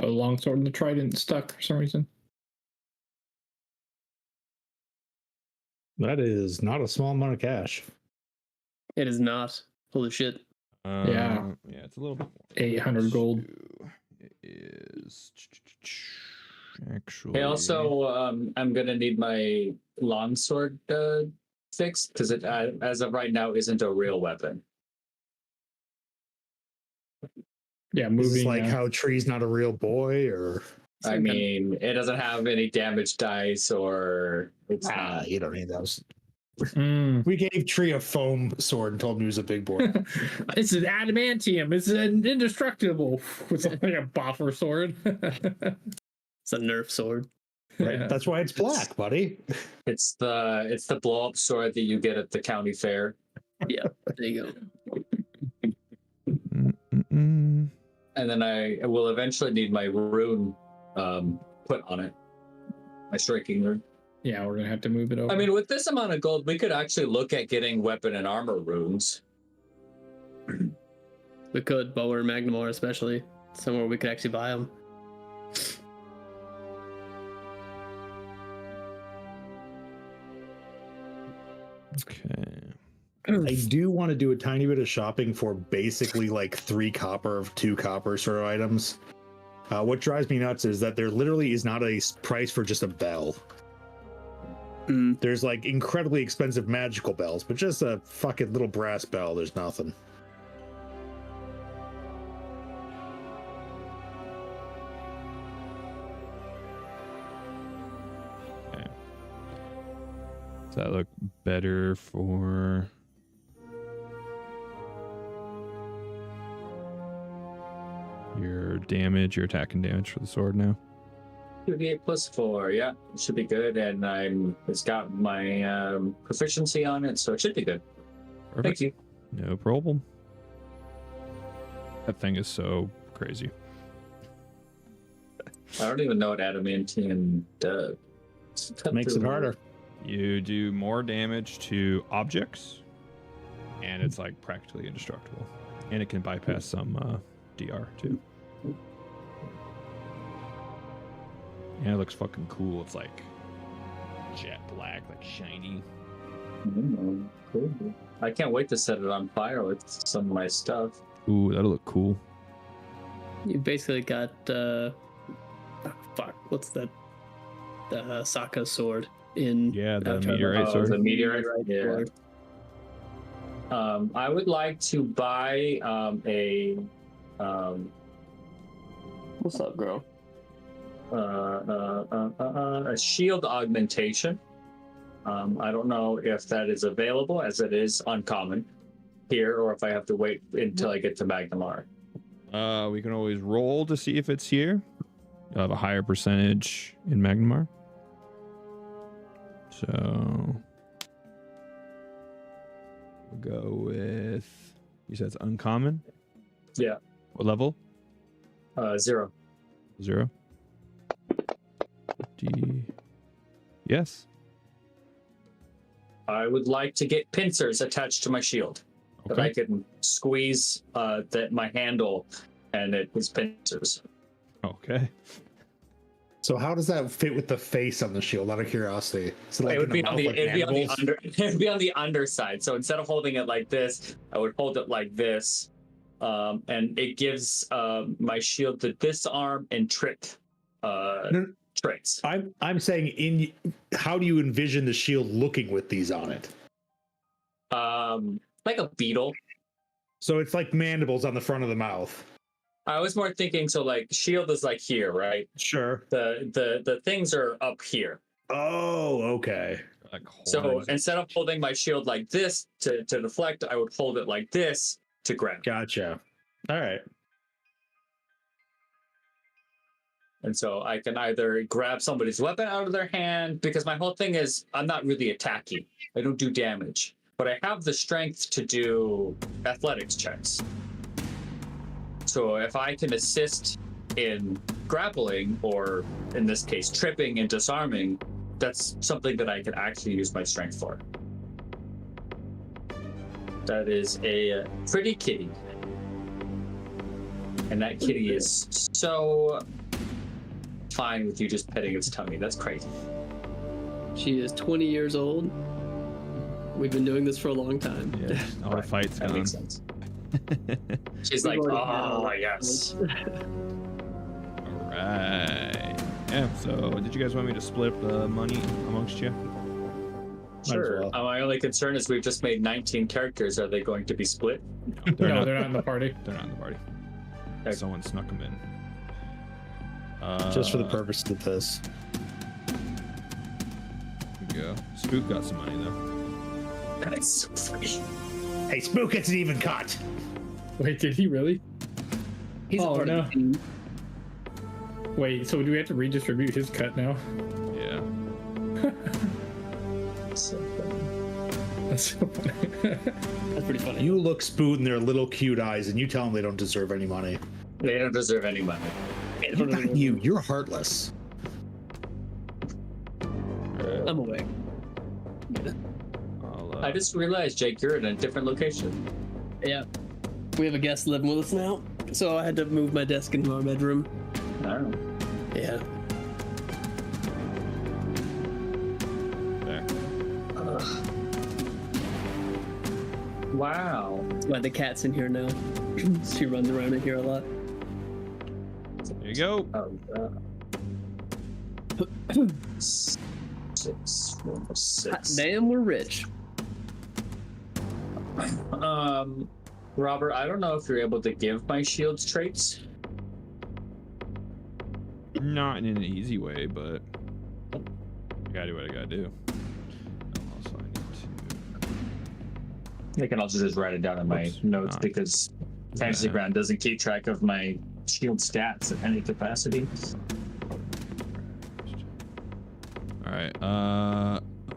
A longsword and the trident stuck for some reason. That is not a small amount of cash. It is not. Holy shit. Yeah. Yeah, it's a little bit more. 800 gold. It is actually. Hey, also, I'm gonna need my longsword fixed because it, as of right now, isn't a real weapon. Yeah, This is moving. like how Tree's not a real boy, or I mean, it doesn't have any damage dice, or it's not. you don't need those. Mm. We gave Tree a foam sword and told him he was a big boy. It's an adamantium. It's an indestructible. It's like a boffer sword. It's a Nerf sword. Right? Yeah. That's why it's black, buddy. It's the blow up sword that you get at the county fair. Yeah, there you go. Mm-mm. And then I will eventually need my rune put on it. My striking rune. Yeah, we're gonna have to move it over. I mean, with this amount of gold, we could actually look at getting weapon and armor runes. We could, but we're Magnimar especially. Somewhere we could actually buy them. Okay. I do want to do a tiny bit of shopping for basically like 3 copper of 2 copper sort of items. What drives me nuts is that there literally is not a price for just a bell. There's like incredibly expensive magical bells, but just a fucking little brass bell, there's nothing. Okay. Does that look better for your damage, your attack and damage for the sword now? 2d8 plus 4, yeah, it should be good. And it's got my proficiency on it, so it should be good. Perfect. Thank you. No problem. That thing is so crazy. I don't even know what adamantium does. Makes it harder. You do more damage to objects, and it's like practically indestructible. And it can bypass some DR too. Yeah, it looks fucking cool. It's like jet black, like shiny. Cool. I can't wait to set it on fire with some of my stuff. Ooh, that'll look cool. You basically got what's that? The Sokka sword in the meteorite sword. The meteorite, sword. I would like to buy a what's up, girl? A shield augmentation. I don't know if that is available, as it is uncommon here, or if I have to wait until I get to Magnimar. We can always roll to see if it's here. You'll have a higher percentage in Magnimar. So we'll go with, you said it's uncommon? Yeah. What level? 0. 0. Yes. I would like to get pincers attached to my shield. That I can squeeze my handle and it is pincers. Okay. So how does that fit with the face on the shield, out of curiosity? So It would be on the underside. So instead of holding it like this, I would hold it like this. And it gives my shield the disarm and trip traits. I'm saying, how do you envision the shield looking with these on it? Like a beetle. So it's like mandibles on the front of the mouth. I was more thinking, so like shield is like here, right? Sure. The things are up here. Oh, okay. So instead of holding my shield like this to deflect, I would hold it like this to grab. Gotcha. All right. And so I can either grab somebody's weapon out of their hand, because my whole thing is I'm not really attacking. I don't do damage. But I have the strength to do athletics checks. So if I can assist in grappling, or in this case, tripping and disarming, that's something that I can actually use my strength for. That is a pretty kitty. And that kitty is so fine with you just petting its tummy. That's crazy. She is 20 years old. We've been doing this for a long time. Yeah, all the fights that gone. makes sense. She's like, oh, yes. All right. Yeah, so did you guys want me to split the money amongst you? Sure. My only concern is we've just made 19 characters. Are they going to be split? They're not in the party. They're not in the party. Okay. Someone snuck them in. Just for the purpose of this. There we go. Spook got some money, though. That's so funny. Hey, Spook gets an even cut. Wait, did he really? He's Oh, a part of no. the team. Wait, so do we have to redistribute his cut now? Yeah. So funny. That's so funny. That's pretty funny. You look Spook in their little cute eyes, and you tell them they don't deserve any money. They don't deserve any money. You're heartless. I'm away. I just realized, Jake, you're in a different location. Yeah. We have a guest living with us now, so I had to move my desk into our bedroom. Oh. Yeah. There. Wow. That's why the cat's in here now. She runs around in here a lot. There you go. Oh, 6, 4, 6. Damn, we're rich. Robert, I don't know if you're able to give my shields traits. Not in an easy way, but I gotta do what I gotta do. Also, I need to. I can also just write it down in my notes, not. because Fantasy Ground doesn't keep track of my shield stats in any capacity. All right.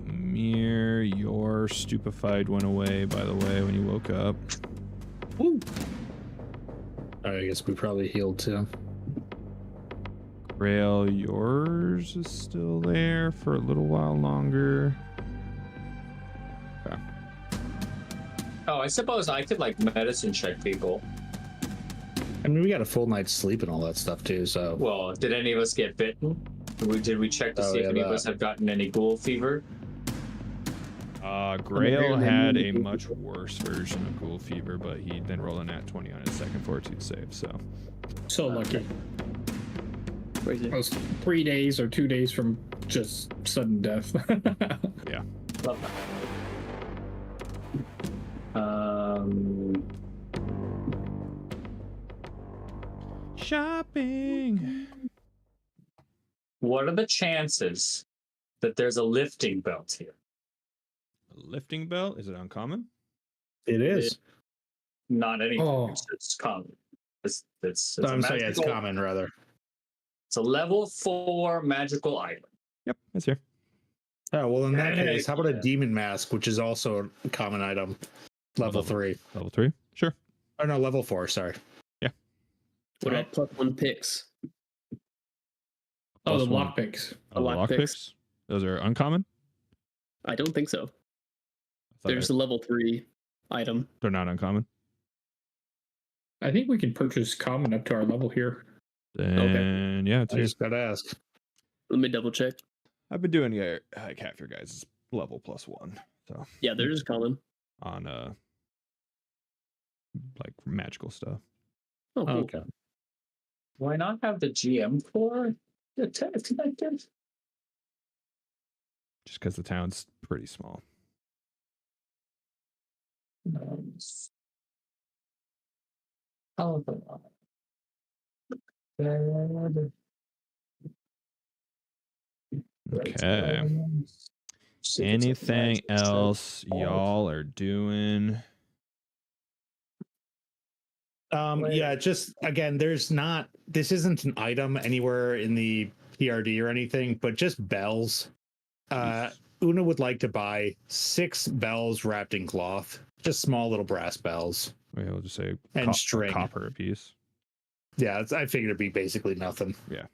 Amir, your stupefied went away, by the way, when you woke up. I guess we probably healed too. Rail, yours is still there for a little while longer. Okay. Oh, I suppose I could like medicine check people. I mean, we got a full night's sleep and all that stuff too. So, Well, did any of us get bitten? Did we check to Oh, see if yeah, any of that. us have gotten any ghoul fever? Grail barely had a moving. much worse version of Ghoul Fever, but he then rolled a nat 20 on his second fortitude save, so. So lucky. Crazy. I was 3 days or 2 days from just sudden death. Yeah. Love that. Shopping! What are the chances that there's a lifting belt here? Lifting belt? Is it uncommon? it is. Not anything. Oh. It's common. It's I'm sorry, yeah, it's magical- common rather. It's a level 4 magical item. Yep, it's here. Oh well, in that Heck case, how about a yeah. demon mask, which is also a common item, level Level. 3. Level 3? Sure. Oh no, level 4. Sorry. What about +1 picks? Oh, the Plus one. lockpicks. Oh, the lockpicks. lockpicks? Those are uncommon? I don't think so. I thought There's a level 3 item. they're not uncommon. I think we can purchase common up to our level here. Then, yeah, it's I here. just gotta ask. Let me double check. I've been doing like half your guys' level +1, so Yeah, there's common. on like magical stuff. Oh, cool. Okay. Why not have the GM core connected? Just because the town's pretty small. Oh, Okay. Anything else y'all are doing? Yeah, just again, this isn't an item anywhere in the PRD or anything, but just bells. Una would like to buy 6 bells wrapped in cloth, just small little brass bells. Wait, I'll just say And string. copper a piece. Yeah, I figured it'd be basically nothing. Yeah.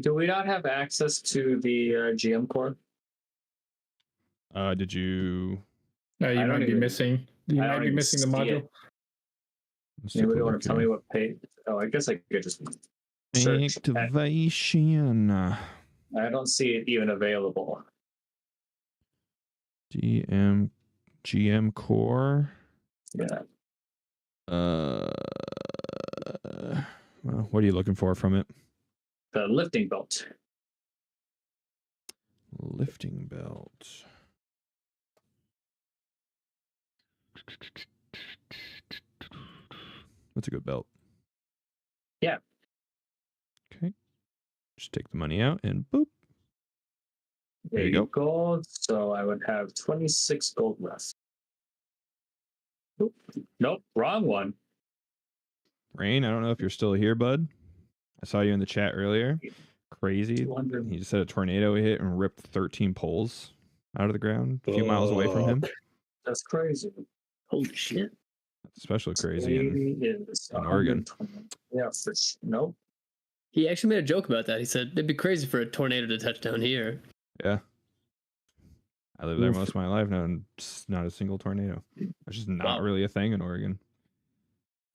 Do we not have access to the GM core? Did you? You I might don't be even- missing. You I might don't be even missing the see module. it. Let's take a Anybody want look to tell me here. what page? Oh, I guess I could just search. Activation. I don't see it even available. GM core. Yeah. Well, what are you looking for from it? The lifting belt. Lifting belt. That's a good belt. Yeah. Okay. Just take the money out and boop. There you 80 go. gold. So I would have 26 gold left. Oop. Nope, wrong one. Rain, I don't know if you're still here, bud. I saw you in the chat earlier. Crazy. 200. He just said a tornado hit and ripped 13 poles out of the ground a few miles away from him. That's crazy. Holy shit. That's especially crazy in Is in Oregon. 120. Yeah, for nope. He actually made a joke about that. He said it'd be crazy for a tornado to touch down here. Yeah. I lived there most of my life now, and just not a single tornado. It's just not Wow. really a thing in Oregon.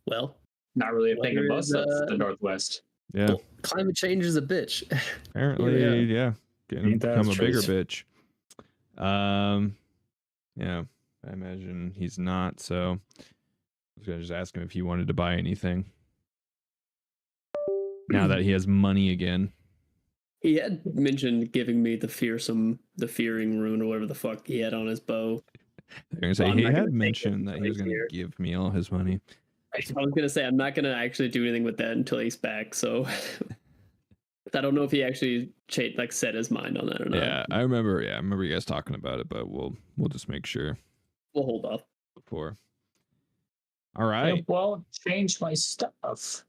Well, Not really a thing in Weather most is, of the Northwest. Yeah. well, climate change is a bitch. Apparently, yeah. Getting Ain't that become a the bigger truth? bitch. Yeah. I imagine he's not, so I was gonna just ask him if he wanted to buy anything. Now that he has money again. He had mentioned giving me the fearing rune or whatever the fuck he had on his bow. They're gonna say Well, I'm he not gonna had take mentioned it that he was right gonna here. give me all his money. I was gonna say I'm not gonna actually do anything with that until he's back. So I don't know if he actually set his mind on that or not. Yeah, I remember you guys talking about it, but we'll just make sure We'll hold off. before. All right. It won't change my stuff.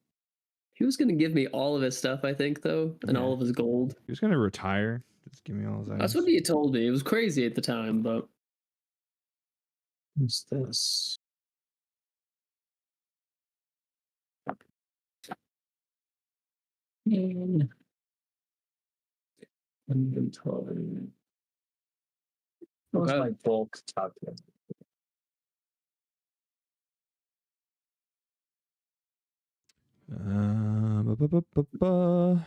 He was gonna give me all of his stuff, I think, though, and Yeah. all of his gold. He was gonna retire. Just give me all his items. That's what he told me. It was crazy at the time, but What's this? Inventory. What's Okay. my bulk calculator? Ba, ba, ba, ba, ba.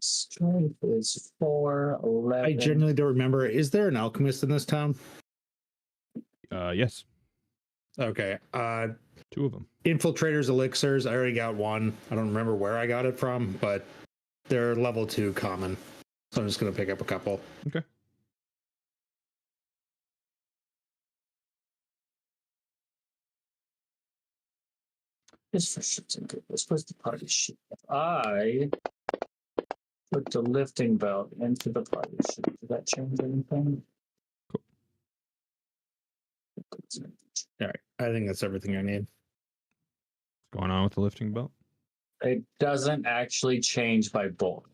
Strength is 4, 11. I genuinely don't remember. Is there an alchemist in this town? Yes, Okay. 2 of them. Infiltrators elixirs. I already got one. I don't remember where I got it from, but they're level 2 common. So I'm just gonna pick up a couple. Okay. This for shits and giggles. Where's the party sheet? If I put the lifting belt into the party sheet, does that change anything? Cool. All right. I think that's everything I need. What's going on with the lifting belt? It doesn't actually change by bulk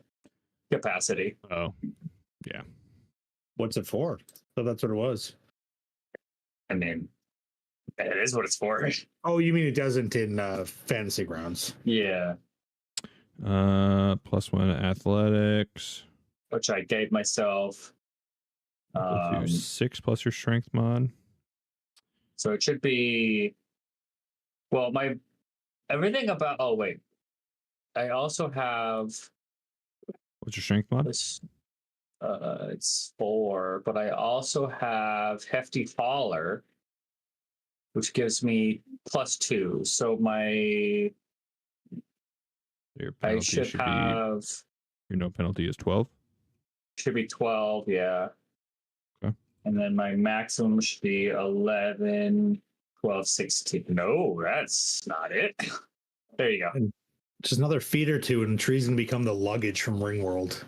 capacity. Oh, yeah. What's it for? So that's what it was. I mean, it is what it's for. Oh, you mean it doesn't in fantasy grounds? Yeah, +1 athletics. which I gave myself. Equal to 6 plus your strength mod. So it should be. Well, my everything about. Oh wait, I also have What's your strength mod? this. It's 4, but I also have Hefty Faller, which gives me +2. So my Your I penalty should should be have your no penalty is 12. should be 12, yeah. Okay. And then my maximum should be 11, 12, 16. No, that's not it. There you go. Just another feet or two, and trees can become the luggage from Ringworld.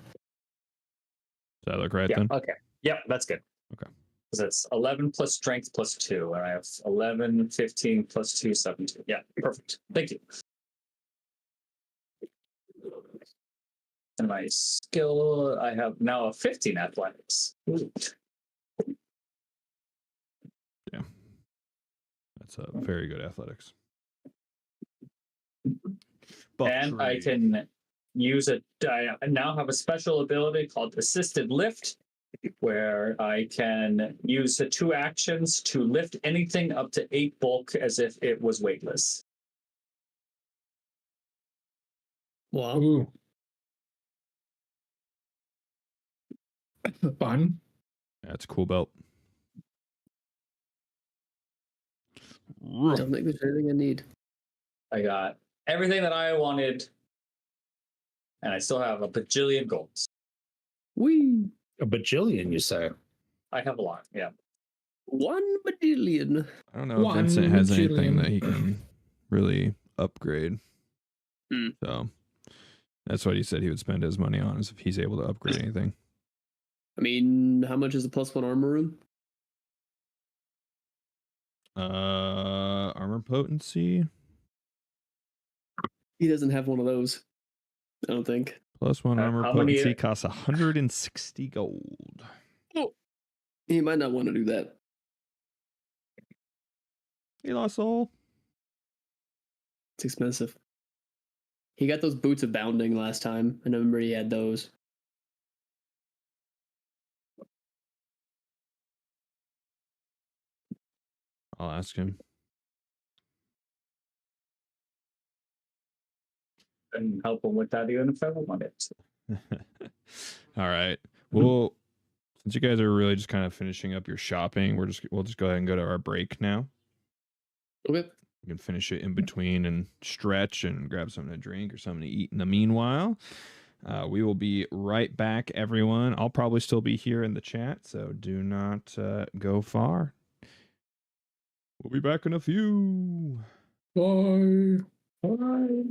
Does that look right Yeah. then? Okay. Yep, that's good. Okay. Because it's 11 plus strength plus 2, and I have 11, 15 plus 2, 17. Yeah, perfect. Thank you. And my skill, I have now a 15 athletics. Ooh. That's a very good athletics. And I can use it. I now have a special ability called Assisted Lift, where I can use the 2 actions to lift anything up to 8 bulk as if it was weightless. Wow. Ooh. Fun. That's a cool belt. Don't think there's anything I need. I got everything that I wanted, and I still have a bajillion golds. Wee. A bajillion, you say? I have a lot, yeah. 1 bajillion. I don't know if One Vincent has anything bajillion. that he can really upgrade. Hmm. So that's what he said he would spend his money on, is if he's able to upgrade anything. I mean, how much is the +1 armor room? Armor potency He doesn't have one of those. I don't think. +1 armor how many- potency costs 160 gold. He might not want to do that. He lost all. It's expensive. He got those boots of bounding last time. I remember he had those. I'll ask him. And help him with that even if I don't want it. All right. Well, since you guys are really just kind of finishing up your shopping, we'll just go ahead and go to our break now. Okay. We can finish it in between and stretch and grab something to drink or something to eat in the meanwhile. We will be right back, everyone. I'll probably still be here in the chat, so do not go far. We'll be back in a few. Bye. Bye.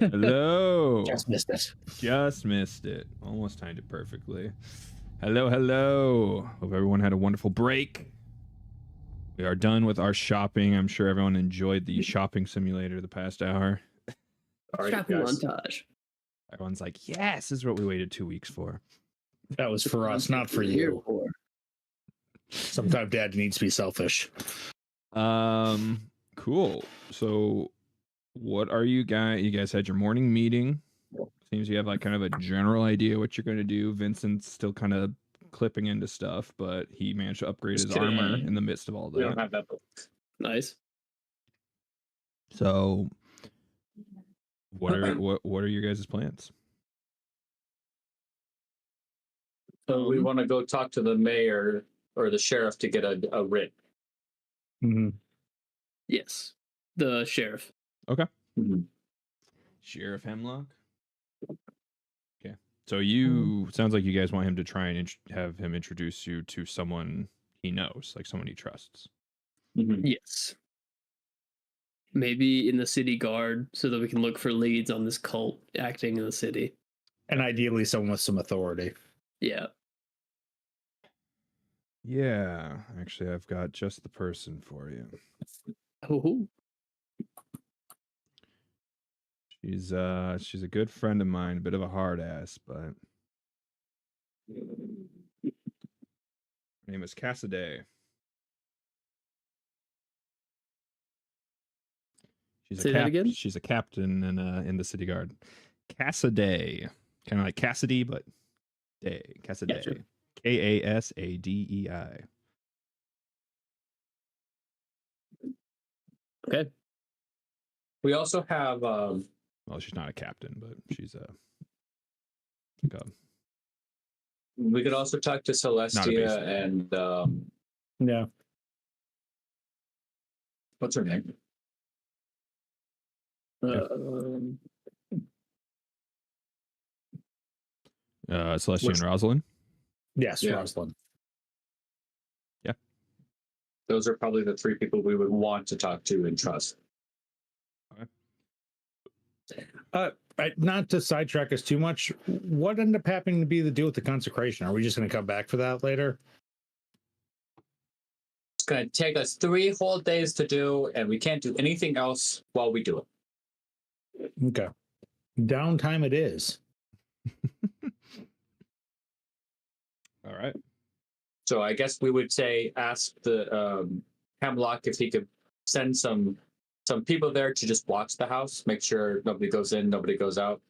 Hello. Just missed it. Just missed it. Almost timed it perfectly. Hello, hello. Hope everyone had a wonderful break. We are done with our shopping. I'm sure everyone enjoyed the shopping simulator the past hour. All right, Shopping guys. montage. Everyone's like, yes, this is what we waited 2 weeks for. That was for us, not for you. Sometimes dad needs to be selfish. Cool. So what are you guys had your morning meeting. Seems you have like kind of a general idea what you're going to do. Vincent's still kind of clipping into stuff, but he managed to upgrade his armor in the midst of all We don't that. have that book. Nice. So what are your guys' plans? So we want to go talk to the mayor or the sheriff to get a writ. Mm-hmm. Yes. The sheriff. Okay. Mhm. Sheriff Hemlock. Okay. So you sounds like you guys want him to try and have him introduce you to someone he knows, like someone he trusts. Mhm. Yes. Maybe in the city guard so that we can look for leads on this cult acting in the city. And ideally someone with some authority. Yeah. Yeah, actually I've got just the person for you. Oh. She's a good friend of mine, a bit of a hard ass, but her name is Cassidy. Say that again? She's a captain in the city guard. Cassidy, kind of like Cassidy, but day. Cassidy, Gotcha. Kasadei. Okay. We also have Well, she's not a captain, but she's we could also talk to Celestia and Yeah. what's her name? Celestia and Rosalind. Yes, Yeah. Rosalind. Those are probably the three people we would want to talk to and trust. Not to sidetrack us too much, what ended up happening to be the deal with the consecration? Are we just going to come back for that later? It's going to take us 3 whole days to do, and we can't do anything else while we do it. Okay. Downtime it is. All right. So I guess we would say ask the Hemlock if he could send some people there to just watch the house, make sure nobody goes in, nobody goes out.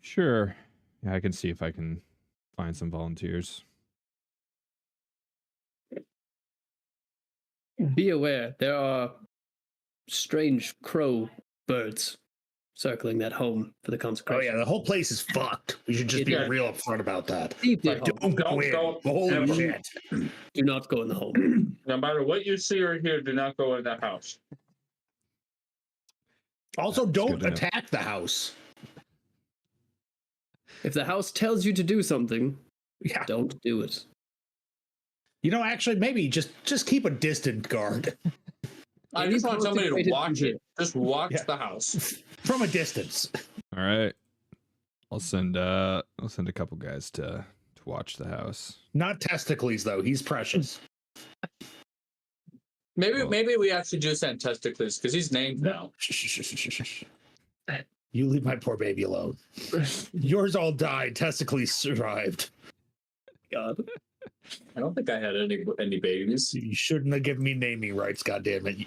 Sure. Yeah, I can see if I can find some volunteers. Be aware, there are strange crow birds circling that home for the Oh consecration. yeah, the whole place is fucked. We should just be Yeah. real upfront about that. Deeply Like, don't go in. Holy shit. Do not go in the home. No matter what you see or hear, do not go in that house. Also, That's don't good to know. attack the house. If the house tells you to do something, Yeah. don't do it. You know, actually, maybe just keep a distant guard I Any just want somebody to consecrated watch people. it. Just watch Yeah. the house. from a distance. All right. I'll send a couple guys to watch the house. Not testicles, though. He's precious. Maybe we actually do send Testicles because he's named now. You leave my poor baby alone. Yours all died. Testicles survived. God. I don't think I had any babies. You shouldn't have given me naming rights. God damn it.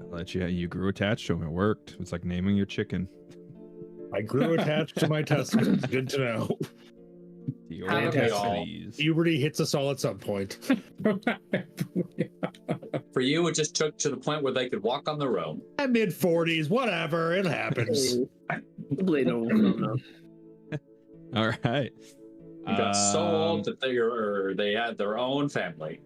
I'll let you grew attached to him. It worked. It's like naming your chicken. I grew attached to my testicles. Good to know. The Haven't we all? orangutanies. Puberty hits us all at some point. For you, it just took to the point where they could walk on their own. I'm mid 40s, whatever. It happens. Probably no phenomenon. All right. You got so old that they had their own family.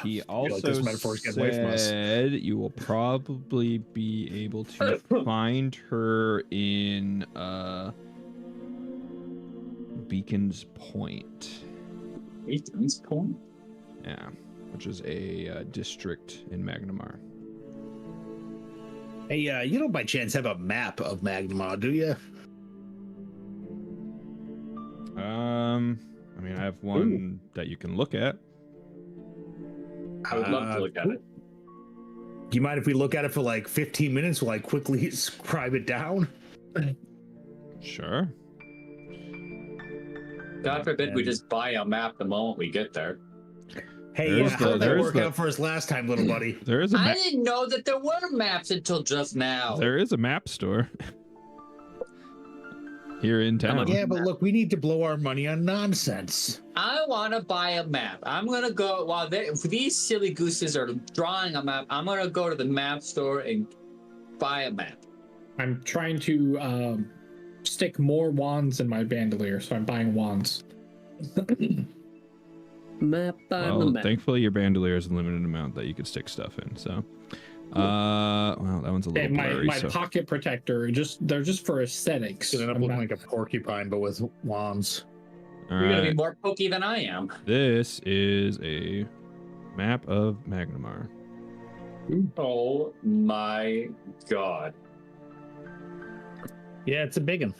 He like also this metaphor's getting away from us. said you will probably be able to find her in Beacon's Point. Beacon's Point? Yeah, which is a district in Magnimar. Hey, you don't by chance have a map of Magnimar, do you? I mean, I have one that you can look at. I would love to look at it. Do you mind if we look at it for like 15 minutes while I quickly scribe it down? Sure. God forbid we just buy a map the moment we get there. Hey, There's how did that there's work out for us last time, little buddy? There is a I map. didn't know that there were maps until just now. There is a map store here in town. Yeah, but look, we need to blow our money on nonsense. I want to buy a map. I'm going to go, while these silly gooses are drawing a map, I'm going to go to the map store and buy a map. I'm trying to stick more wands in my bandolier, so I'm buying wands. Map by the Well, map. thankfully your bandolier is a limited amount that you can stick stuff in. So, well, that one's a little And blurry. my so. pocket protector, they're just for aesthetics. It's gonna end up I'm looking not- like a porcupine, but with wands. All You're going to be right. more pokey than I am. This is a map of Magnimar. Oh my God. Yeah, it's a big one.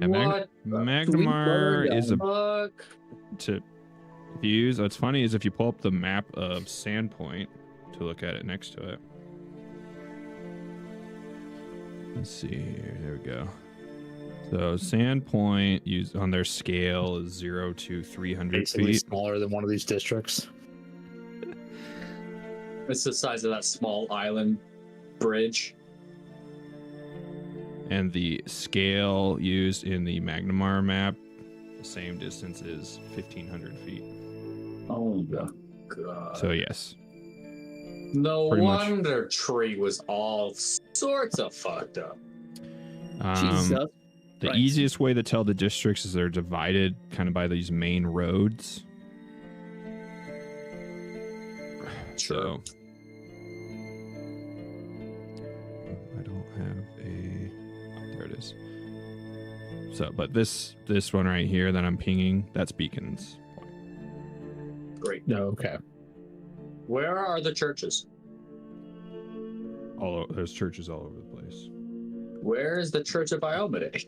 And What Magnimar is a fuck? to if you use. What's funny is if you pull up the map of Sandpoint to look at it next to it. Let's see here. There we go. So Sandpoint used on their scale is 0 to 300 Basically feet. smaller than one of these districts. It's the size of that small island bridge. And the scale used in the Magnimar map, the same distance is 1,500 feet. Oh my God. So yes. No pretty much. wonder Tree was all sorts of fucked up. Jesus. The Christ. easiest way to tell the districts is they're divided kind of by these main roads. So I don't have a. Oh, there it is. So, but this one right here that I'm pinging, that's Beacon's Point. Great. No, okay. Where are the churches? There's churches all over the place. Where is the Church of Iomade?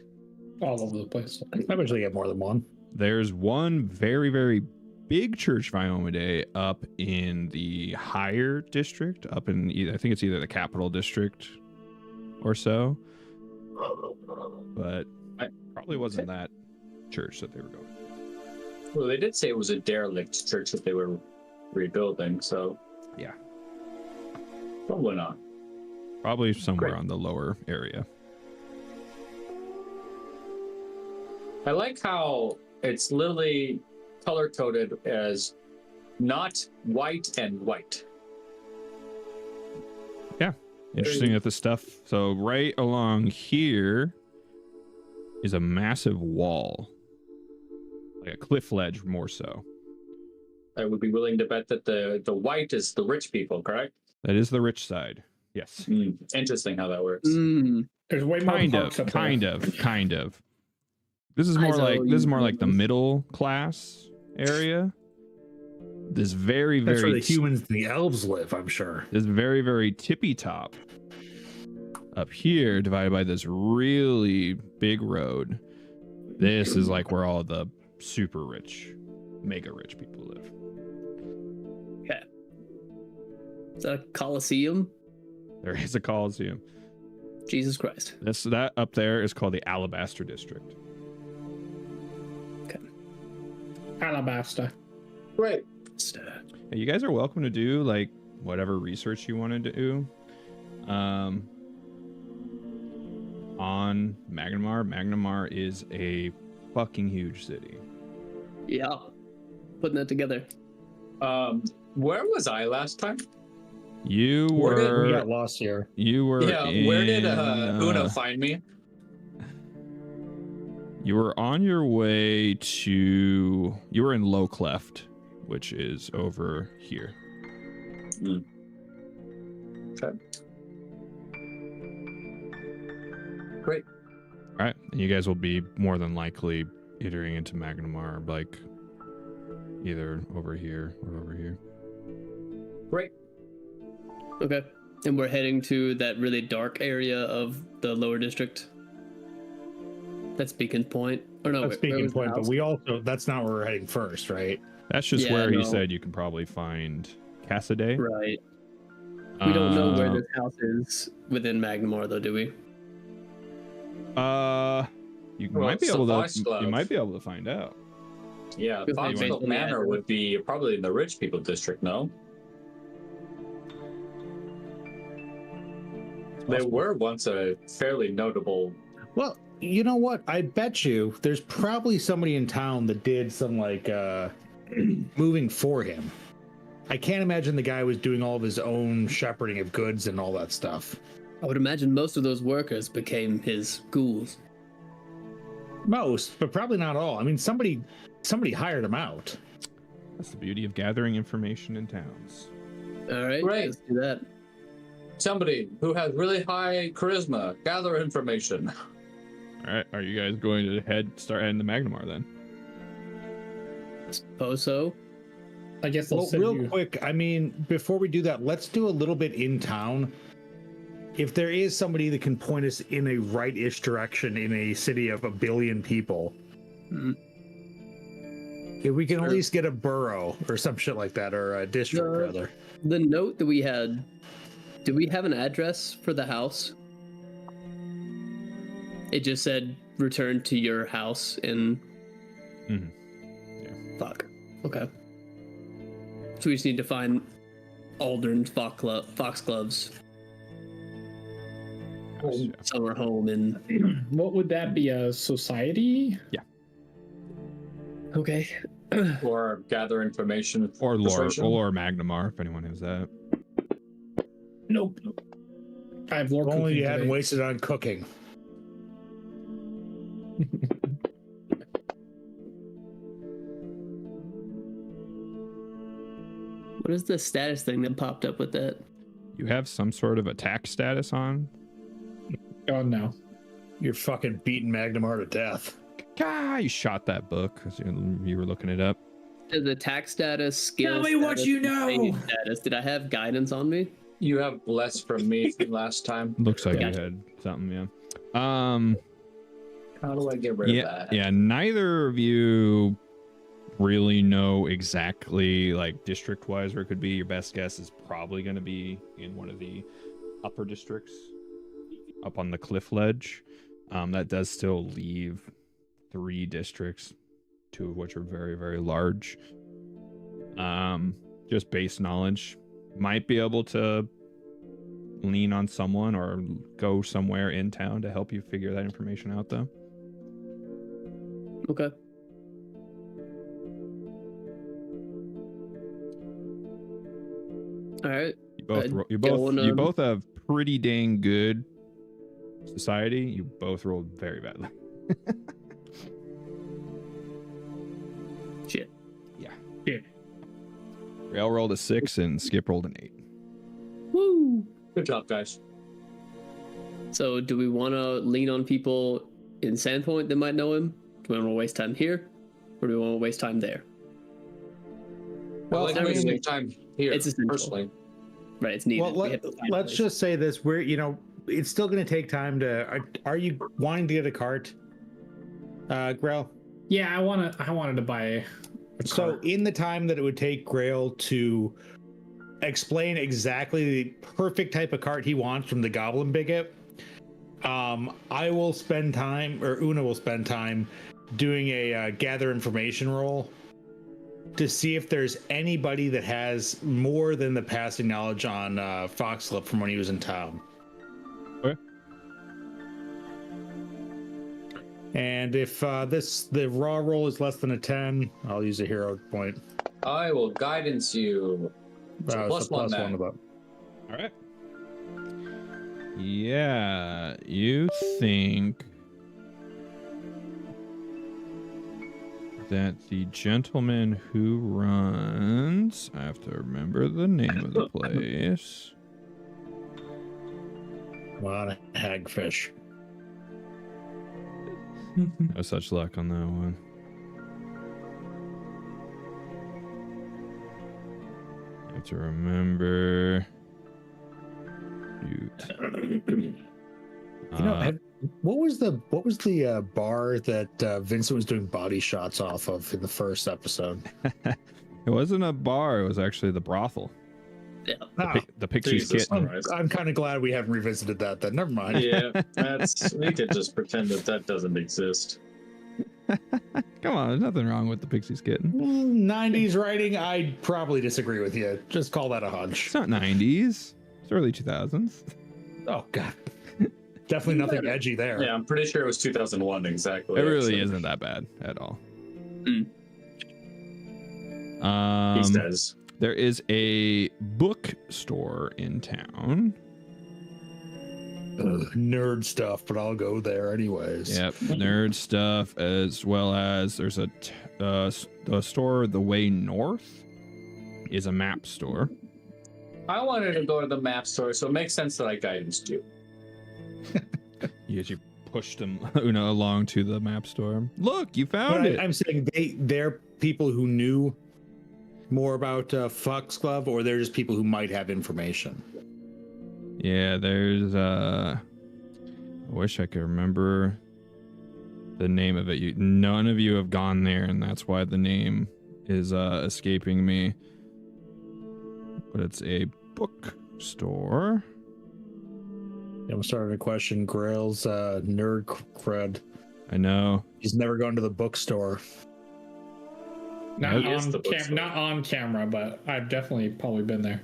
all over the place. I usually get more than one. There's one very, very big church Viomade up in the higher district, up in I think it's either the capital district or so. But Probably wasn't that church that they were going. Well, they did say it was a derelict church that they were rebuilding, so Yeah. probably not. Probably somewhere Great. on the lower area. I like how it's literally color coded as not white and white. Yeah. Interesting that the stuff. So right along here is a massive wall, like a cliff ledge, more so. I would be willing to bet that the white is the rich people, correct? That is the rich side. Yes. Interesting how that works. There's way more parks up there. Kind of. This is more like the middle class area. This very, That's very where the humans and the elves live, I'm sure. this very, very tippy top up here, divided by this really big road. This is like where all the super rich, mega rich people live. Okay. Is that a Coliseum? There is a Coliseum. Jesus Christ. That up there is called the Alabaster District. Alabaster. Right. Hey, you guys are welcome to do like whatever research you want to do on Magnimar. Magnimar is a fucking huge city. Yeah. Putting that together. Where was I last time? You We were got lost here. you were Yeah, where did in, Una find me? You were on your way to. You were in Low Cleft, which is over here. Okay. Great. All right, and you guys will be more than likely entering into Magnimar, like either over here or over here. Great. Okay. And we're heading to that really dark area of the lower district. That's Beacon Point. Or no, That's Beacon Point, but that's not where we're heading first, right? That's just Yeah, where he no. said you can probably find Cassaday. Right. We don't know where this house is within Magnimar, though, do we? You Well, might be it's able the to. Foxglove. You might be able to find out. Yeah, Because they Foxglove basically Manor had- would be probably in the rich people district, no? They were once a fairly notable. Well, you know what? I bet you there's probably somebody in town that did some like moving for him. I can't imagine the guy was doing all of his own shepherding of goods and all that stuff. I would imagine most of those workers became his ghouls. Most, but probably not all. I mean, somebody hired him out. That's the beauty of gathering information in towns. All right, Great. let's do that. Somebody who has really high charisma, gather information. All right, are you guys going to start heading to Magnimar then? Suppose so. I guess they'll Well, send real you. quick, I mean, before we do that, let's do a little bit in town. If there is somebody that can point us in a right-ish direction in a city of 1 billion people, if we can at least get a borough or some shit like that, or a district No. rather. The note that we had, do we have an address for the house? It just said return to your house in. Mhm. Fuck. Okay. So we just need to find Aldern's Foxgloves Yeah. summer home in. What would that be? A society? Okay. Or gather information. Or lore persuasion. Magnimar, if anyone has that. Nope. I have lore If only cooking you hadn't today. wasted on cooking. What is the status thing that popped up with that? You have some sort of attack status on? Oh no. You're fucking beating Magnimar to death. Ah, you shot that book as you were looking it up. The attack status, skill. Tell me what status, you know! training Status. Did I have guidance on me? You have less from me from last time. Looks like Yeah. you had something, yeah. How do I get rid of that? Yeah, neither of you really know exactly, like, district-wise where it could be. Your best guess is probably going to be in one of the upper districts up on the cliff ledge. That does still leave 3 districts, 2 of which are very, very large. Just base knowledge. Might be able to lean on someone or go somewhere in town to help you figure that information out, though. Okay. All right. You both have pretty dang good society. You both rolled very badly. Shit. Yeah. Yeah. Rail rolled a 6 and Skip rolled an 8. Woo! Good job, guys. So, do we want to lean on people in Sandpoint that might know him? Do we want to waste time here, or do we want to waste time there? Well, I mean, wasting time here, it's essential. personally. Right, it's needed. Well, let's just say this: it's still going to take time to. Are you wanting to get a cart, Grail? Yeah, I wanted to buy a So, cart. in the time that it would take Grail to explain exactly the perfect type of cart he wants from the Goblin Bigot, I will spend time, or Una will spend time, doing a gather information roll to see if there's anybody that has more than the passing knowledge on Foxglove from when he was in town. Okay. And if the raw roll is less than a 10, I'll use a hero point. I will guidance you. So plus one to then. that. All right. Yeah, you think that the gentleman who runs, I have to remember the name of the place. Wow, hagfish. No such luck on that one. I have to remember. What was the bar that Vincent was doing body shots off of in the first episode? It wasn't a bar. It was actually the brothel. Yeah. The Pixie's Jesus Kitten. Christ. I'm kind of glad we haven't revisited that. Then never mind. Yeah, we could just pretend that doesn't exist. Come on, there's nothing wrong with the Pixie's Kitten. 90s writing, I'd probably disagree with you. Just call that a hunch. It's not 90s. It's early 2000s. Oh god, definitely nothing edgy there. Yeah, I'm pretty sure it was 2001 exactly. It really actually. isn't that bad at all. He says. There is a bookstore in town. Nerd stuff, but I'll go there anyways. Yep, nerd stuff, as well as there's a store the way north is a map store. I wanted to go to the map store, so it makes sense that I guidanced you. You pushed him along to the map store. Look, you found But it. I'm saying they're people who knew more about Foxglove, or they're just people who might have information. Yeah, there's I wish I could remember the name of it. None of you have gone there, and that's why the name is escaping me. But it's a bookstore. I'm starting to question Grail's nerd cred. I know. He's never gone to the bookstore. Not He is the bookstore. not on camera, but I've definitely probably been there.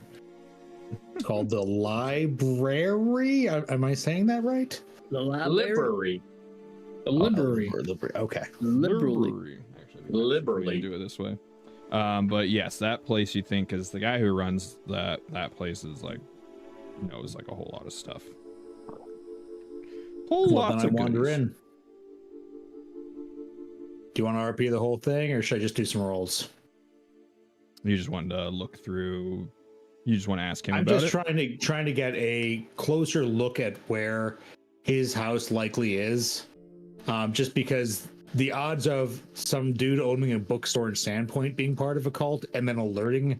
It's called the library. Am I saying that right? The library. Library. Okay. Liberally. Actually, Liberally. do it this way. But yes, that place you think is the guy who runs that place is like knows like a whole lot of stuff. Lots Then I of wander goodies. in. Do you want to RP the whole thing, or should I just do some rolls? You just wanted to look through. You just want to ask him I'm about just it. trying to get a closer look at where his house likely is, just because the odds of some dude owning a bookstore in Sandpoint being part of a cult and then alerting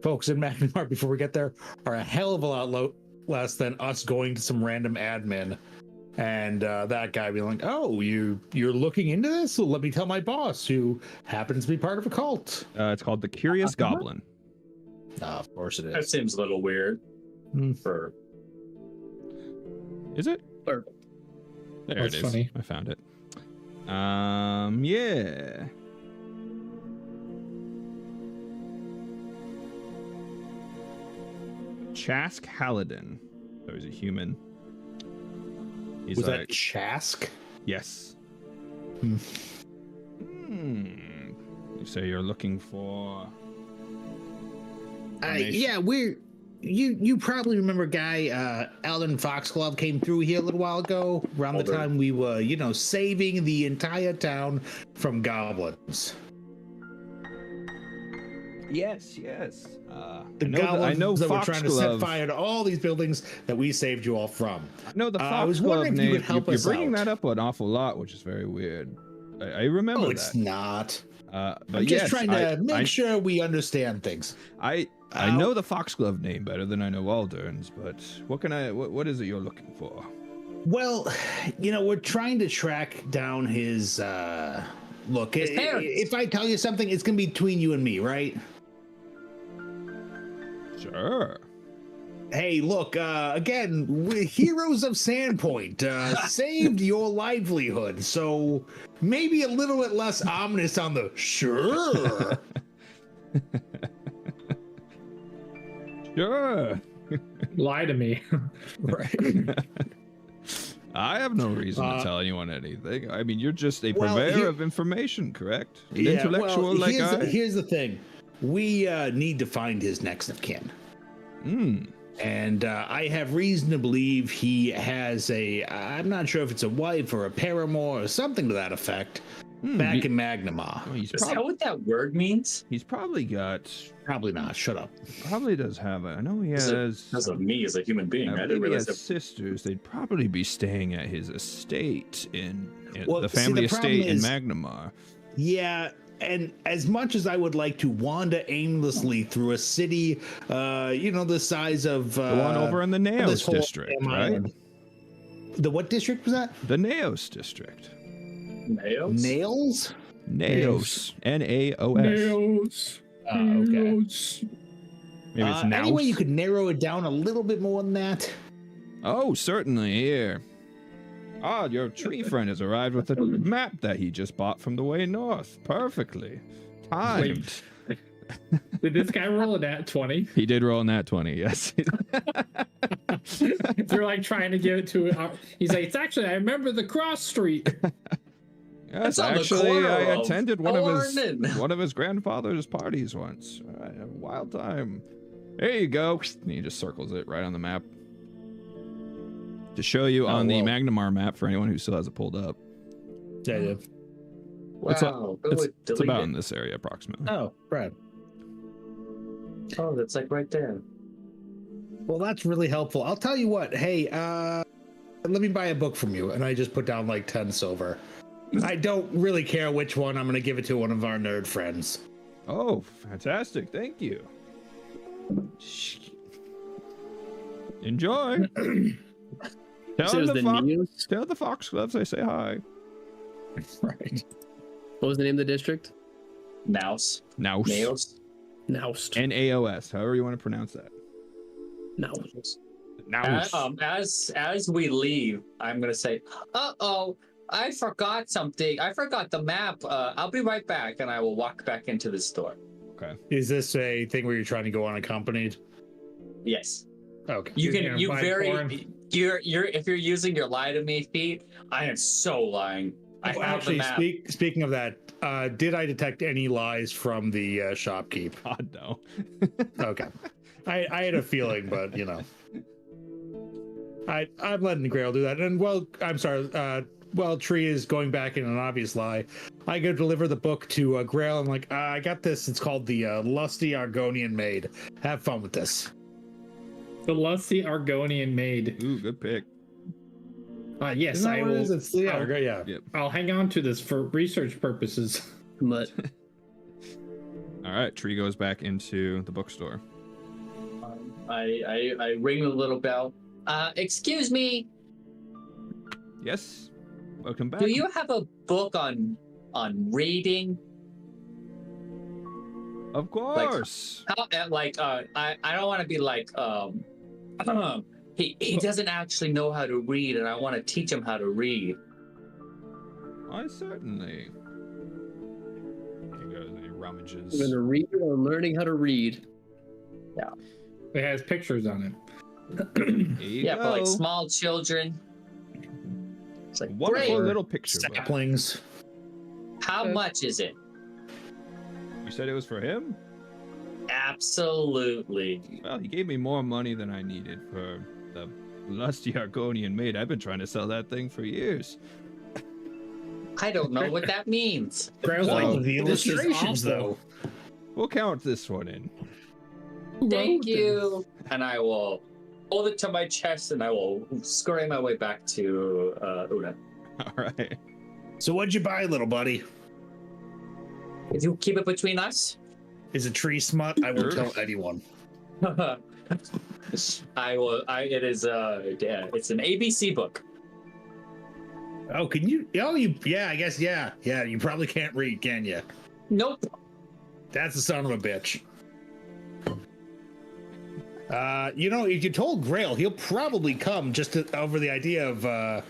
folks in Magnimar before we get there are a hell of a lot less than us going to some random admin and that guy being like, "Oh, you're looking into this? So let me tell my boss, who happens to be part of a cult." It's called the Curious Goblin. Of course it That is. seems a little weird. For Is it? Or- There That's it is. funny. I found it. Yeah. Chask Halidin. So he's a human. He's Was like, that Chask? yes. You say you're looking for. Yeah, you probably remember a guy, Alden Foxglove came through here a little while ago, around the time we were, saving the entire town from goblins. Yes. The goblins I know that were trying to set Foxglove. fire to all these buildings that we saved you all from. I know the I was Foxglove wondering if you name. could help You're us bringing out. that up an awful lot, which is very weird. I remember Oh, that. it's not. But I'm just yes, trying to make sure we understand things. I know the Foxglove name better than I know Aldern's, but what is it you're looking for? Well, we're trying to track down his look. If I tell you something, it's gonna be between you and me, right? Sure. Hey, look, again, we're heroes of Sandpoint, saved your livelihood, so maybe a little bit less ominous on the sure. Sure. Lie to me. Right. I have no reason to tell anyone anything. I mean, you're just a Well, purveyor of information, correct? An intellectual well, like I. here's the thing. We need to find his next of kin. And I have reason to believe he has I'm not sure if it's a wife or a paramour or something to that effect, back in Magnimar. Well, Is that what that word means? He's probably got. Probably not. Shut up. Probably does have I know he has. Because of me as a human being, I didn't believe he realize has that. sisters. They'd probably be staying at his estate in Well, the see, family the problem estate in is- Magnimar. Yeah, and as much as I would like to wander aimlessly through a city, the size of The one over in the this Naos whole district, damn right? island. The what district was that? The Naos district. Nails? Nails? Naos. Naos. Nails. Okay. Nails. Maybe it's Naos. Anyway, you could narrow it down a little bit more than that. Oh, certainly. Here. Ah, your tree friend has arrived with a map that he just bought from the way north. Perfectly timed. Did this guy roll a nat 20? He did roll in that 20, yes. They're like trying to give it to him. He's like, it's actually, I remember the cross street. Yes, That's on the actually, corner I of attended Thorn. one of his grandfather's parties once. I had a wild time. There you go. And he just circles it right on the map. To show you on the Magnimar map for anyone who still has it pulled up. Yeah. Wow. It's about in this area approximately. Oh, Brad. Oh, that's like right there. Well, that's really helpful. I'll tell you what. Hey, let me buy a book from you, and I just put down like 10 silver. I don't really care which one. I'm going to give it to one of our nerd friends. Oh, fantastic. Thank you. Enjoy. Tell So it was the, the Neos? tell the Foxgloves I say hi. Right. What was the name of the district? Naos. Naos. Naos. Naust. Naos, however you want to pronounce that. Naust. Naos. As we leave, I'm gonna say, "Uh-oh, I forgot something. I forgot the map. I'll be right back," and I will walk back into the store. Okay. Is this a thing where you're trying to go unaccompanied? Yes, Okay. you You're can. gonna You buy very. corn? You're if you're using your lie to me feat, I am so lying. I have Actually, the map. speaking of that, did I detect any lies from the shopkeep? God, no. Okay. I had a feeling, but I'm letting Grail do that. And I'm sorry. While Tree is going back in an obvious lie, I go deliver the book to Grail. I'm like, I got this. It's called The Lusty Argonian Maid. Have fun with this. The lusty Argonian maid. Ooh, good pick. Yes, Isn't that I what it will. is? It's the yeah. Yep. I'll hang on to this for research purposes. But All right, Tree goes back into the bookstore. I ring the little bell. Excuse me. Yes. Welcome back. Do you have a book on reading? Of course. I don't want to be like he doesn't actually know how to read, and I want to teach him how to read. I certainly. Here goes. He rummages. We're gonna read or learning how to read. It has pictures on it. Here you Yeah, go. for like small children. It's like, Wonderful great. little picture book. Saplings. How much is it? You said it was for him? Absolutely. Well, he gave me more money than I needed for the lusty Argonian maid. I've been trying to sell that thing for years. I don't know what that means. Grail's Like like, the this is illustrations, awful. though. We'll count this one in. Who Thank wrote you. And I will hold it to my chest and I will scurry my way back to Una. All right. So what'd you buy, little buddy? If you keep it between us, Is it tree smut? I will Sure. tell anyone. I will. It is. Yeah, it's an ABC book. Oh, can you? Oh, you? Yeah, I guess. Yeah. You probably can't read, can you? Nope. That's the son of a bitch. If you told Grail, he'll probably come just over the idea of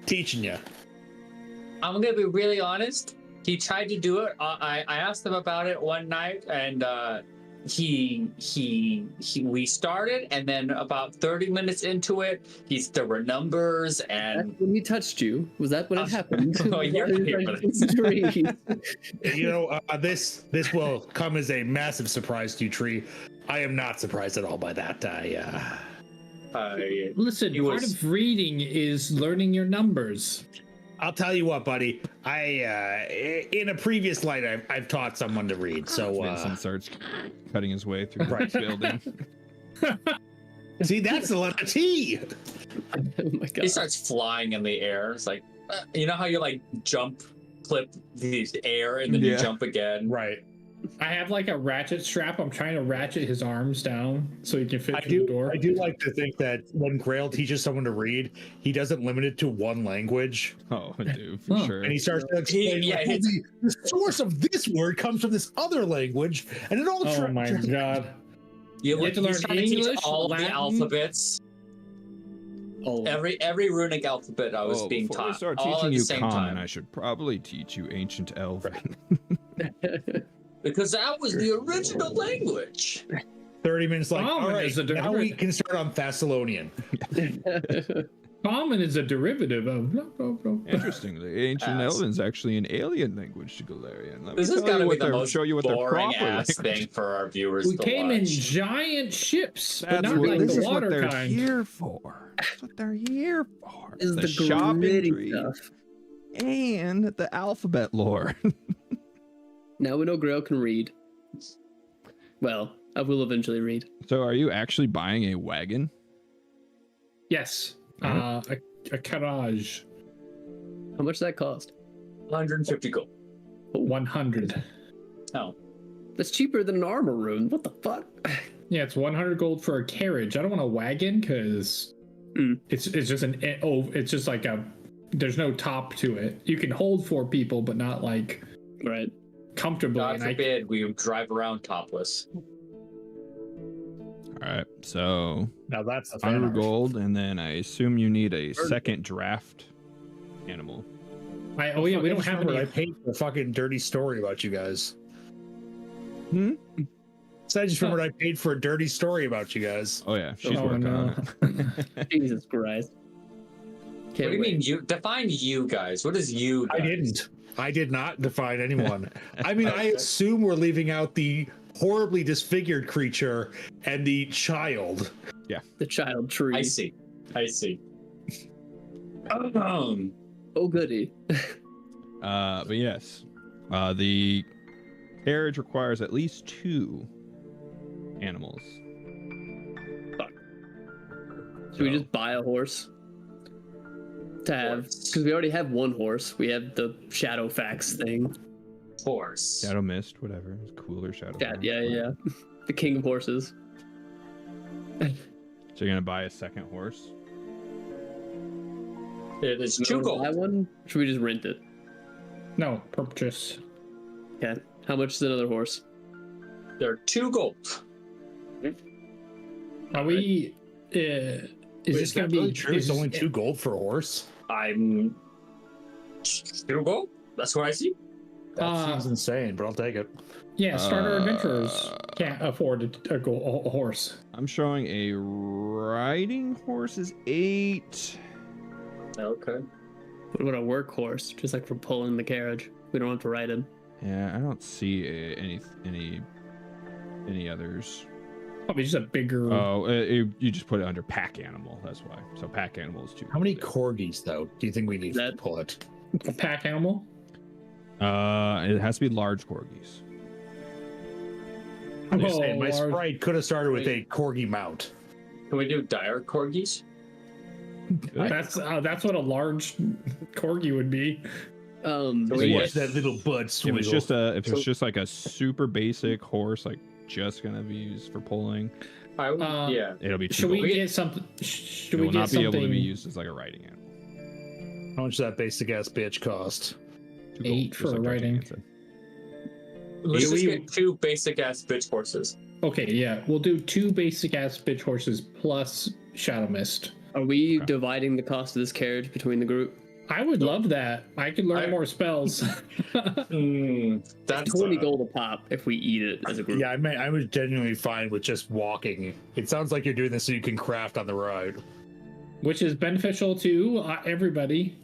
teaching you. I'm gonna be really honest. He tried to do it. I asked him about it one night, and we started, and then about 30 minutes into it, there were numbers and. That's when he touched you. Was that when it happened? Oh, you're here for this. This will come as a massive surprise to you, Tree. I am not surprised at all by that. Listen, He part was- of reading is learning your numbers. I'll tell you what, buddy. In a previous life, I've taught someone to read. So Vincent starts cutting his way through Right. the building. see, that's a lot of tea. Oh my god. He starts flying in the air. It's like, you know how you like jump, clip the air, and then you Yeah. jump again. Right. I have like a ratchet strap. I'm trying to ratchet his arms down so he can fit through the door. I do like to think that when Grail teaches someone to read, he doesn't limit it to one language, Oh, dude, for Huh. sure. and he starts to explain. yeah, like, it's- the source of this word comes from this other language, and it all. Oh my god. You have to learn trying to teach English, all of the Latin? alphabets. Oh, Every runic alphabet I was being before I taught. start all teaching at you the same common, time. I should probably teach you ancient Elven. Because that was the original language. 30 minutes like, Common all right, is a now we derivative. can start on Thessalonian. Common is a derivative of. Blah, blah, blah. Interestingly, ancient Ass. Elven's actually an alien language to Galarian. Let me This has tell got you to be what the they're- most show you what their boring proper ass language. thing for our viewers We to came in watch. giant ships, but That's not what, like this the is what water they're kind. here for. That's what they're here for. is the shopping gritty tree stuff. and the alphabet lore. Now we know Grail can read. Well, I will eventually read. So, are you actually buying a wagon? Yes. A carriage. How much does that cost? 150 gold. 100. Oh, That's cheaper than an armor rune. What the fuck? Yeah, it's 100 gold for a carriage. I don't want a wagon because it's just it's just like there's no top to it. You can hold 4 people, but not like Right. comfortably. God And forbid we drive around topless. All right, so Now that's the 100 gold, and then I assume you need a second draft animal. we don't have I any. paid for a fucking dirty story about you guys. Hmm? So I just remembered I paid for a dirty story about you guys. Oh yeah, she's Oh, working no. on it. Jesus Christ. What Can't do you wait. mean you define you guys? What is you guys? I didn't. I did not define anyone. I mean, I assume we're leaving out the horribly disfigured creature and the child. The child tree. I see. Oh goody. But yes, the carriage requires at least 2 animals. Should we just buy a horse? To have, because we already have one horse. We have the Shadowfax thing. Horse. Shadow Mist, whatever. It's cooler Shadow. Yeah. The king of horses. So you're gonna buy a second horse? It is Do 2 we wanna buy gold. one? Or should we just rent it? No, purchase. Okay. How much is another horse? They're 2 gold. Are we? Is Wait, this going that to be really true? It's is- only 2 gold for a horse. I'm 2 gold. That's what I see. That seems insane, but I'll take it. Yeah, starter adventurers can't afford a horse. I'm showing a riding horse is 8. Okay. What about a workhorse? Just like for pulling the carriage. We don't have to ride him. Yeah, I don't see any others. Probably just a bigger. Oh, you just put it under pack animal. That's why. So pack animal is 2. How many corgis though do you think we need to pull it? A pack animal. It has to be large corgis. I'm just saying, my sprite could have started with a corgi mount. Can we do dire corgis? That's what a large corgi would be. Yes. That little bud swiggle. If it's just like a super basic horse, like just gonna be used for pulling, Yeah. it'll be. Should we get something? Should it we will get not be something? able to be used as like a riding animal. How much does that basic ass bitch cost? 2 gold, 8 just for like riding. D'Artagnan said. Let's just get 2 basic ass bitch horses. Okay, yeah, we'll do 2 basic ass bitch horses plus Shadow Mist. Are we dividing the cost of this carriage between the group? I would love that. I could learn more spells. That's 20 gold a pop if we eat it as a group. Yeah, I was genuinely fine with just walking. It sounds like you're doing this so you can craft on the ride. Which is beneficial to everybody.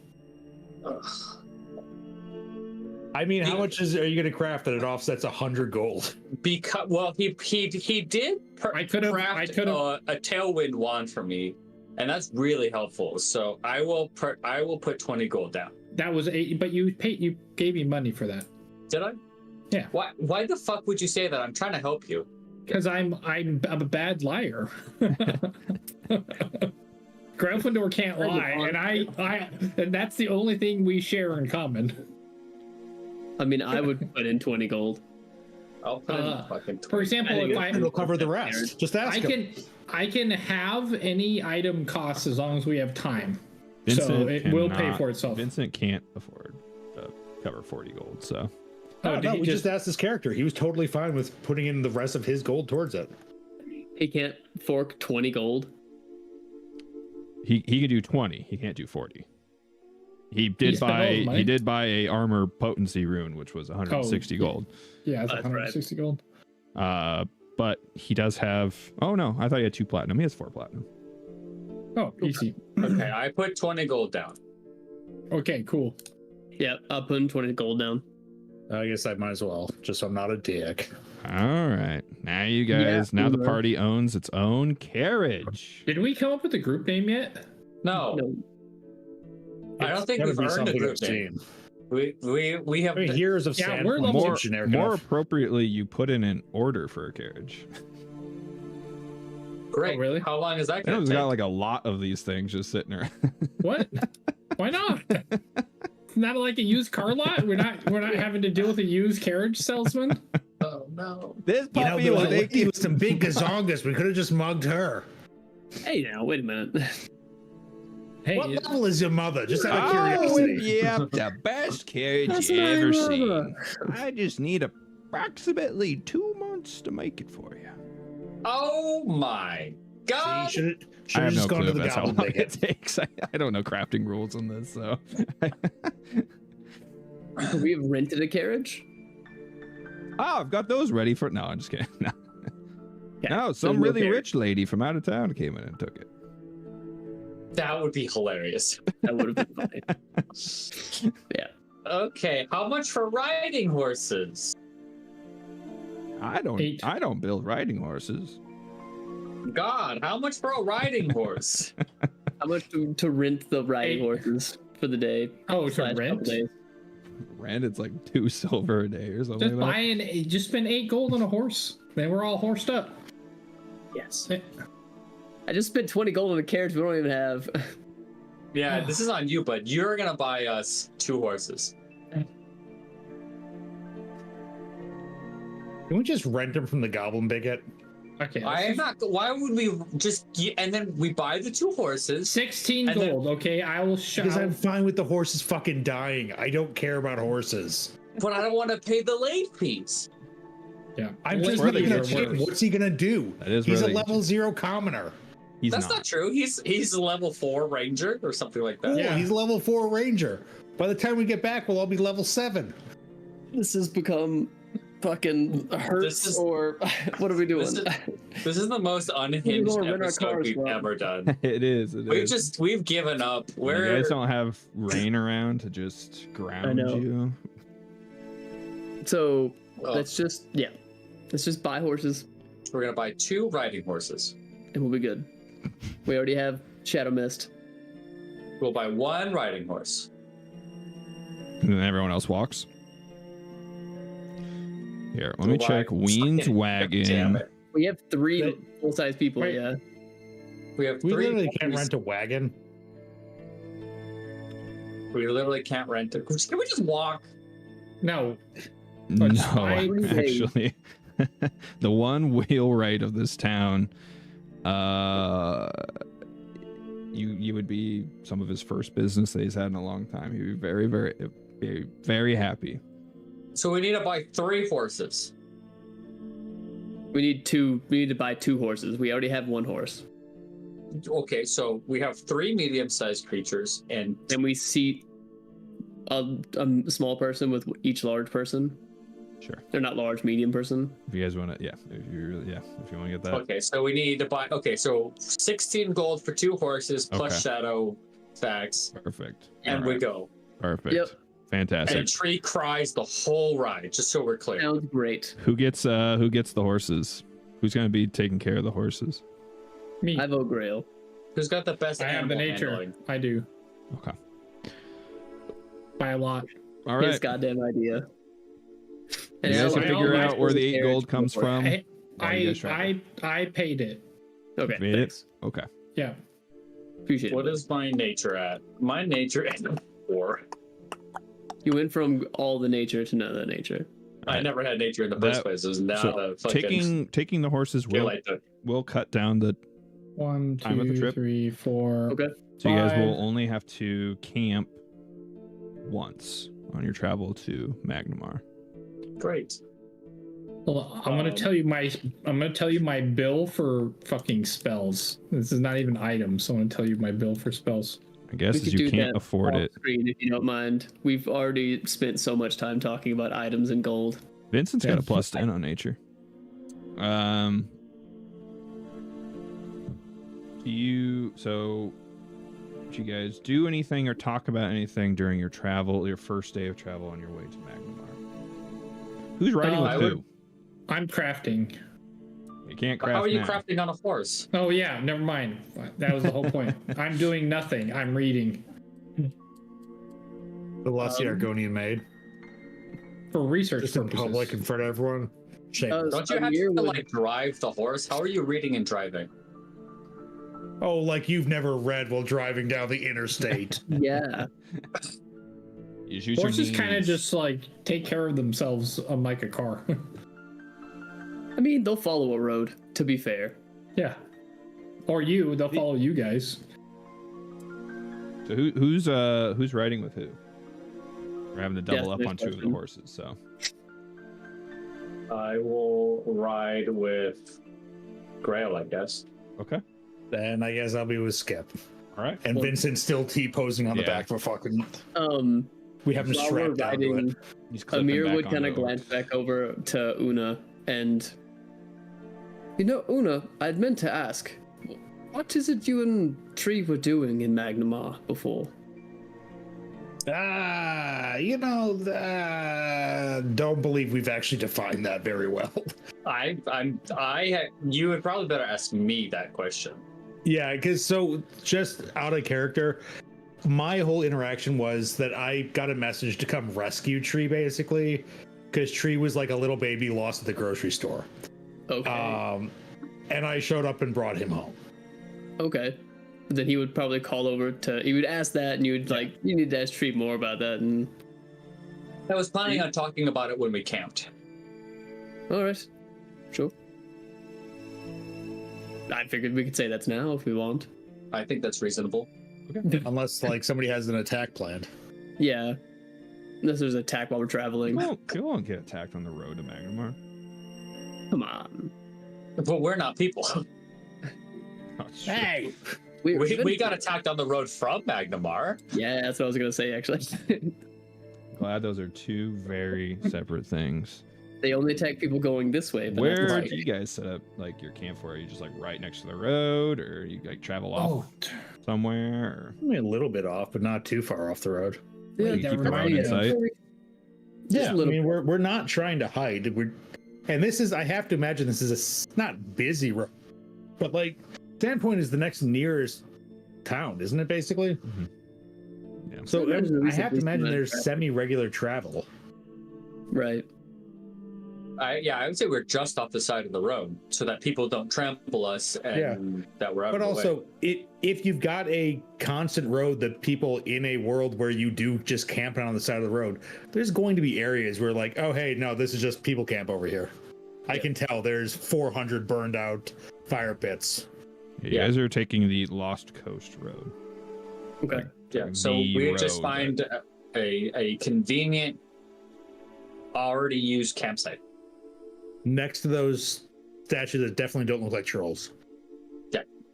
I mean, how much are you going to craft that it offsets 100 gold? Because he did craft a tailwind wand for me, and that's really helpful. So I will put 20 gold down. That was 8, but you gave me money for that. Did I? Yeah. Why the fuck would you say that? I'm trying to help you. Because I'm a bad liar. Gryffindor can't lie, and that's the only thing we share in common. I mean, I would put in 20 gold. I'll put in fucking 20. For example, it'll cover the rest. Just ask him. I can have any item cost as long as we have time. Vincent so it will pay for itself. Vincent can't afford to cover 40 gold, so. No, we just asked his character. He was totally fine with putting in the rest of his gold towards it. He can't fork 20 gold. He can do 20. He can't do 40. He did buy a armor potency rune, which was 160 gold. Yeah, it's 160 gold. But he does have. Oh no, I thought he had 2 platinum. He has 4 platinum. Oh, easy. Okay, I put 20 gold down. Okay, cool. Yeah, I'll put in 20 gold down. I guess I might as well, just so I'm not a dick. All right, now you guys. Now the party owns its own carriage. Did we come up with a group name yet? No. I don't think we've earned a group name. We have years of Sandpoint. More appropriately, you put in an order for a carriage. Great. Oh, really? How long is that I know going we've to take? got like a lot of these things just sitting around. What? Why not? It's not like a used car lot. We're not having to deal with a used carriage salesman. Oh no! This puppy was lady with some big gazongas. We could have just mugged her. Hey, now wait a minute. Hey, what level is your mother? Just out of Oh, curiosity. yeah, the best carriage you ever seen. I just need approximately 2 months to make it for you. Oh my god! Should I have just no gone clue to the if that's how goblin long ticket. it takes. I don't know crafting rules on this, so. We have rented a carriage? Oh, I've got those ready for. No, I'm just kidding. No, Yeah, no some there's no really carriage. rich lady from out of town came in and took it. That would be hilarious. That would have been fine. Yeah. Okay, how much for riding horses? I 8. don't build riding horses. God, how much for a riding horse? How much to rent the riding 8. horses for the day? Oh, Slash to couple rent? days? Rent, it's like 2 silver a day or something. Just like just spend 8 gold on a horse. Then we're all horsed up. Yes. I just spent 20 gold on a carriage we don't even have. Yeah, this is on you, but you're gonna buy us 2 horses. Can we just rent them from the goblin bigot? Okay. Why would we just? And then we buy the 2 horses. 16 And then- gold. Okay, I will show. Because I'm fine with the horses fucking dying. I don't care about horses. But I don't want to pay the late fees. Yeah. I'm Well, just where they looking get at him. What's he gonna do? That is He's where a they- level 0 commoner. He's That's not true. He's a level 4 ranger or something like that. Yeah, he's a level 4 ranger. By the time we get back, we'll all be level 7. This has become fucking hurts, or what are we doing? This is the most unhinged gonna rent our episode cars, we've Rob. ever done. It is. We've given up. You We're guys don't have rain around to just ground know. you. So Oh. let's just buy horses we're gonna buy 2 riding horses. and we'll be good. We already have Shadow Mist. We'll buy 1 riding horse. And then everyone else walks. Here, let me We'll buy- check Ween's Damn wagon. it. We have 3 Wait. full-size people. Wait. Yeah. We have We 3. literally can't horses. rent a wagon. We literally can't rent it. Can we just walk? No, No, fine. actually, the one wheelwright of this town, you would be some of his first business that he's had in a long time. He'd be very, very, very, very happy. So we need to buy 3 horses. We need to buy 2 horses. We already have 1 horse. Okay, so we have 3 medium-sized creatures and And we seat a small person with each large person. Sure. They're not large, medium person. If you guys want to, if you want to get that. okay, so we need to buy. Okay, so 16 gold for 2 horses plus Okay. shadow stacks, Perfect. and All we right. go. Perfect. Yep. Fantastic. And Tree cries the whole ride, just so we're clear. Sounds great. Who gets the horses? Who's going to be taking care of the horses? me. I vote Grail. Who's got the best I have the animal nature. handling? I do. Okay. By a lot. All His right. goddamn idea. You guys so can I figure all out where the 8 carriage gold comes before. from. I Why you guys try I paid it. Okay, Made it? thanks. Okay. Yeah. Appreciate What it. is my nature at? My nature is 4. You went from all the nature to none of the nature. I never had nature in the That- first place. It was not so a fucking taking the horses will like the cut down the 1, Time of the 2, trip? 3, 4. Okay. so you guys will 5. only have to camp once on your travel to Magnimar. great. Well, I'm gonna tell you my bill for fucking spells. This is not even items, so I'm gonna tell you my bill for spells. I guess We as could you do can't that afford off it. screen if you don't mind. We've already spent so much time talking about items and gold. Vincent's Yeah. got a plus 10 on nature. Do you guys do anything or talk about anything during your travel, your first day of travel on your way to Magnimar? Who's riding with I who? I'm crafting. You can't craft How are you now. crafting on a horse? Oh yeah, never mind. That was the whole point. I'm doing nothing. I'm reading The lusty Argonian maid. for research Just in purposes. public in front of everyone. Shame. Don't you have Amir to would- like drive the horse? How are you reading and driving? Oh, like you've never read while driving down the interstate. Yeah. You just use your Horses kind of knees. just like take care of themselves, unlike a car. I mean, they'll follow a road, to be fair. Yeah. Or they'll follow you guys. So who's riding with who? We're having to double up there's on 2 of the question. horses, so I will ride with Grail, I guess. okay. Then I guess I'll be with Skip. All right. And Well- Vincent's still T-posing on the Yeah. back of a fucking... We have him While we're strapped down to it. riding, He's clipping Amir back would kind of onto the glance horse. back over to Una and, Una, I'd meant to ask, what is it you and Tree were doing in Magnimar before? Don't believe we've actually defined that very well. You would probably better ask me that question. Yeah, because so just out of character, my whole interaction was that I got a message to come rescue Tree, basically, because Tree was like a little baby lost at the grocery store. Okay. And I showed up and brought him home. Okay. Then he would probably call over he would ask that, and you would you need to ask Tree more about that. And I was planning on talking about it when we camped. all right, sure. I figured we could say that's now if we want. I think that's reasonable. Unless like somebody has an attack planned. Yeah. Unless there's an attack while we're traveling. You won't get attacked on the road to Magnimar. Come on. But we're not people. Oh, shit. Hey, We got attacked on the road from Magnimar. Yeah, that's what I was gonna say actually. Glad those are two very separate things. They only attack people going this way. But Where not this do way. you guys set up like your camp for? Are you just like right next to the road, or you like travel off somewhere? Or... I mean, a little bit off, but not too far off the road. Yeah, you keep the road in sight? Just a I little mean, we're not trying to hide. And this is, I have to imagine this is not busy road, but like Sandpoint is the next nearest town, isn't it? Basically. Mm-hmm. Yeah. So I have to imagine there's traffic. semi-regular travel. Right. I would say we're just off the side of the road so that people don't trample us and that we're out But of the way. also, if you've got a constant road that people in a world where you do just camping on the side of the road, there's going to be areas where like, oh, hey, no, this is just people camp over here. I can tell there's 400 burned out fire pits. You guys are taking the Lost Coast Road. Okay. Yeah, so The we just road find a convenient, already used campsite. Next to those statues that definitely don't look like trolls.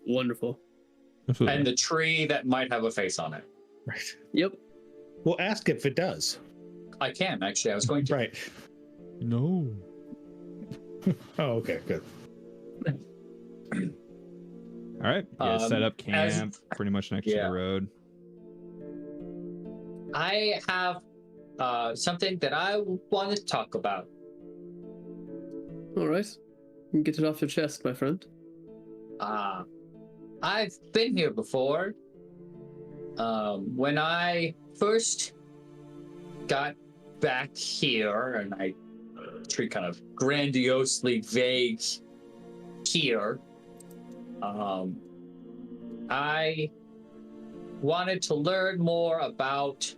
Wonderful. Absolutely. And the tree that might have a face on it. Right. Yep. Well, ask if it does. I can, actually. I was going to. Right. No. Oh, okay, good. All right. You guys set up as- camp pretty much next to yeah. the road. I have something that I want to talk about. All right. You can get it off your chest, my friend. I've been here before. When I first got back here, and I treat kind of grandiosely vague here, I wanted to learn more about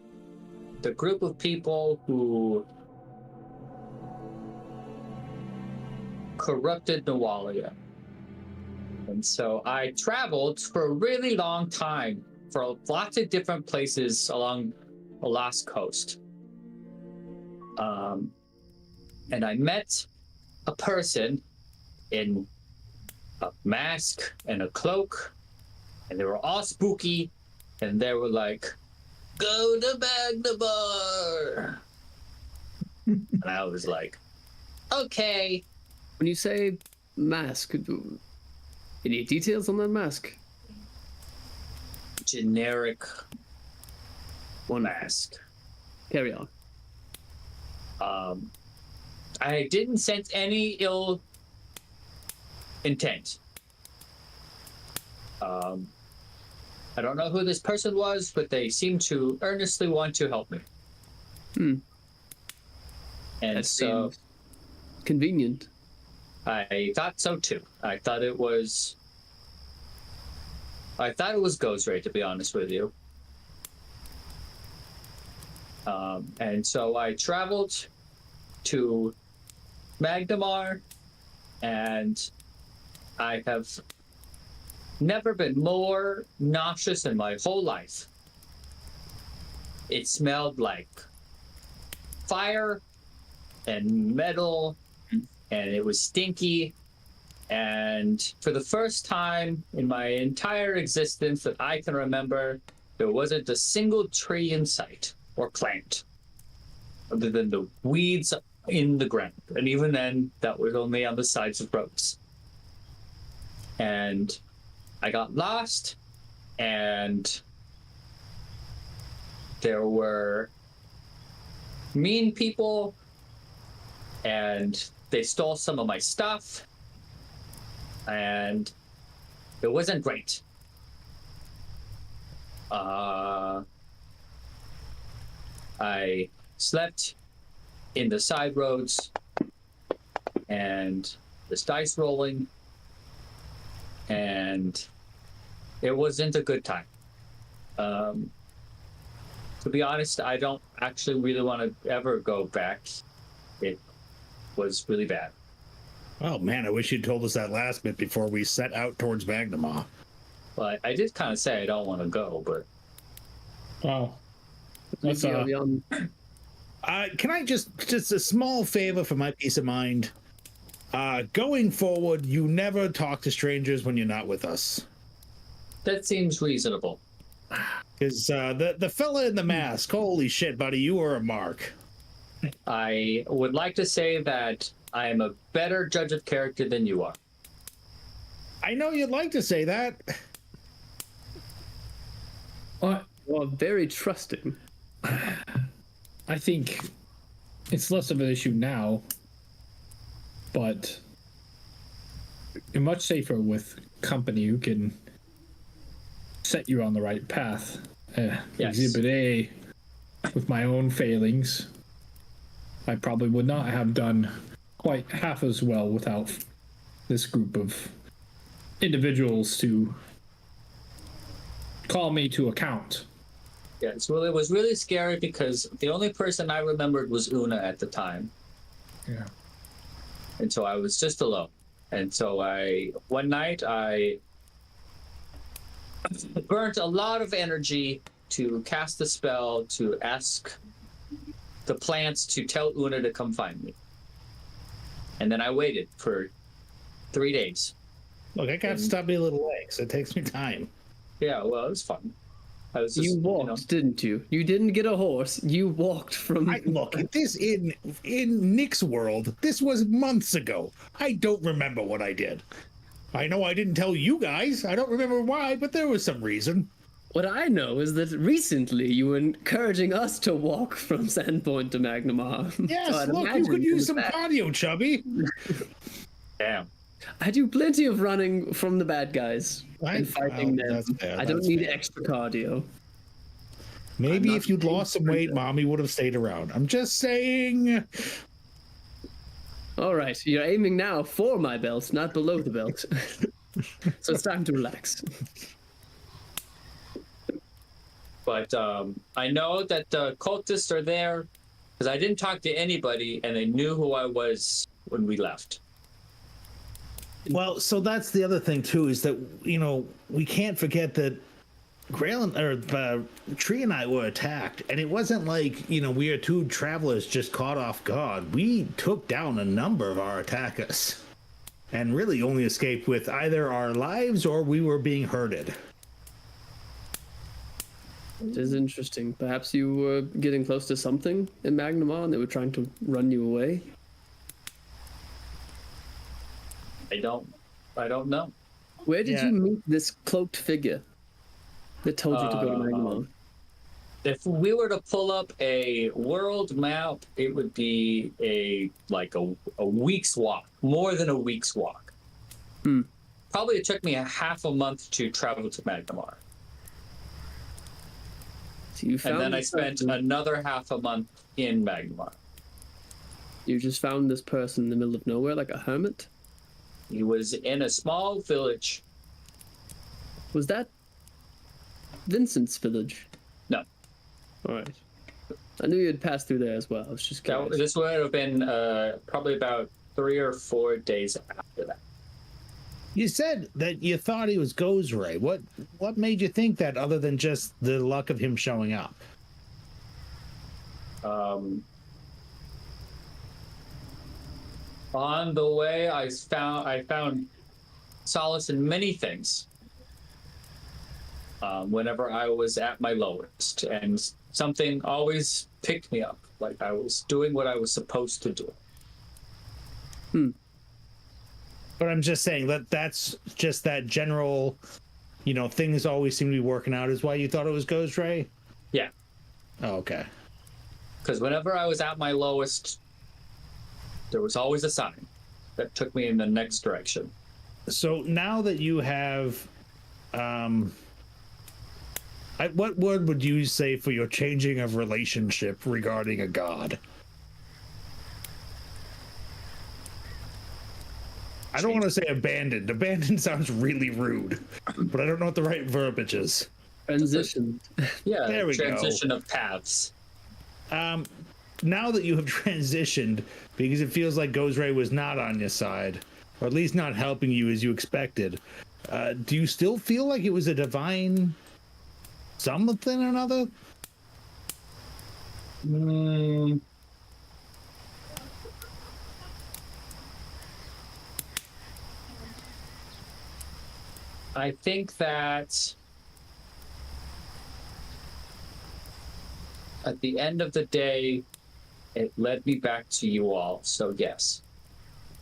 the group of people who corrupted Nawalia. And so I traveled for a really long time for lots of different places along the Lost Coast. And I met a person in a mask and a cloak, and they were all spooky, and they were like, "Go to Magnimar." And I was like, okay. When you say mask, any details on that mask? Generic mask. Carry on. I didn't sense any ill intent. I don't know who this person was, but they seemed to earnestly want to help me. And That so seems convenient. I thought so too. I thought it was Ghost Ray, to be honest with you. And so I traveled to Magnimar, and I have never been more nauseous in my whole life. It smelled like fire and metal, and it was stinky. And for the first time in my entire existence that I can remember, there wasn't a single tree in sight or plant other than the weeds in the ground. And even then, that was only on the sides of roads. And I got lost, and there were mean people, and they stole some of my stuff, and it wasn't great. I slept in the side roads, and this dice rolling, and it wasn't a good time. To be honest, I don't actually really want to ever go back. It was really bad. Oh man, I wish you'd told us that last bit before we set out towards Magnimar. But I did kind of say I don't want to go, but Oh. Let's That's, Can I just a small favor for my peace of mind? Going forward, you never talk to strangers when you're not with us. That seems reasonable. Because the fella in the mask, holy shit, buddy, you were a mark. I would like to say that I am a better judge of character than you are. I know you'd like to say that. Well, Well, very trusting. I think it's less of an issue now, but you're much safer with company who can set you on the right path. Yes. Exhibit A, with my own failings, I probably would not have done quite half as well without this group of individuals to call me to account. Yes, well, it was really scary because the only person I remembered was Una at the time. Yeah. And so I was just alone. And so one night I burnt a lot of energy to cast the spell to ask the plants to tell Una to come find me. And then I waited for 3 days. Look, I got stubby little legs. It takes me time. Yeah, well, it was fun. I was just, You walked, didn't you? You didn't get a horse. You walked from. Look, this in Nick's world, this was months ago. I don't remember what I did. I know I didn't tell you guys. I don't remember why, but there was some reason. What I know is that recently you were encouraging us to walk from Sandpoint to Magnimar. Yes, So I'd look, you imagine could it use was some that. cardio, Chubby. damn. I do plenty of running from the bad guys and fighting them. That's fair, I don't that's need fair. extra cardio. Maybe I'm if you'd not lost some weight, Mommy would have stayed around. I'm just saying. All right, you're aiming now for my belt, not below the belt. So it's time to relax. But I know that the cultists are there because I didn't talk to anybody and they knew who I was when we left. Well, so that's the other thing too, is that we can't forget that Tree and I were attacked, and it wasn't like we are two travelers just caught off guard. We took down a number of our attackers, and really only escaped with either our lives or we were being herded. It is interesting. Perhaps you were getting close to something in Magnimar and they were trying to run you away. I don't know. Where did Yeah. you meet this cloaked figure that told you to go to Magnimar? If we were to pull up a world map, it would be a week's walk, more than a week's walk. Probably it took me a half a month to travel to Magnimar. So you found And then I this spent person- another half a month in Magnimar. You just found this person in the middle of nowhere, like a hermit? He was in a small village. Was that Vincent's village? No. All right. I knew you had passed through there as well. I was just curious. This would have been probably about 3 or 4 days after that. You said that you thought he was Gozray. What made you think that, other than just the luck of him showing up? On the way, I found solace in many things. Whenever I was at my lowest, and something always picked me up, like I was doing what I was supposed to do. But I'm just saying that's just that general, things always seem to be working out is why you thought it was Gozray? Yeah, Oh, okay. because whenever I was at my lowest, there was always a sign that took me in the next direction. So now that you have, what word would you say for your changing of relationship regarding a god? I don't want to say abandoned. Abandoned sounds really rude, but I don't know what the right verbiage is. Transition. Yeah, There we go. transition of paths. Now that you have transitioned, because it feels like Gozray was not on your side, or at least not helping you as you expected, do you still feel like it was a divine something or another? I think that at the end of the day, it led me back to you all. So yes.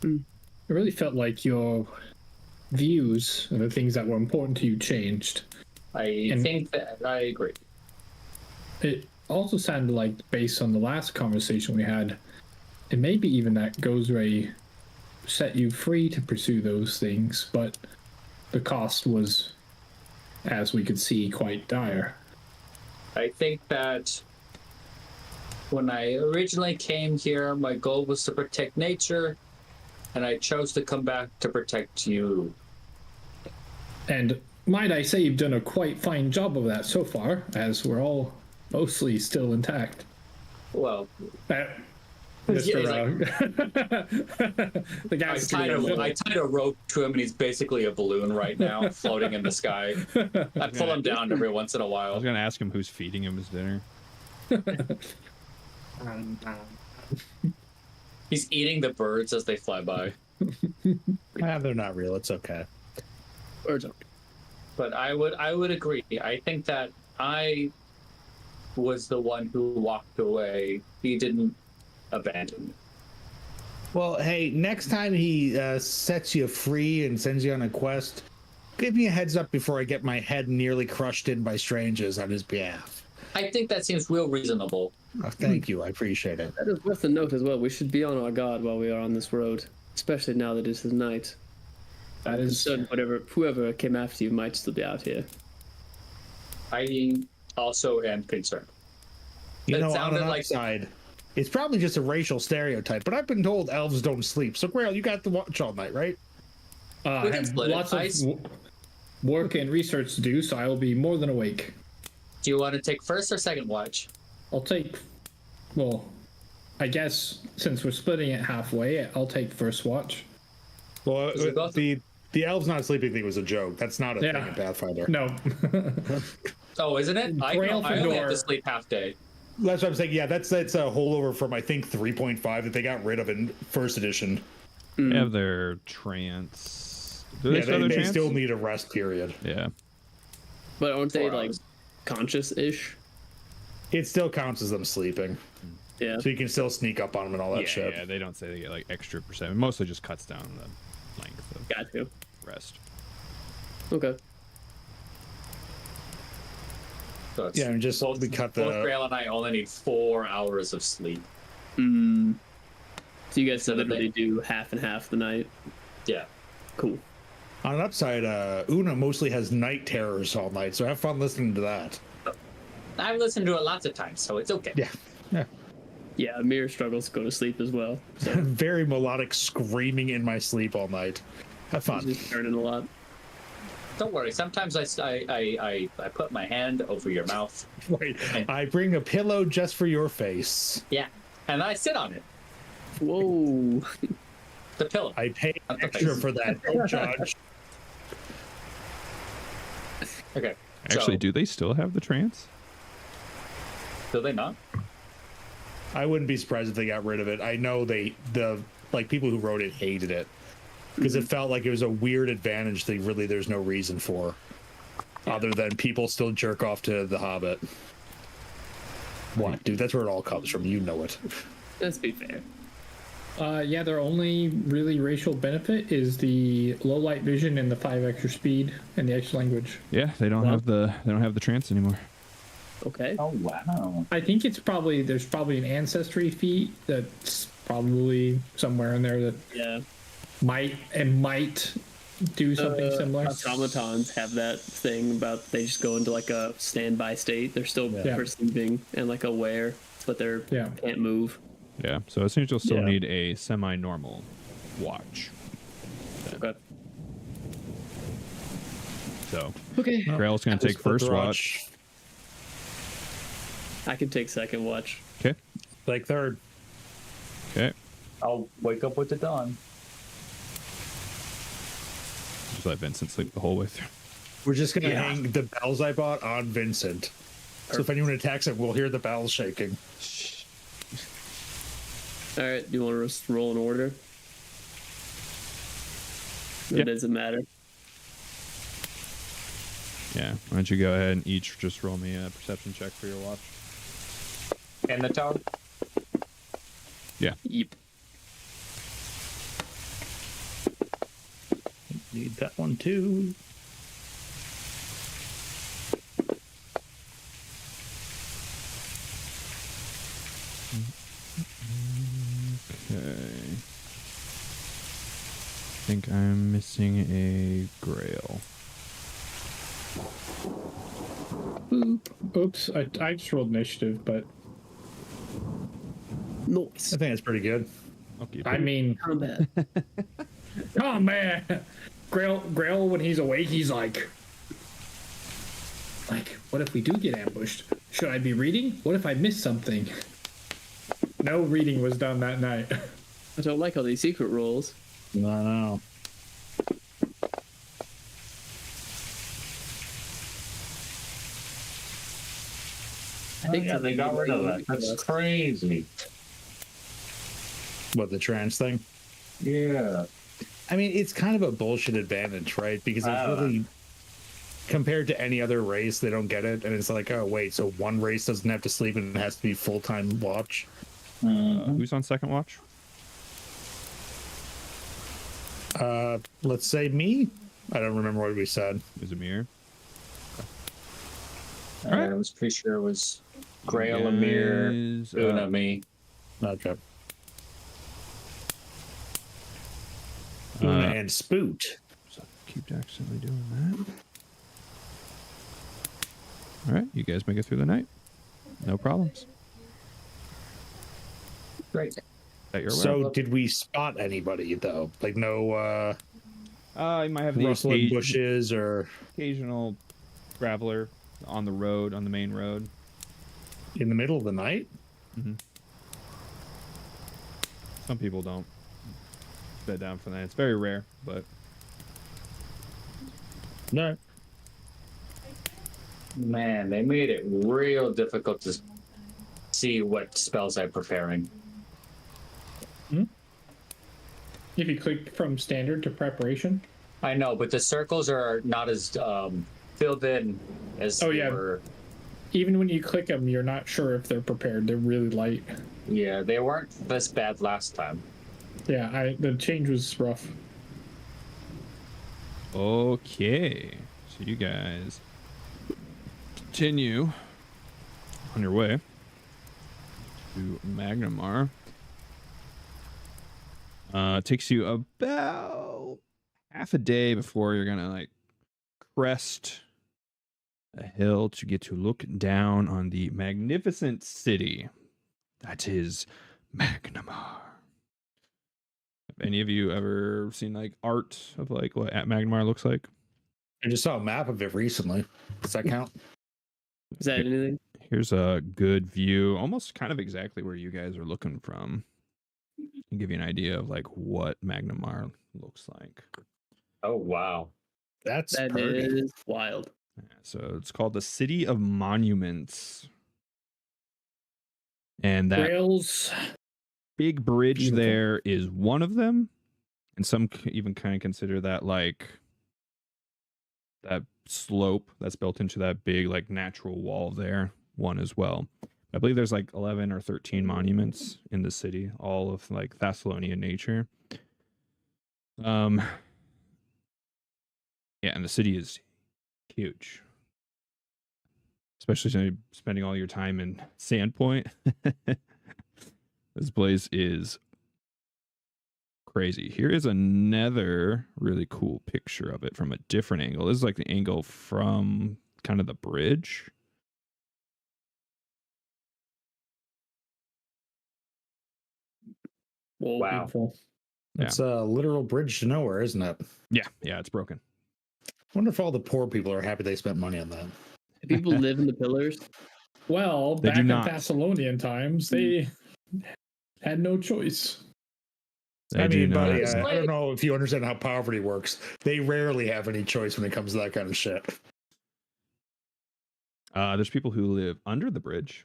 It really felt like your views and the things that were important to you changed. I think that I agree. It also sounded like, based on the last conversation we had, it may be even that Gozray set you free to pursue those things, but the cost was, as we could see, quite dire. I think that when I originally came here, my goal was to protect nature, and I chose to come back to protect you. And might I say, you've done a quite fine job of that so far, as we're all mostly still intact. Well, Mr. The guy's I tied a rope to him, and he's basically a balloon right now, floating in the sky. I pull him down every once in a I while. was gonna ask him who's feeding him his dinner. He's eating the birds as they fly by. They're not real. It's okay. Birds are. But I would agree. I think that I was the one who walked away. He didn't abandon me. Well, hey, next time he sets you free and sends you on a quest, give me a heads up before I get my head nearly crushed in by strangers on his behalf. I think that seems real reasonable. Oh, thank you. I appreciate it. That is worth a note as well. We should be on our guard while we are on this road, especially now that it is night. That is Whoever came after you might still be out here. I also am concerned. You It know, on sounded an like- upside, it's probably just a racial stereotype, but I've been told elves don't sleep. So, Grail, you got the watch all night, right? We I can have split it. lots of work and research to do, so I will be more than awake. Do you want to take first or second watch? I'll take, well, I guess since we're splitting it halfway, I'll take first watch. Well, we both- the elves not sleeping thing was a joke. That's not a thing in Pathfinder. No. Oh, isn't it? I only have Fedor. to sleep half day. That's what I'm saying. Yeah, that's a holdover from, I think, 3.5 that they got rid of in first edition. They have their trance. Do they Yeah, still have their they trance? still need a rest period. Yeah. But aren't they 4 like hours. conscious-ish? It still counts as them sleeping. Yeah. So you can still sneak up on them and all that shit. Yeah, they don't say they get like extra percent. It mostly just cuts down the length of Got you. rest. Okay. So it's Yeah, and just both, we cut both the. Grail and I only need 4 hours of sleep. So you guys So that literally do half and half the night. Yeah. Cool. On an upside, Una mostly has night terrors all night, so have fun listening to that. I've listened to it lots of times, so it's okay. Yeah. Yeah. Yeah, Amir struggles to go to sleep as well. Very melodic screaming in my sleep all night. Have fun. He's just turning a lot. Don't worry. Sometimes I put my hand over your mouth. Wait, I bring a pillow just for your face. Yeah. And I sit on it. Whoa. The pillow. I pay Not the extra face. for that. Don't judge. Okay. Actually, so, do they still have the trance? do they not? I wouldn't be surprised if they got rid of it. I know the people who wrote it hated it because it felt like it was a weird advantage that really there's no reason for, other than people still jerk off to The Hobbit. What, dude? That's where it all comes from. You know it. Let's be fair. Yeah, their only really racial benefit is the low light vision and the 5 extra speed and the extra language. Yeah, they don't have the trance anymore. Okay. Oh wow. I think there's probably an ancestry feat that's probably somewhere in there that Yeah. might do something similar. Automatons have that thing about they just go into like a standby state. They're still Yeah. perceiving and like aware, but they're Yeah. can't move. Yeah, so it seems you'll still Yeah. need a semi-normal watch. Okay. So Okay. Grail's gonna take first watch. I can take second watch. Okay. Like third. Okay. I'll wake up with the dawn. Just let Vincent sleep the whole way through. We're just gonna Yeah. hang the bells I bought on Vincent. So if anyone attacks him, we'll hear the bells shaking. All right. Do you want to just roll in order? Yeah. It doesn't matter. Yeah. Why don't you go ahead and each just roll me a perception check for your watch? In the tower? Yeah. Yep. Need that one too. Okay. I think I'm missing a grail. Oops, I just rolled initiative, but Nice. I think that's pretty good. I'll keep I it. mean, Combat. oh man, Grail when he's awake, he's like, what if we do get ambushed? Should I be reading? What if I miss something? No reading was done that night. I don't like all these secret rolls. No. I think Yeah, they got rid of that. That's crazy. What, the trans thing? Yeah. I mean, it's kind of a bullshit advantage, right? Because it's really, compared to any other race, they don't get it. And it's like, oh, wait, so one race doesn't have to sleep and it has to be full-time watch? Who's on second watch? Let's say me? I don't remember what we said. Is it Amir? I was pretty sure it was Grail, Amir, Una, me. Okay. Una and Spoot. So keep accidentally doing that. All right, you guys make it through the night. No problems. Great. That you're aware So of. did we spot anybody, though? Like, no You might have the rustling bushes or occasional traveler on the road, on the main road. in the middle of the night? Some people don't bed down for that. It's very rare, but No. Man, they made it real difficult to see what spells I'm preparing. If you click from standard to preparation. I know, but the circles are not as filled in as Oh, they yeah. were. Even when you click them, you're not sure if they're prepared. They're really light. Yeah, they weren't this bad last time. Yeah, the change was rough. okay. So you guys continue on your way to Magnimar. It takes you about half a day before you're gonna like crest a hill to get to look down on the magnificent city that is Magnimar. Have any of you ever seen like art of like what Magnimar looks like? I just saw a map of it recently. Does that count? Is that anything? Here's a good view, almost kind of exactly where you guys are looking from. And give you an idea of like what Magnimar looks like. Oh, wow. That That pretty. is wild. Yeah, so it's called the City of Monuments. And that Grails. big bridge Beautiful. there is one of them. And some even kind of consider that like that slope that's built into that big like natural wall there one as well. I believe there's like 11 or 13 monuments in the city, all of like Thessalonian nature. Yeah, and the city is huge. Especially since you're spending all your time in Sandpoint. This place is crazy. Here is another really cool picture of it from a different angle. This is like the angle from kind of the bridge. Whoa. Wow. Beautiful. It's a literal bridge to nowhere, isn't it? Yeah, it's broken. Wonder if all the poor people are happy they spent money on that. Do people live in the pillars? Well, They back do in not. Thessalonian times, they had no choice. They I do mean, not. buddy, I don't know if you understand how poverty works. They rarely have any choice when it comes to that kind of shit. There's people who live under the bridge.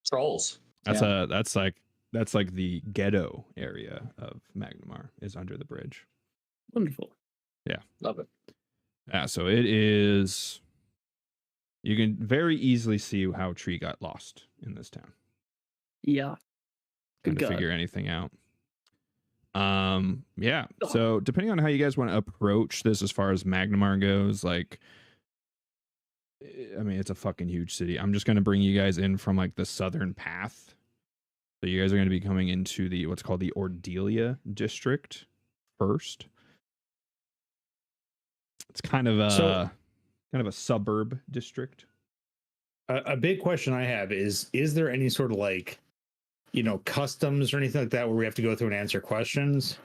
Trolls. That's like the ghetto area of Magnimar is under the bridge. Wonderful. Love it. Yeah, so it is. You can very easily see how Tree got lost in this town. Yeah. Trying Good to God. figure anything out. Yeah. So depending on how you guys want to approach this as far as Magnimar goes, like, I mean, it's a fucking huge city. I'm just going to bring you guys in from like the southern path. So you guys are going to be coming into the what's called the Ordelia district first. It's kind of a suburb district. A big question I have is there any sort of like, customs or anything like that where we have to go through and answer questions?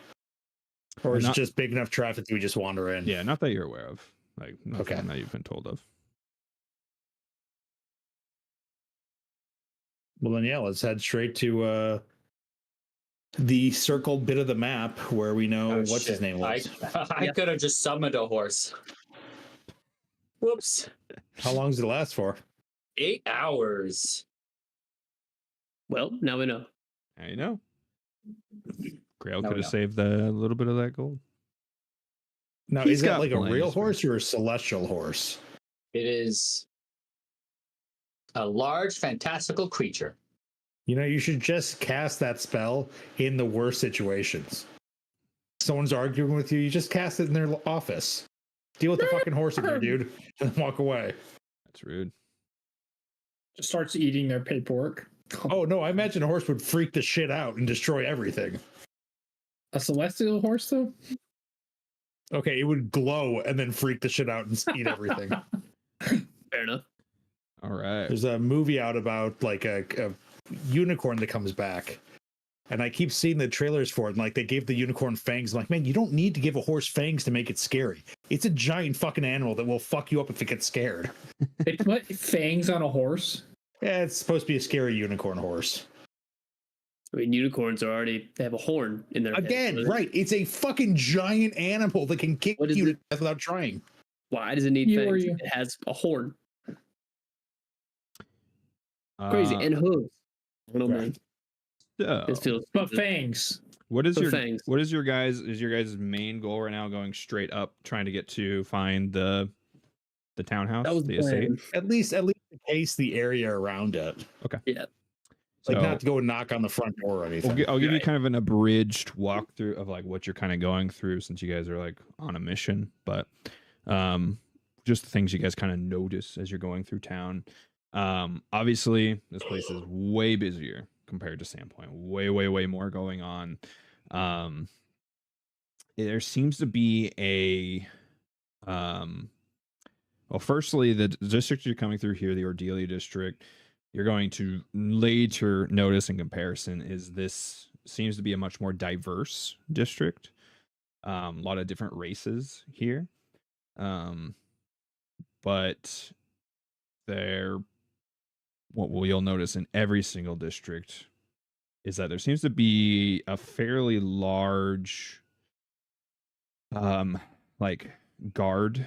Or is it just big enough traffic that we just wander in? Yeah, not that you're aware of. Like, nothing Okay. that you've been told of. Well, then, yeah, let's head straight to the circled bit of the map where we know what's his name was. I could have just summoned a horse. Whoops. How long does it last for? 8 hours. Well, now we know. Now you know. Grail Now could we have know. saved a little bit of that gold. Now, He's is that got like a plans real for- horse or a celestial horse? It is a large, fantastical creature. You should just cast that spell in the worst situations. Someone's arguing with you, you just cast it in their office. Deal with the fucking horse in there, dude, and then walk away. That's rude. Just starts eating their paperwork. Oh, no, I imagine a horse would freak the shit out and destroy everything. A celestial horse, though? Okay, it would glow and then freak the shit out and eat everything. Fair enough. All right. There's a movie out about like a unicorn that comes back. And I keep seeing the trailers for it. And like they gave the unicorn fangs. I'm like, man, you don't need to give a horse fangs to make it scary. It's a giant fucking animal that will fuck you up if it gets scared. They put fangs on a horse? Yeah, it's supposed to be a scary unicorn horse. I mean, unicorns they have a horn in their Again, head. right. It's a fucking giant animal that can kick What is you to it? death without trying. Why does it need You or fangs? you? It has a horn. Crazy. And hooves. I don't know, man. So, This feels But fangs. what is the your fangs. what is your guys' main goal right now? Going straight up, trying to get to find the townhouse, That was the the estate. plan. At least case the area around it. Yeah. Like So- not to go and knock on the front door or anything. I'll give you Right. kind of an abridged walkthrough of like what you're kind of going through since you guys are like on a mission, but just the things you guys kind of notice as you're going through town. Obviously, this place is way busier compared to Sandpoint. Way more going on. There seems to be a well, firstly, the district you're coming through here, the Ordelia district, you're going to later notice in comparison is this seems to be a much more diverse district. A lot of different races here. But what you'll notice in every single district is that there seems to be a fairly large like guard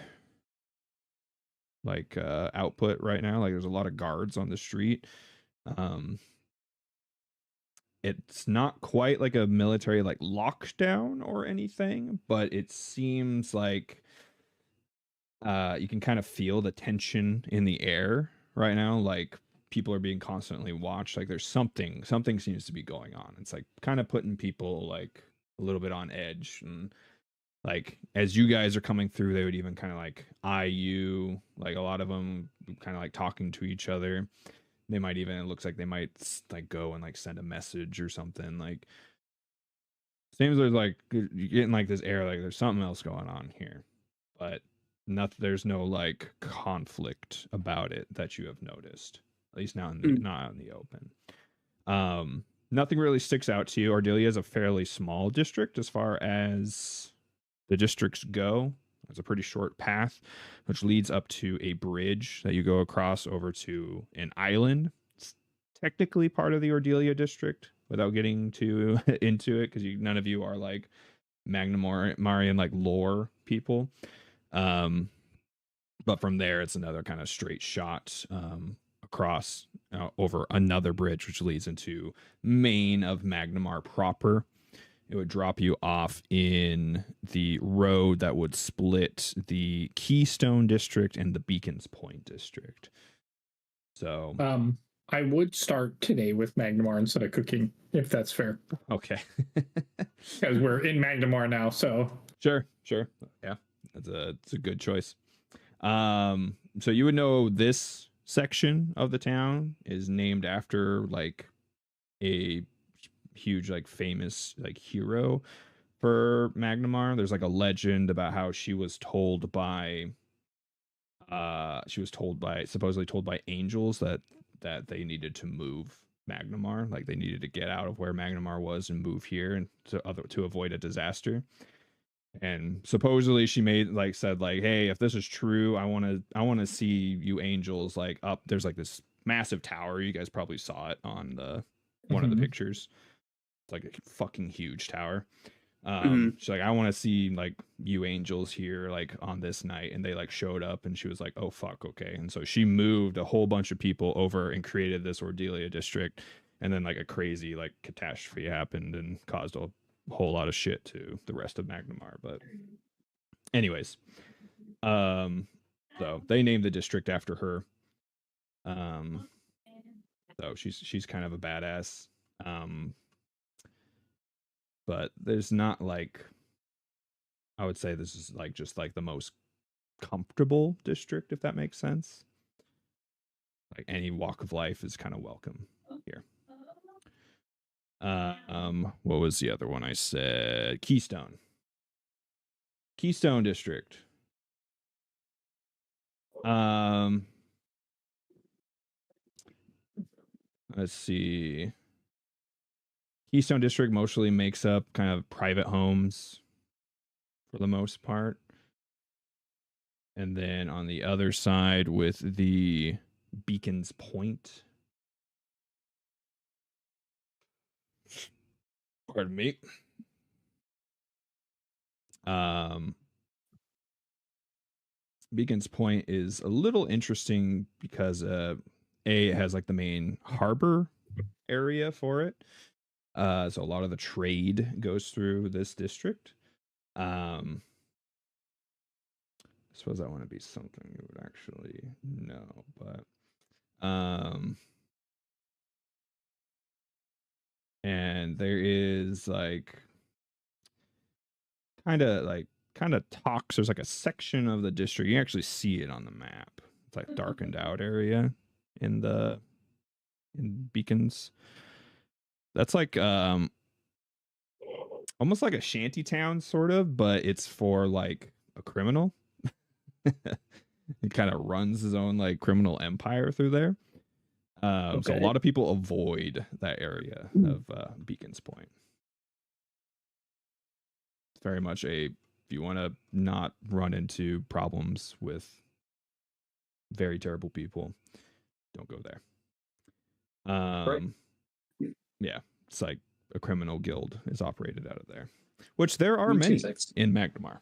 output right now. Like there's a lot of guards on the street. It's not quite like a military like lockdown or anything, but it seems like you can kind of feel the tension in the air right now. Like people are being constantly watched. Like there's something seems to be going on. It's like kind of putting people like a little bit on edge. And like as you guys are coming through, they would even kind of like eye you. Like a lot of them kind of like talking to each other. They might even, it looks like they might like go and like send a message or something. Like seems there's like you're getting like this air like there's something else going on here, but there's no like conflict about it that you have noticed, at least not out in the open. Nothing really sticks out to you. Ordelia is a fairly small district as far as the districts go. It's a pretty short path which leads up to a bridge that you go across over to an island. It's technically part of the Ordelia district without getting too into it because none of you are like Magnimarian like lore people. But from there, it's another kind of straight shot across over another bridge, which leads into Main of Magnimar proper. it would drop you off in the road that would split the Keystone District and the Beacons Point District. So, I would start today with Magnimar instead of cooking, if that's fair. okay. Because we're in Magnimar now, so. Sure. Yeah, it's a good choice. So you would know this section of the town is named after like a huge, like famous, like hero for Magnimar. There's like a legend about how she was told by supposedly told by angels that they needed to move Magnimar, like they needed to get out of where Magnimar was and move here and to avoid a disaster. And supposedly she said hey, if this is true, I want to see you angels like up. There's like this massive tower. You guys probably saw it on the one of the pictures. It's like a fucking huge tower. She's like, I want to see like you angels here like on this night, and they like showed up, and she was like, oh fuck, okay. And so she moved a whole bunch of people over and created this Ordelia district, and then like a crazy like catastrophe happened and caused a whole lot of shit to the rest of Magnimar. But anyways, so they named the district after her. So she's kind of a badass. But there's not like, I would say this is like just like the most comfortable district, if that makes sense. Like any walk of life is kind of welcome here. What was the other one I said? Keystone District. Let's see. Keystone District mostly makes up kind of private homes for the most part. And then on the other side with the Beacons Point. Pardon me. Beacons Point is a little interesting because it has like the main harbor area for it. So a lot of the trade goes through this district. I suppose that wouldn't be something you would actually know, but and there is like kind of talks. There's like a section of the district. You can actually see it on the map. It's like darkened out area in Beacons. That's like almost like a shanty town sort of, but it's for like a criminal. He kind of runs his own like criminal empire through there. So a lot of people avoid that area of Beacons Point. It's very much if you want to not run into problems with very terrible people, don't go there. Right. Yeah, it's like a criminal guild is operated out of there, which there are many in Magnimar.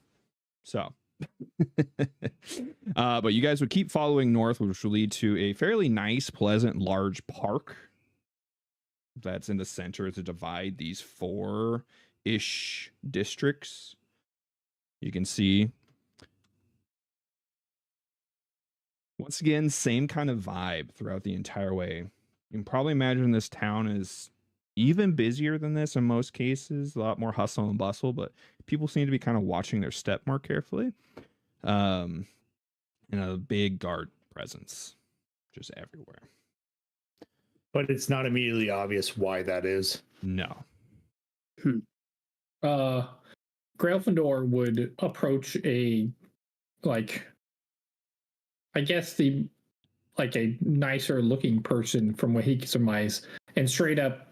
So, but you guys would keep following north, which will lead to a fairly nice, pleasant, large park that's in the center to divide these 4-ish districts. You can see, once again, same kind of vibe throughout the entire way. You can probably imagine this town is even busier than this in most cases, a lot more hustle and bustle, but people seem to be kind of watching their step more carefully. And a big guard presence just everywhere. But it's not immediately obvious why that is. No. Graelfindor would approach a nicer looking person from what he can surmise, and straight up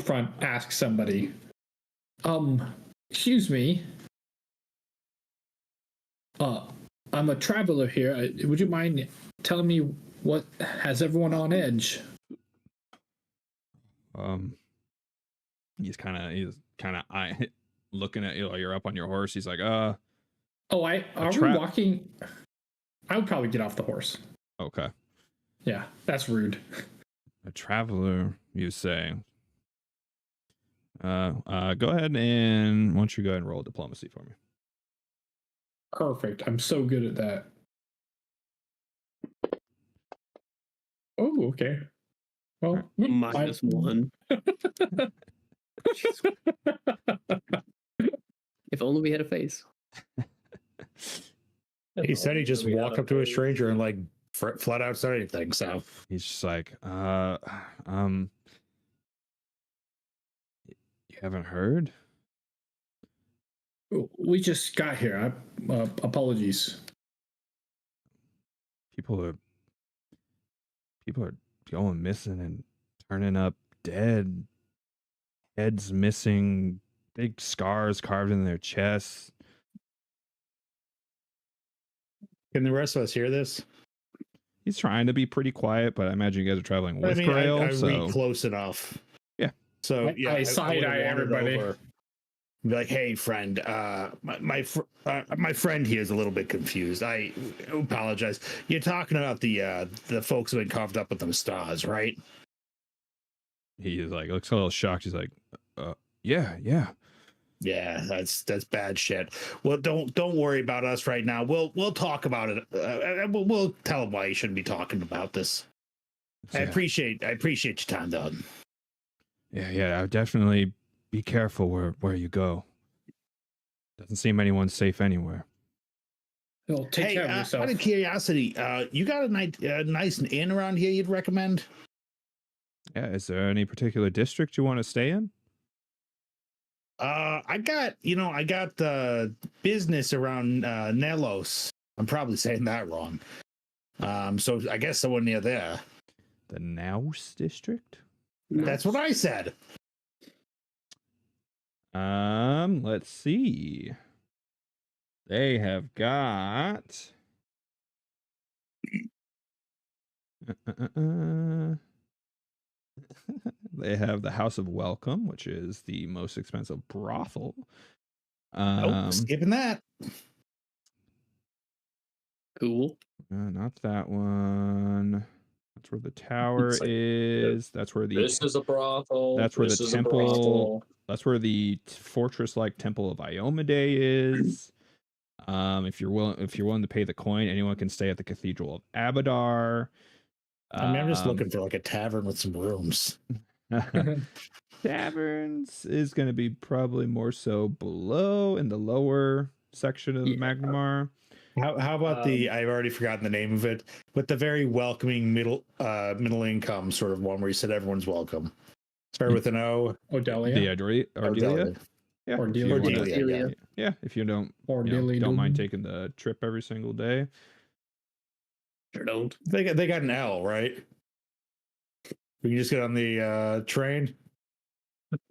front ask somebody, excuse me, I'm a traveler here. Would you mind telling me what has everyone on edge? He's kind of looking at you. You're up on your horse. He's like, are we walking? I would probably get off the horse. Okay. Yeah, that's rude. A traveler, you say? Go ahead and why don't you go ahead and roll diplomacy for me? Perfect. I'm so good at that. Oh, okay. Well, -1. If only we had a face. He said he just walked up to a stranger and like flat out said anything. So He's just like, you haven't heard? we just got here. Apologies. People are going missing and turning up dead. Heads missing, big scars carved in their chests. can the rest of us hear this? He's trying to be pretty quiet, but I imagine you guys are traveling with Grail. I so read close enough. Yeah. So I side-eye everybody. Be like, hey, friend, my friend here is a little bit confused. I apologize. You're talking about the folks who been carved up with them stars, right? he is like looks a little shocked. He's like, yeah. Yeah, that's bad shit. Well, don't worry about us right now. We'll talk about it. We'll tell him why you shouldn't be talking about this. I appreciate your time, though. Yeah. I would definitely be careful where you go. Doesn't seem anyone's safe anywhere. Well, take care of yourself. Out of curiosity, you got a nice inn around here you'd recommend? Yeah. Is there any particular district you want to stay in? I got the business around Nelos. I'm probably saying that wrong. So I guess someone near there. The Naus district? That's what I said. Let's see. They have got they have the House of Welcome, which is the most expensive brothel. Skipping that. Cool. Not that one. That's where the tower is. That's where This is a brothel. That's where this the is a temple. brothel. That's where the fortress-like temple of Iomade is. If you're willing to pay the coin, anyone can stay at the Cathedral of Abadar. I'm just looking for like a tavern with some rooms. Taverns is going to be probably more so below in the lower section of the Magnimar. How about I've already forgotten the name of it, but the very welcoming middle income sort of one where you said everyone's welcome. Start with an O. Odelia. The Ardelia? Yeah. Ordelia. Yeah, if you don't Ordelia. don't mind taking the trip every single day. Sure don't. They got an L, right? We can just get on the train.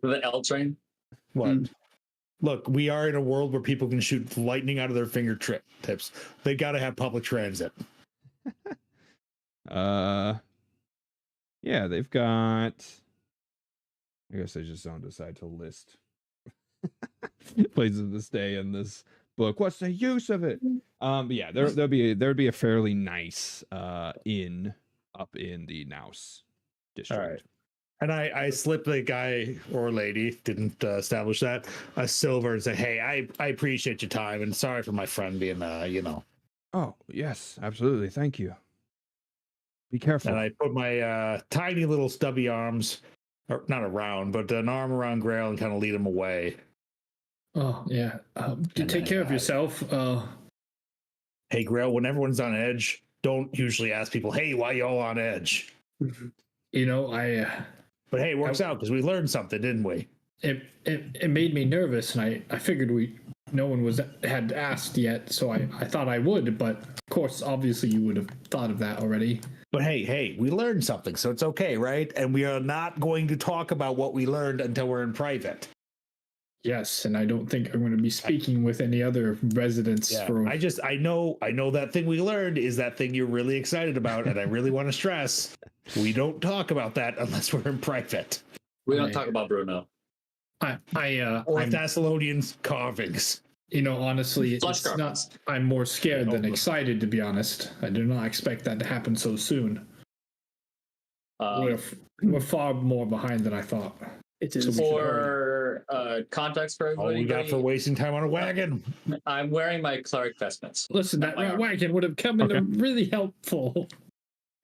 The L train. What? Look, we are in a world where people can shoot lightning out of their fingertips. They got to have public transit. Yeah, they've got. I guess I just don't decide to list places to stay in this book. What's the use of it? But yeah, there'd be a fairly nice inn up in the Naus district. All right. And I slip the guy or lady, didn't establish that, a silver and say, hey, I appreciate your time and sorry for my friend being, Oh, yes, absolutely. Thank you. Be careful. And I put my tiny little stubby arms, or not around, but an arm around Grail and kind of lead him away. Oh, yeah. Take care of yourself. Hey, Grail, when everyone's on edge, don't usually ask people, hey, why y'all on edge? But hey, it works out because we learned something, didn't we? It made me nervous, and I figured no one had asked yet, so I thought I would, but of course, obviously you would have thought of that already. But hey, we learned something, so it's okay, right? And we are not going to talk about what we learned until we're in private. Yes, and I don't think I'm going to be speaking with any other residents. Yeah, for... I know that thing we learned is that thing you're really excited about, and I really want to stress, we don't talk about that unless we're in private. We don't talk about Bruno. Or Thessalonians carvings. Honestly, it's not. I'm more scared than excited, to be honest. I did not expect that to happen so soon. We're far more behind than I thought. It is for context for All everybody. we got for wasting time on a wagon. I'm wearing my cleric vestments. Listen, Not that my armor. wagon would have come in really helpful.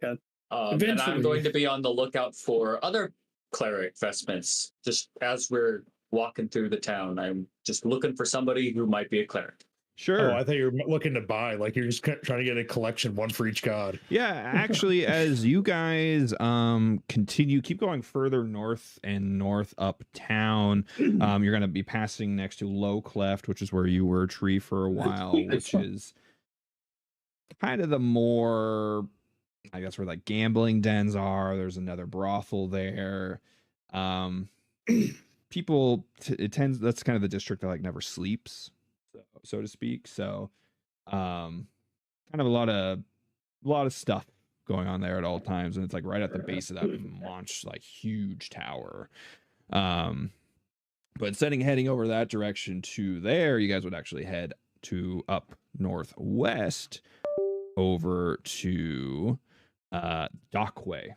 And I'm Eventually. going to be on the lookout for other cleric vestments. Just as we're walking through the town, I'm just looking for somebody who might be a cleric. Sure. Oh, I thought you were looking to buy. Like you're just trying to get a collection, one for each god. Yeah, actually, as you guys keep going further north and north uptown, you're going to be passing next to Low Cleft, which is where you were tree for a while, which is kind of the more, I guess, where like gambling dens are. There's another brothel there. People, that's kind of the district that like never sleeps, so to speak. So, kind of a lot of stuff going on there at all times, and it's like right at the base of that like huge tower. But heading over that direction to there, you guys would actually head to up northwest over to Dockway,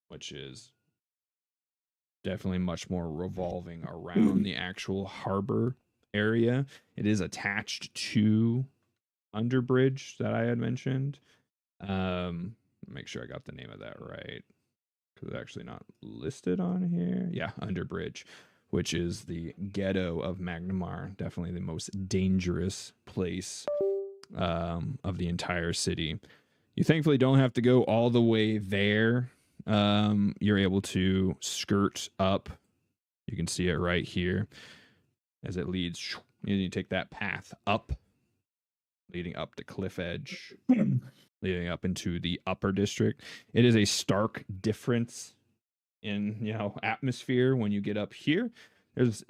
which is definitely much more revolving around the actual harbor area. It is attached to Underbridge that I had mentioned. Make sure I got the name of that right, because it's actually not listed on here. Yeah, Underbridge, which is the ghetto of Magnimar. Definitely the most dangerous place of the entire city. You thankfully don't have to go all the way there. You're able to skirt up. You can see it right here as it leads. You take that path up, leading up the cliff edge, leading up into the upper district. It is a stark difference in, atmosphere when you get up here. There's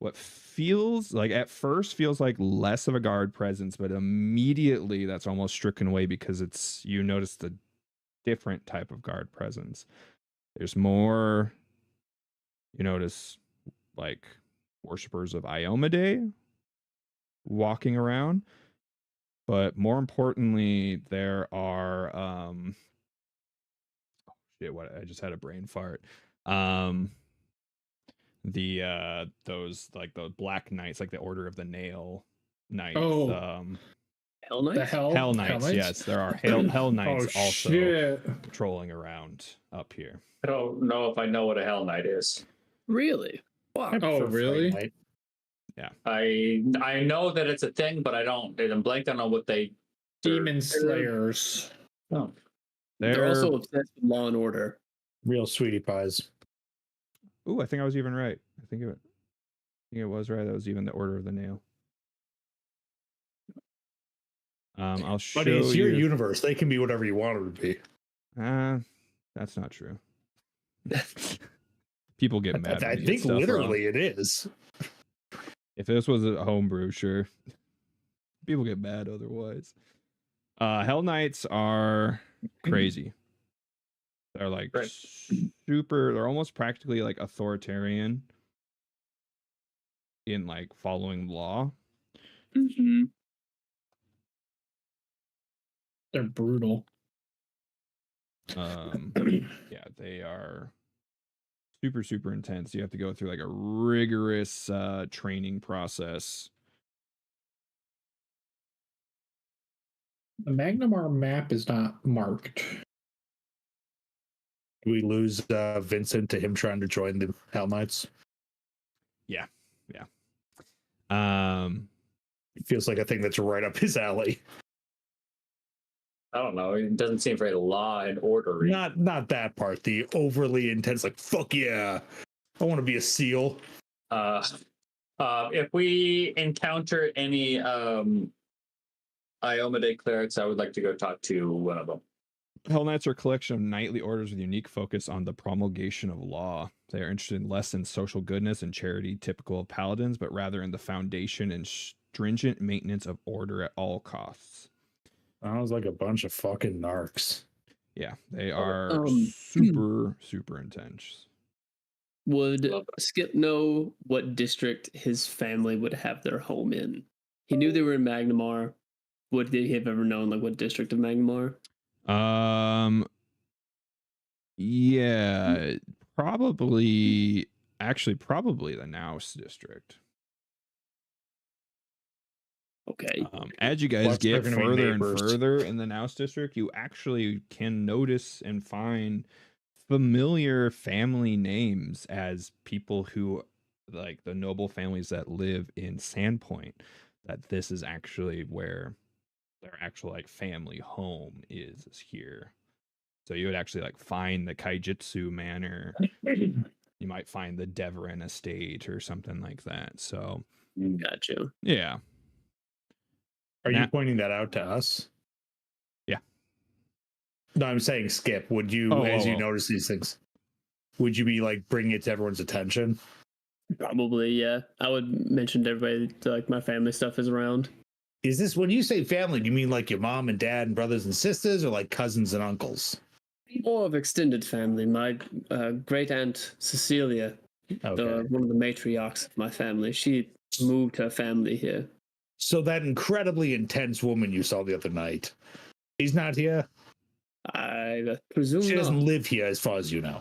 what feels like at first feels like less of a guard presence, but immediately that's almost stricken away because you notice the different type of guard presence. There's more, you notice like worshippers of Iomade walking around, but more importantly, there are I just had a brain fart. Those Black Knights, like the Order of the Nail Knights. Oh. Hell Knights? The Hell Knights, yes. There are Hell Knights also shit. patrolling around up here. I don't know if I know what a Hell Knight is. Really? I Oh, prefer really? Fright Night. Yeah. I know that it's a thing, but I'm blank on what they Demon Slayers. Oh. They're also obsessed with Law and Order. Real sweetie pies. Ooh, I think I was even right. I think it was right. That was even the Order of the Nail. I'll show But it's your you. universe. They can be whatever you want them to be. That's not true. People get mad. I when you get think stuff literally wrong. it is. If this was a homebrew, sure. People get mad otherwise. Hell Knights are crazy. They're like super, they're almost practically like authoritarian in like following law. Mm-hmm. They're brutal. Yeah, they are super, super intense. You have to go through like a rigorous training process. The Magnimar map is not marked. Do we lose Vincent to him trying to join the Hell Knights? Yeah. It feels like a thing that's right up his alley. I don't know. It doesn't seem very law and order. Not that part. The overly intense, like fuck yeah, I want to be a SEAL. If we encounter any Iomade clerics, I would like to go talk to one of them. Hell Knights are a collection of knightly orders with unique focus on the promulgation of law. They are interested in less in social goodness and charity typical of paladins, but rather in the foundation and stringent maintenance of order at all costs. Sounds like a bunch of fucking narcs. Yeah, they are super, super intense. Would Skip know what district his family would have their home in? He knew they were in Magnimar. Would he have ever known like what district of Magnimar? Yeah, probably actually probably the Naus district. Okay. As you guys Plus, they're get gonna be further and neighbors. further in the Naus district, you actually can notice and find familiar family names as people who, like the noble families that live in Sandpoint, that this is actually where their actual like family home is here. So you would actually like find the Kaijitsu manor. You might find the Deverin estate or something like that. So Gotcha. yeah. Are you pointing that out to us? Yeah. No, I'm saying Skip. Would you, as you notice these things, would you be like bringing it to everyone's attention? Probably, yeah. I would mention to everybody like my family stuff is around. Is this, when you say family, do you mean like your mom and dad and brothers and sisters, or like cousins and uncles? More of extended family. My great aunt Cecilia, one of the matriarchs of my family, she moved her family here. So that incredibly intense woman you saw the other night, she's not here? I presume she not. doesn't live here, as far as you know.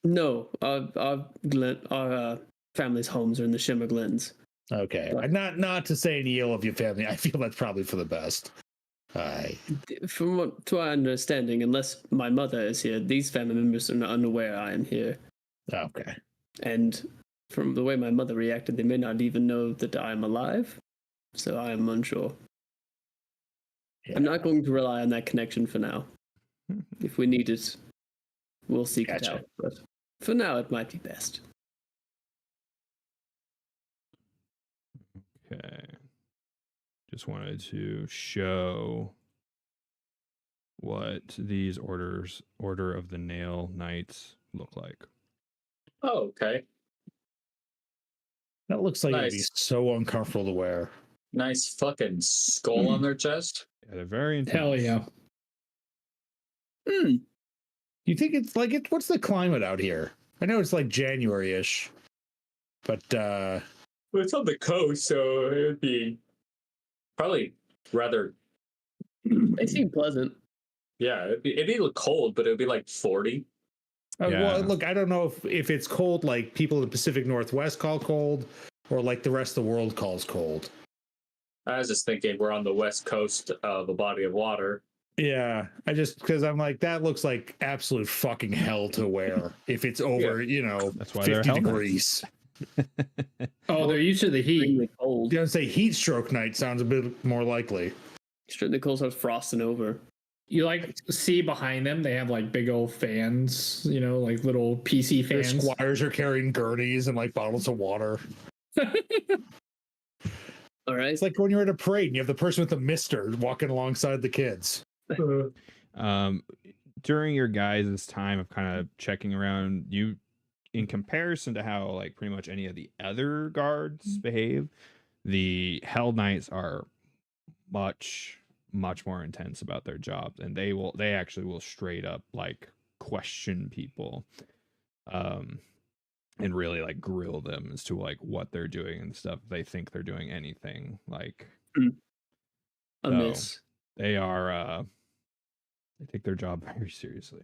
No, our family's homes are in the Shimmer Glens. Okay, not to say any ill of your family. I feel that's probably for the best. From what to our understanding, unless my mother is here, these family members are not unaware I am here. Okay. And from the way my mother reacted, they may not even know that I am alive. So I am unsure. Yeah. I'm not going to rely on that connection for now. If we need it, we'll seek it out. But for now, it might be best. Okay. Just wanted to show what these Order of the Nail Knights look like. Oh, okay. That looks like it'd be so uncomfortable to wear. Nice fucking skull on their chest. Yeah, they're very intense. Hell yeah. You think it's like it? What's the climate out here? I know it's like January-ish, but well, it's on the coast, so it would be probably rather. They seem pleasant. Yeah, it'd be cold, but it would be like 40. Well, look, I don't know if it's cold like people in the Pacific Northwest call cold, or like the rest of the world calls cold. I was just thinking we're on the west coast of a body of water. Yeah, because I'm like, that looks like absolute fucking hell to wear if it's over, that's why 50 degrees. Oh, they're used to the heat. Cold. You don't say heat stroke night sounds a bit more likely. Extremely cold starts frosting over. You like see behind them, they have like big old fans, like little PC fans. Their squires are carrying gurneys and like bottles of water. All right. It's like when you're at a parade and you have the person with the mister walking alongside the kids. During your guys' time of kind of checking around, you, in comparison to how like pretty much any of the other guards behave, the Hell Knights are much more intense about their jobs, and they actually will straight up like question people and really like grill them as to like what they're doing and stuff. They think they're doing anything like amiss. They are they take their job very seriously,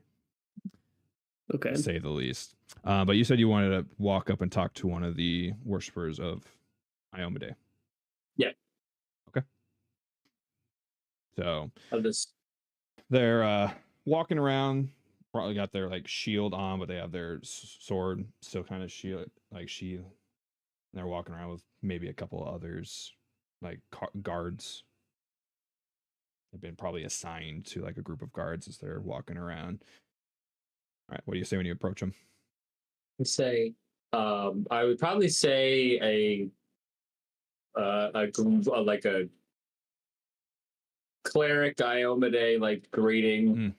okay, to say the least. But you said you wanted to walk up and talk to one of the worshippers of Iomade. Yeah. Okay. So this. They're walking around, probably got their like shield on, but they have their sword still kind of shield like sheath. And they're walking around with maybe a couple of others, like guards. They've been probably assigned to like a group of guards as they're walking around. All right, what do you say when you approach them? Say, I would probably say like a cleric Iomade like greeting,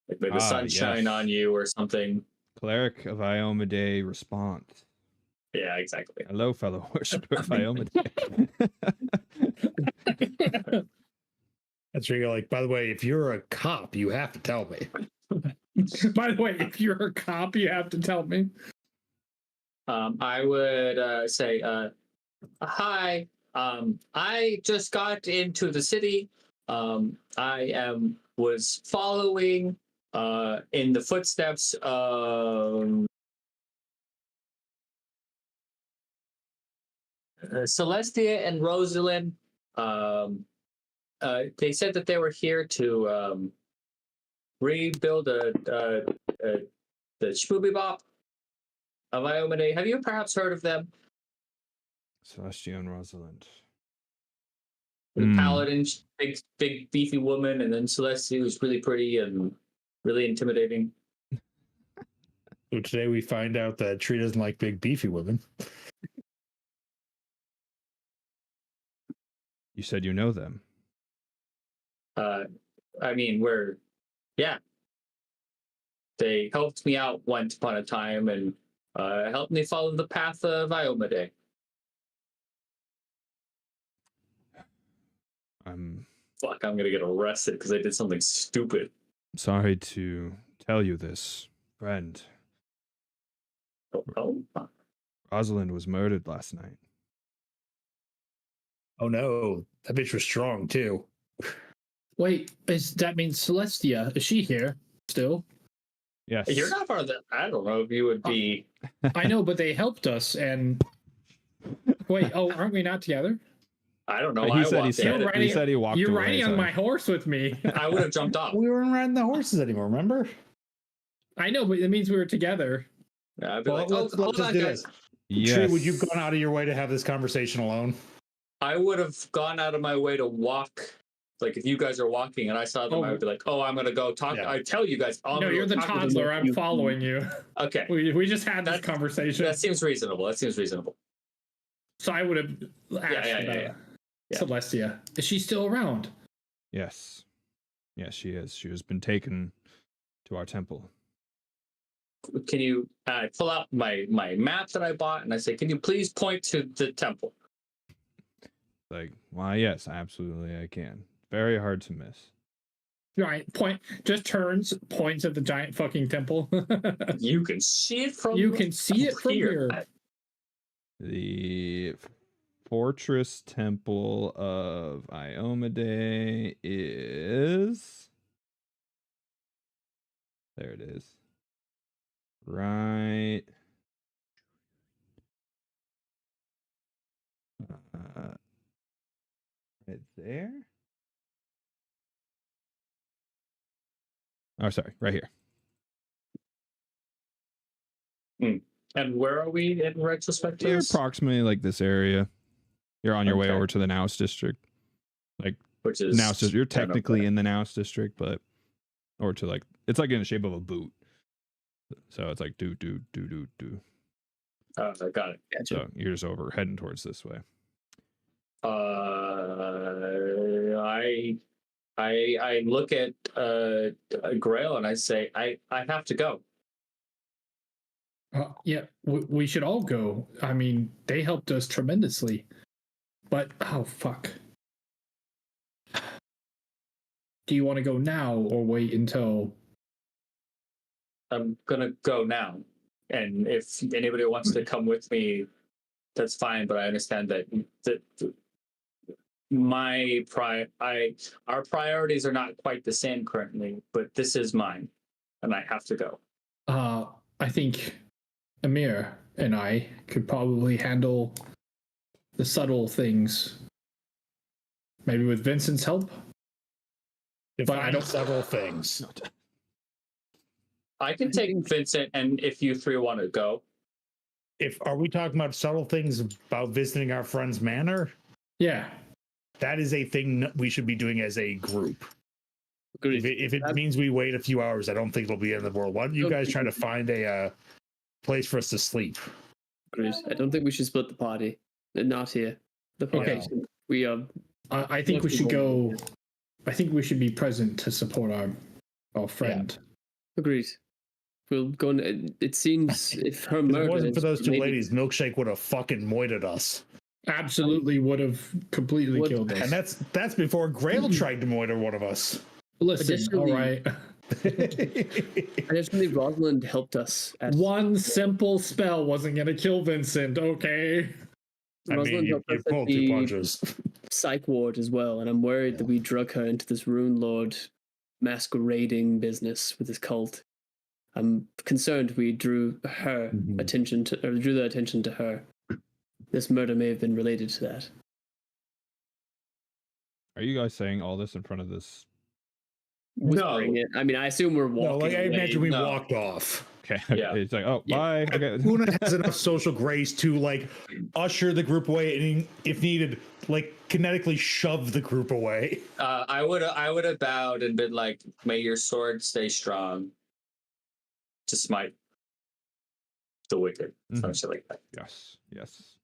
like may the sunshine on you or something. Cleric of Iomade response. Yeah, exactly. Hello, fellow worshipper of Iomade. That's where you're like, by the way, if you're a cop, you have to tell me. By the way, if you're a cop, you have to tell me. I would say, hi. I just got into the city. I was following in the footsteps of Celestia and Rosalind, they said that they were here to rebuild the Shmoobie Bop of Iomade. Have you perhaps heard of them? Celestia and Rosalind. The paladin, big beefy woman, and then Celestia, who's really pretty and really intimidating. So today we find out that Tree doesn't like big beefy women. You said you know them. I mean, they helped me out once upon a time and helped me follow the path of Iomade. Fuck, I'm gonna get arrested because I did something stupid. Sorry to tell you this, friend. Oh. Rosalind was murdered last night. Oh no, that bitch was strong too. Wait, that means Celestia? Is she here still? Yes. You're not part of that. I don't know if you would be. I know, but they helped us. And wait, aren't we not together? I don't know. He said he walked You're away, riding on my horse with me. I would have jumped off. We weren't riding the horses anymore, remember? I know, but it means we were together. Yeah, I'd be like, let's hold just on, do guys. this. Yes. Tree, would you have gone out of your way to have this conversation alone? I would have gone out of my way to walk. Like if you guys are walking and I saw them, I would be like, "Oh, I'm gonna go talk." Yeah. I tell you guys. No, you're the toddler. I'm following you. Okay, We just had this conversation. that seems reasonable. So I would have asked Yeah. Celestia. Is she still around? Yes. Yes, she is. She has been taken to our temple. Can you pull out my map that I bought and I say, "Can you please point to the temple?" Like, why, yes, absolutely I can. Very hard to miss. Right. Just turns, points at the giant fucking temple. You can see it from. You can see it from here. The Fortress Temple of Iomade is... There it is. Right. Right there. Oh, sorry, right here. And where are we in retrospect? You're approximately like this area. You're on your way over to the Naus district. Like, which is Naus district. You're technically in the Naus district, but or to like it's like in the shape of a boot. So it's like do. I got it. So you're just over heading towards this way. I look at Grail and I say, I have to go. Yeah, we should all go. I mean, they helped us tremendously. But, oh, fuck. Do you want to go now or wait until... I'm going to go now. And if anybody wants to come with me, that's fine. But I understand that our priorities are not quite the same currently, but this is mine and I have to go. I think Amir and I could probably handle the subtle things. Maybe with Vincent's help. But I don't several things. I can take Vincent, and if you three want to go. Are we talking about subtle things about visiting our friend's manor? Yeah. That is a thing we should be doing as a group. If it means we wait a few hours, I don't think it'll be the end of the world. Why don't you guys try to find a place for us to sleep? I don't think we should split the party. Not here. The party. Okay. We I think we should go. I think we should be present to support our friend. Agreed. We'll go. It seems if her murder. If it wasn't for those two ladies, Milkshake would have fucking moited us. Absolutely would have completely killed us. And that's before Grail tried to moiter one of us. Listen, all right. Additionally, Rosalind helped us. One simple spell wasn't going to kill Vincent, okay? Rosalind helped us pulled two punches. Psych ward as well, and I'm worried that we drug her into this Runelord masquerading business with this cult. I'm concerned we drew her attention to, or drew their attention to her. this murder may have been related to that. Are you guys saying all this in front of this? Whispering it. I mean, I assume we're walking. No, like I away. imagine we No. walked off. Okay. Yeah. It's like, oh, Yeah. bye. Okay. Una has enough social grace to like usher the group away, and if needed, like kinetically shove the group away. I would have bowed and been like, "May your sword stay strong to smite the wicked." Something like that. Yes. Yes.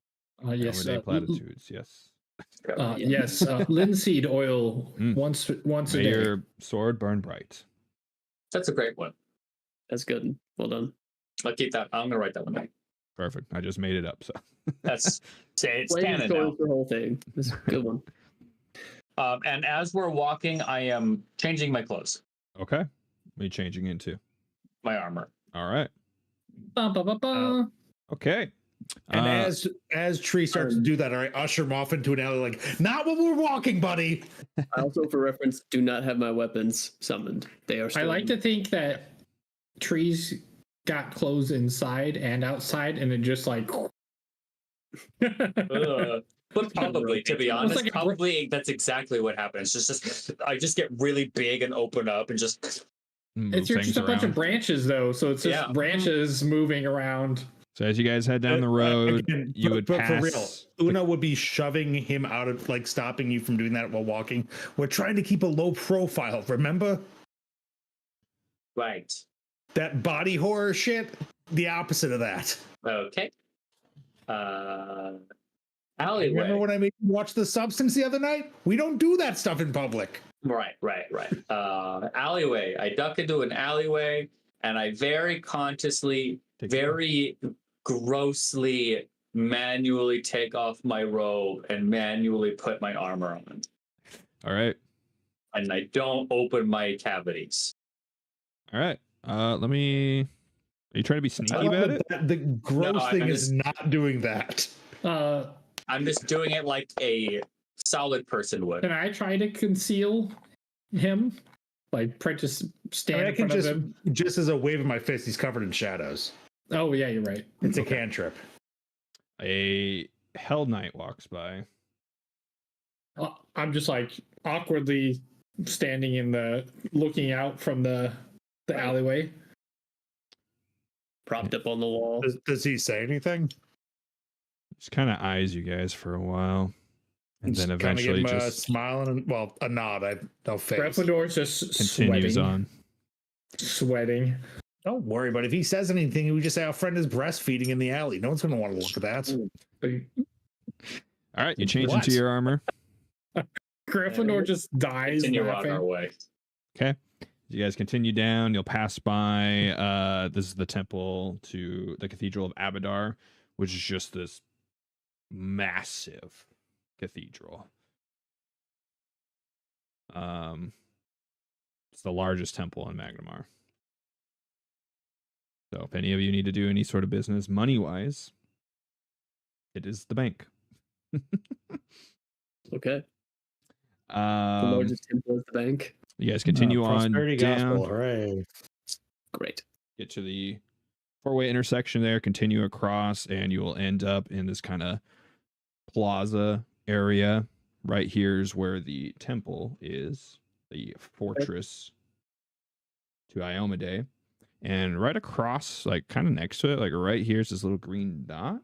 Yes. Everyday platitudes. Yes. Yes. Linseed oil once a May day. your sword burn bright. That's a great one. That's good. Well done. I'll keep that. I'm gonna write that one down. Perfect. I just made it up. So That's it's Playing canon story now. for the whole thing. This is a good one. And as we're walking, I am changing my clothes, okay. Me changing into. my armor. All right. Ba, ba, ba, ba. Okay. And as Tree starts to do that, I usher him off into an alley, like, not when we're walking, buddy. I also, for reference, do not have my weapons summoned. They are. I like to think that trees got clothes inside and outside, and it just like. But probably, to be honest, like a probably that's exactly what happens. Just I just get really big and open up and just. move It's things just a bunch of around. branches, though, so it's just Yeah. branches moving around. So as you guys head down the road, Again, you would but pass. for real, Una would be shoving him out of, like, stopping you from doing that while walking. We're trying to keep a low profile. Remember Right. that body horror shit? The opposite of that. Okay. Remember Alleyway. when I made you watch The Substance the other night? We don't do that stuff in public. Right. Alleyway. I duck into an alleyway, and I very consciously, very grossly, manually take off my robe and manually put my armor on. All right. And I don't open my cavities. All right. Let me. Are you trying to be sneaky about it? The gross No, thing I'm is not doing that. I'm just doing it like a solid person would. Can I try to conceal him? Like, just stand I in can front of him? just as a wave of my fist, he's covered in shadows. Oh, yeah, you're right. It's a cantrip. A Hell Knight walks by. I'm just like awkwardly standing looking out from the alleyway. propped up on the wall. Does he say anything? Just kind of eyes you guys for a while, and then Just kinda eventually give him a just smile and a nod. No face. Gryffindor's just continues sweating. on. Sweating. Don't worry, but if he says anything, we just say our friend is breastfeeding in the alley. No one's going to want to look at that. All right, you change What? into your armor. Gryffindor just dies Continue on laughing. our way. Okay. You guys continue down. You'll pass by. This is the temple to the Cathedral of Abadar, which is just this massive cathedral. It's the largest temple in Magnimar. So if any of you need to do any sort of business money-wise, it is the bank. Okay. The largest temple is the bank. You guys continue on Prosperity down. gospel, hooray. Great. Get to the four-way intersection there, continue across, and you will end up in this kind of plaza area. Right here is where the temple is, the fortress to Iomade. And right across, like kind of next to it, like right here is this little green dot,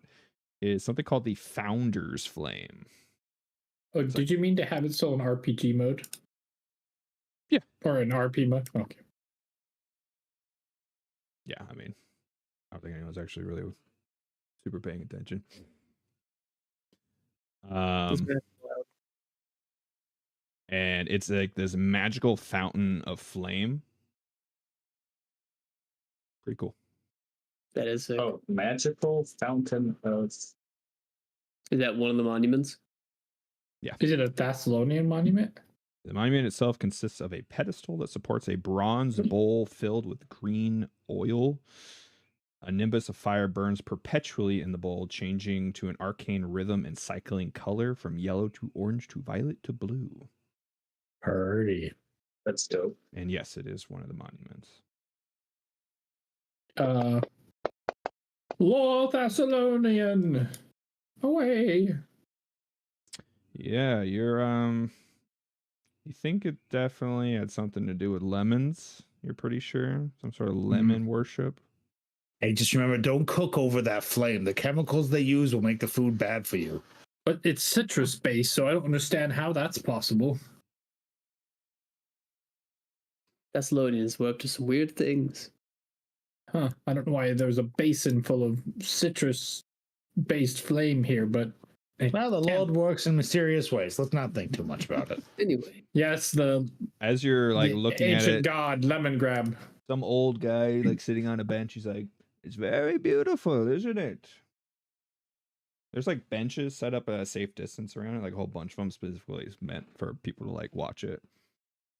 is something called the Founder's Flame. Oh, did you mean to have it still in RPG mode? Yeah. Or in RP mode? Okay. Yeah, I mean, I don't think anyone's actually really super paying attention. And it's like this magical fountain of flame. Pretty cool. That is sick. Oh, magical fountain of. Is that one of the monuments? Is it a Thessalonian monument? The monument itself consists of a pedestal that supports a bronze bowl filled with green oil. A nimbus of fire burns perpetually in the bowl, changing to an arcane rhythm and cycling color from yellow to orange to violet to blue. Purdy. That's dope. And yes, it is one of the monuments. Lord Thessalonian, away. Yeah, you're you think it definitely had something to do with lemons? You're pretty sure? Some sort of lemon worship? Hey, just remember, don't cook over that flame. The chemicals they use will make the food bad for you. But it's citrus based, so I don't understand how that's possible. Thessalonians were up to some weird things. Huh. I don't know why there's a basin full of citrus based flame here, but Well, the Lord works in mysterious ways. Let's not think too much about it. Anyway, yes, the As you're like the looking at ancient it, god lemon grab. some old guy like sitting on a bench, he's like, "It's very beautiful, isn't it?" There's like benches set up at a safe distance around it, like a whole bunch of them specifically is meant for people to like watch it.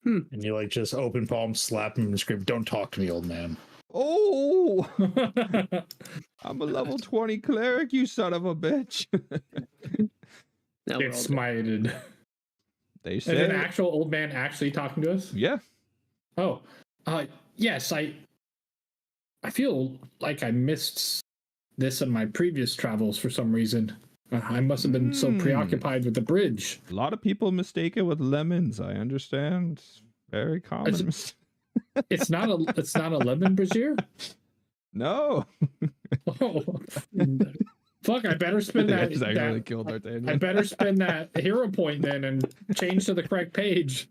And you like just open palm, slap him, and scream, "Don't talk to me, old man." Oh, I'm a level 20 cleric, you son of a bitch. now we're all It's dead. smited. They Is an say, actual old man actually talking to us? yeah. Oh, yes. I feel like I missed this in my previous travels for some reason. I must have been so preoccupied with the bridge. A lot of people mistake it with lemons. I understand. Very common. It's not a lemon brazier. No. Oh, fuck! I better spend that. I really killed D'Artagnan. I better spend that hero point then and change to the correct page.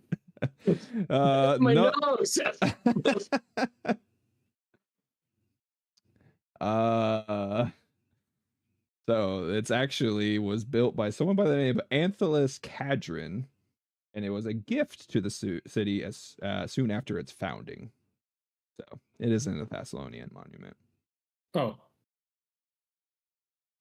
My no. nose. So it's actually was built by someone by the name of Anthilus Cadron, and it was a gift to the city as soon after its founding. So it isn't a Thessalonian monument. Oh,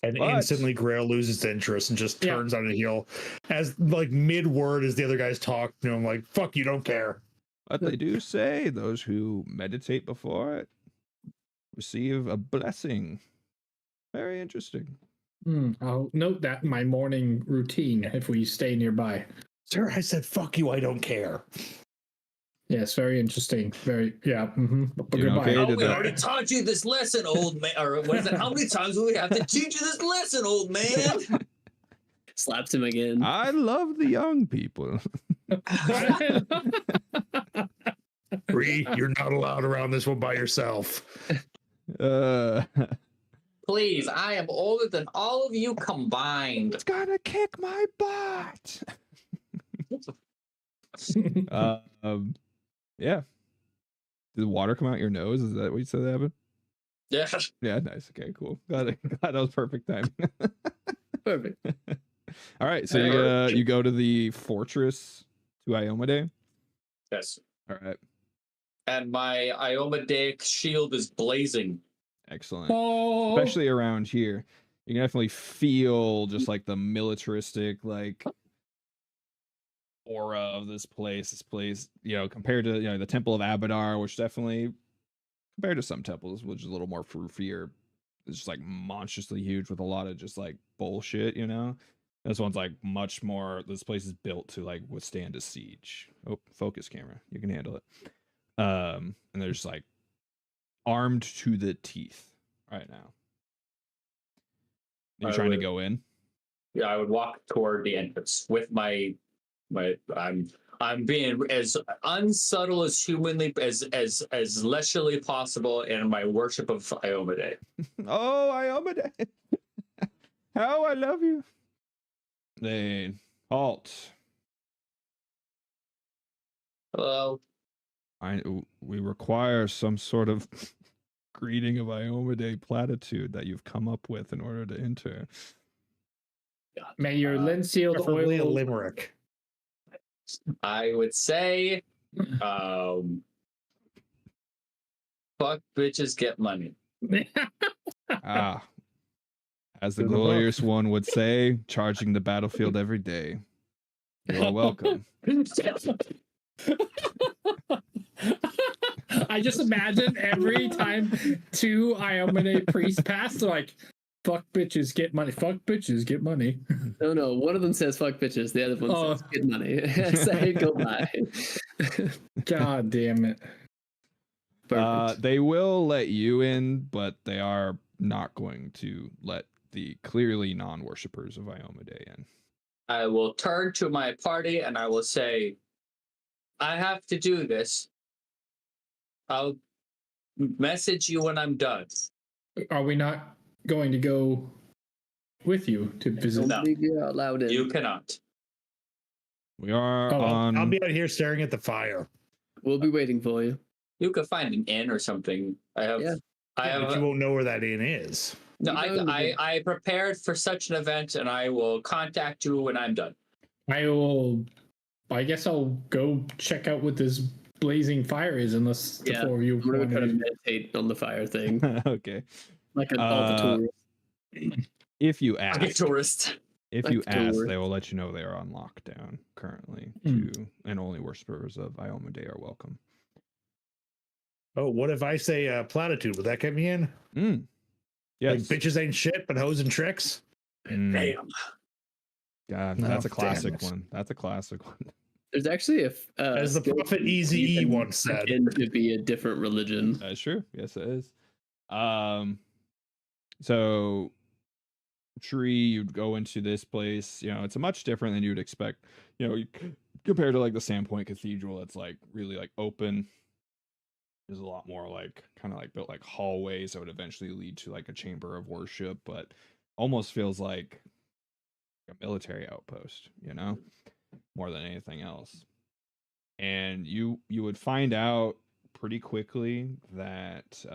And But- instantly Grail loses interest and just turns on a heel as like mid-word as the other guys talk to him, like, "Fuck you, don't care." But they do say those who meditate before it receive a blessing. Very interesting. I'll note that in my morning routine if we stay nearby. Sir, I said, "Fuck you, I don't care." Yes, very interesting. Very, yeah. But You know, goodbye. okay, Oh, did we that- already taught you this lesson, old man. Or what is it? How many times do we have to teach you this lesson, old man? Slaps him again. I love the young people. Bree, you're not allowed around this one by yourself. Please, I am older than all of you combined. It's gonna kick my butt. Yeah. Did the water come out your nose? Is that what you said happened? Yeah. Yeah, nice. Okay, cool. Glad that was perfect time. Perfect. All right, so you go to the fortress to Iomade. Yes. All right, And my Iomadic shield is blazing. excellent. Oh, Especially around here, you can definitely feel just like the militaristic like aura of this place. This place, you know, compared to the Temple of Abadar, which definitely compared to some temples, which is a little more froofier, it's just like monstrously huge with a lot of just like bullshit. This one's like much more. This place is built to like withstand a siege. Oh, focus camera, you can handle it. And they're just like armed to the teeth right now. You trying to go in? Yeah, I would walk toward the entrance with my I'm being as unsubtle as humanly as leisurely possible in my worship of Iomade. Oh, Iomade. How I love you. They halt. Hello. We require some sort of greeting of Iomade platitude that you've come up with in order to enter. may your linseed Preferably a oil. limerick. I would say fuck bitches get money. Ah, as the Good enough. glorious one would say, charging the battlefield every day. You're welcome. I just imagine every time two Iomade priests pass, they're like, fuck bitches, get money. Fuck bitches, get money. No. One of them says "fuck bitches." The other one says "get money." Say goodbye. God damn it. Perfect. They will let you in, but they are not going to let the clearly non-worshippers of Iomade in. I will turn to my party and I will say, I have to do this. I'll message you when I'm done. Are we not going to go with you to visit? No. You're allowed in. You cannot. We are Oh, on. I'll be out here staring at the fire. We'll be waiting for you. You could find an inn or something. I have. Yeah. I have. But you won't know where that inn is. No, You know, I prepared for such an event, and I will contact you when I'm done. I guess I'll go check out what this blazing fire is, unless the Yeah, four of you I'm gonna want try to to. meditate on the fire thing, Okay. like an all the tourists. If you Like a ask, tourist. if Like you ask, tourists. they will let you know they are on lockdown currently, Hmm. and only worshippers of Iomade are welcome. Oh, what if I say platitude? Would that get me in? Yes. Like bitches ain't shit, but hoes and tricks. Mm. Damn. God, Oh, that's a damn classic it. one. That's a classic one. There's actually As the skill prophet Easy you E can once said. pretend to be a different religion. That's true. Yes, it is. So tree, you'd go into this place. It's a much different than you'd expect. Compared to like the Sandpoint Cathedral, it's like really like open. There's a lot more like kind of like built like hallways that would eventually lead to like a chamber of worship, but almost feels like a military outpost, more than anything else. And you would find out pretty quickly that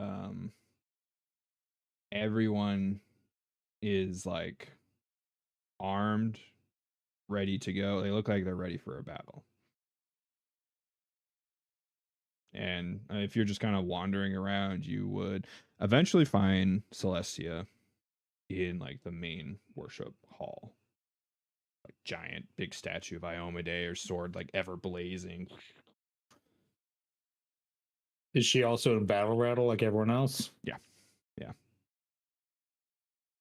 everyone is like armed, ready to go. They look like they're ready for a battle. And if you're just kind of wandering around, you would eventually find Celestia in like the main worship hall. Like giant big statue of Iomade, her sword like ever blazing. Is she also in battle rattle like everyone else? Yeah.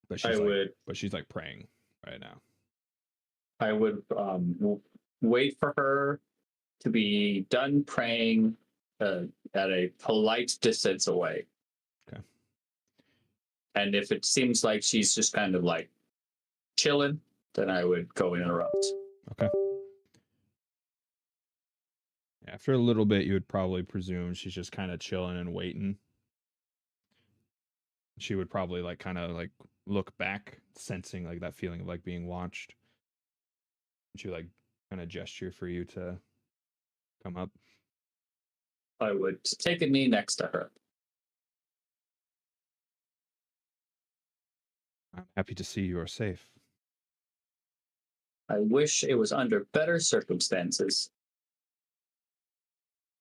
But she's like praying right now. I would wait for her to be done praying at a polite distance away. Okay. And if it seems like she's just kind of like chilling, then I would go interrupt. Okay. After a little bit, you would probably presume she's just kind of chilling and waiting. She would probably like kind of like look back, sensing like that feeling of like being watched. She like kind of gesture for you to come up. I would take a knee next to her. I'm happy to see you are safe. I wish it was under better circumstances.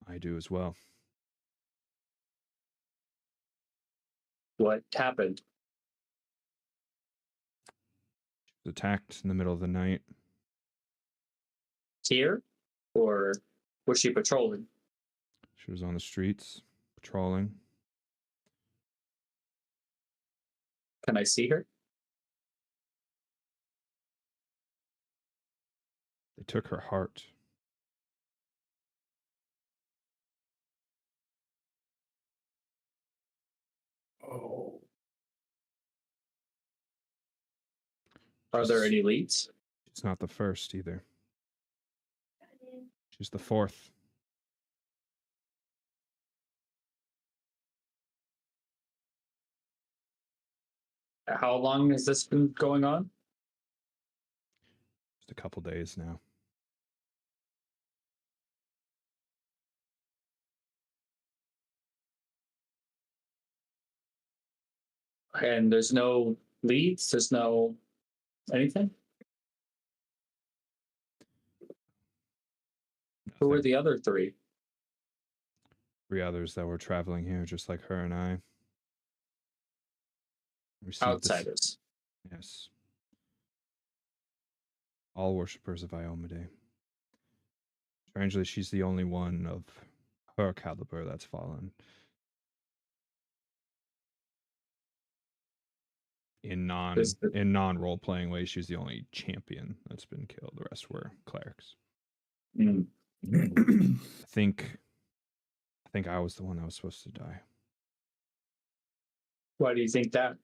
I do as well. What happened? She was attacked in the middle of the night. Here? Or was she patrolling? She was on the streets, patrolling. Can I see her? They took her heart. Oh. Are there any leads? She's not the first either. She's the fourth. How long has this been going on? Just a couple days now. And there's no leads? There's no anything? Who were Nothing. the other three? 3 others that were traveling here, just like her and I. Received this- Outsiders. Yes. All worshippers of Iomade. Strangely, she's the only one of her caliber that's fallen. In non role playing ways, she's the only champion that's been killed. The rest were clerics. Mm. I think I was the one that was supposed to die. Why do you think that?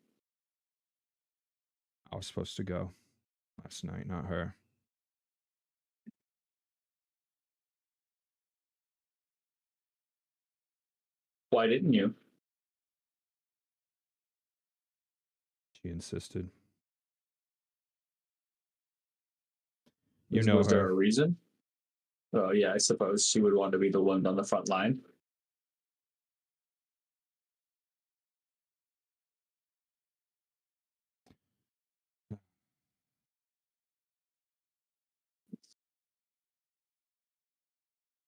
I was supposed to go last night, not her. Why didn't you? She insisted. You know Was there a her. reason? Oh yeah, I suppose she would want to be the one on the front line.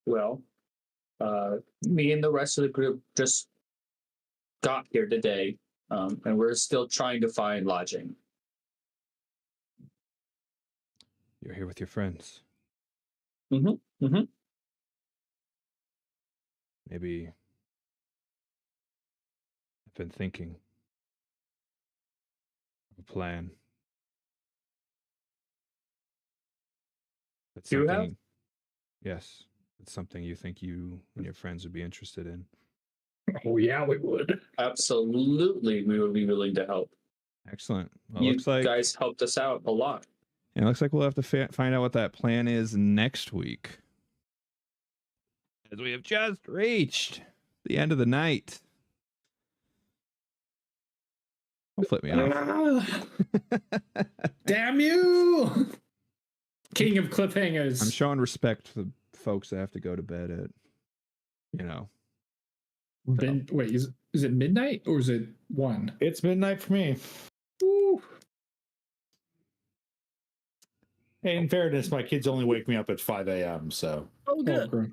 Well, me and the rest of the group just got here today, and we're still trying to find lodging. You're here with your friends. Mm-hmm. Mm-hmm. Maybe I've been thinking of a plan. It's You have? something. Yes, it's something you think you and your friends would be interested in. Oh yeah, we would. Absolutely, we would be willing to help. Excellent. Well, You looks like guys helped us out a lot. it looks like we'll have to find out what that plan is next week, as we have just reached the end of the night. Don't flip me off. Damn you! King of cliffhangers. I'm showing respect to the folks that have to go to bed at, you know. Wait, is it midnight or is it 1? It's midnight for me. Woo. Hey, in fairness, my kids only wake me up at 5 a.m. So Oh, good. great.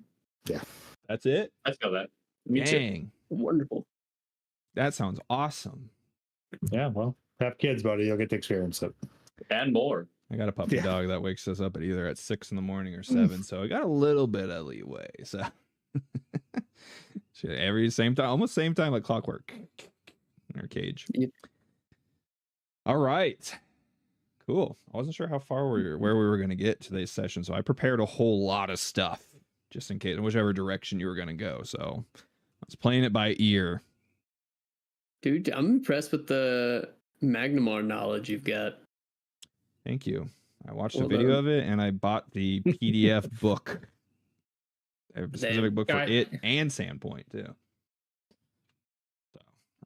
That's it? I feel that. Me too. Dang. Wonderful. That sounds awesome. yeah, well, have kids, buddy. You'll get to experience it. And more. I got a puppy Yeah. dog that wakes us up at either at 6 in the morning or 7, so I got a little bit of leeway. So every same time, almost same time like clockwork in our cage. Yep. All right. Cool. I wasn't sure how far where we were going to get today's session, so I prepared a whole lot of stuff just in case, whichever direction you were going to go. So I was playing it by ear. Dude, I'm impressed with the Magnimar knowledge you've got. Thank you. I watched Well a video done. of it and I bought the PDF book. A specific book for Got it it. and Sandpoint too. So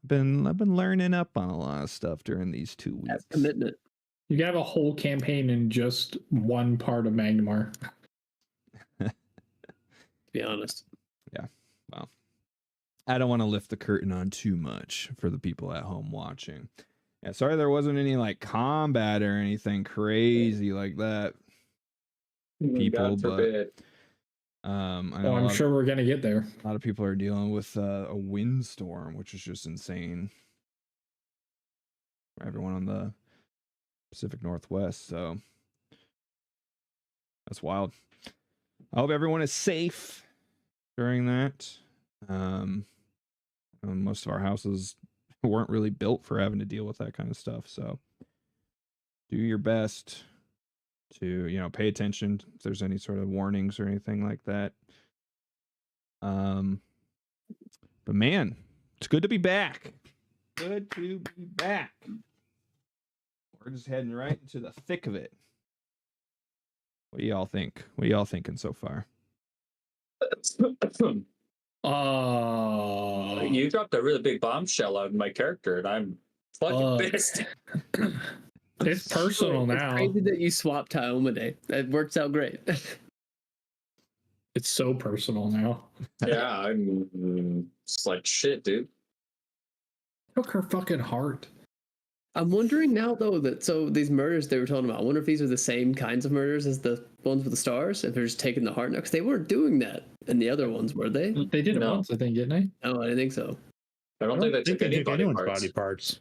I've been learning up on a lot of stuff during these 2 weeks. That's commitment. You can have a whole campaign in just one part of Magnimar. To be honest. Well, I don't want to lift the curtain on too much for the people at home watching. Yeah, sorry there wasn't any like combat or anything crazy like that. People, God forbid. I know Oh, I'm sure we're gonna get there. a lot of people are dealing with a windstorm, which is just insane for everyone on the Pacific Northwest. So that's wild. I hope everyone is safe during that. Most of our houses weren't really built for having to deal with that kind of stuff. So do your best to, pay attention if there's any sort of warnings or anything like that. But man, it's good to be back. Good to be back. We're just heading right into the thick of it. What do y'all think? What are y'all thinking so far? You dropped a really big bombshell on my character, and I'm fucking pissed. It's personal It's now. crazy that you swapped Taomade. That works out great. It's so personal now. Yeah, I'm it's like shit, dude. Took her fucking heart. I'm wondering now though so these murders they were talking about, I wonder if these are the same kinds of murders as the ones with the stars, if they're just taking the heart now, because they weren't doing that in the other ones, were they? They did it No. once, I think, didn't they? No, I didn't think so. I don't think they took any body anyone's parts. body parts.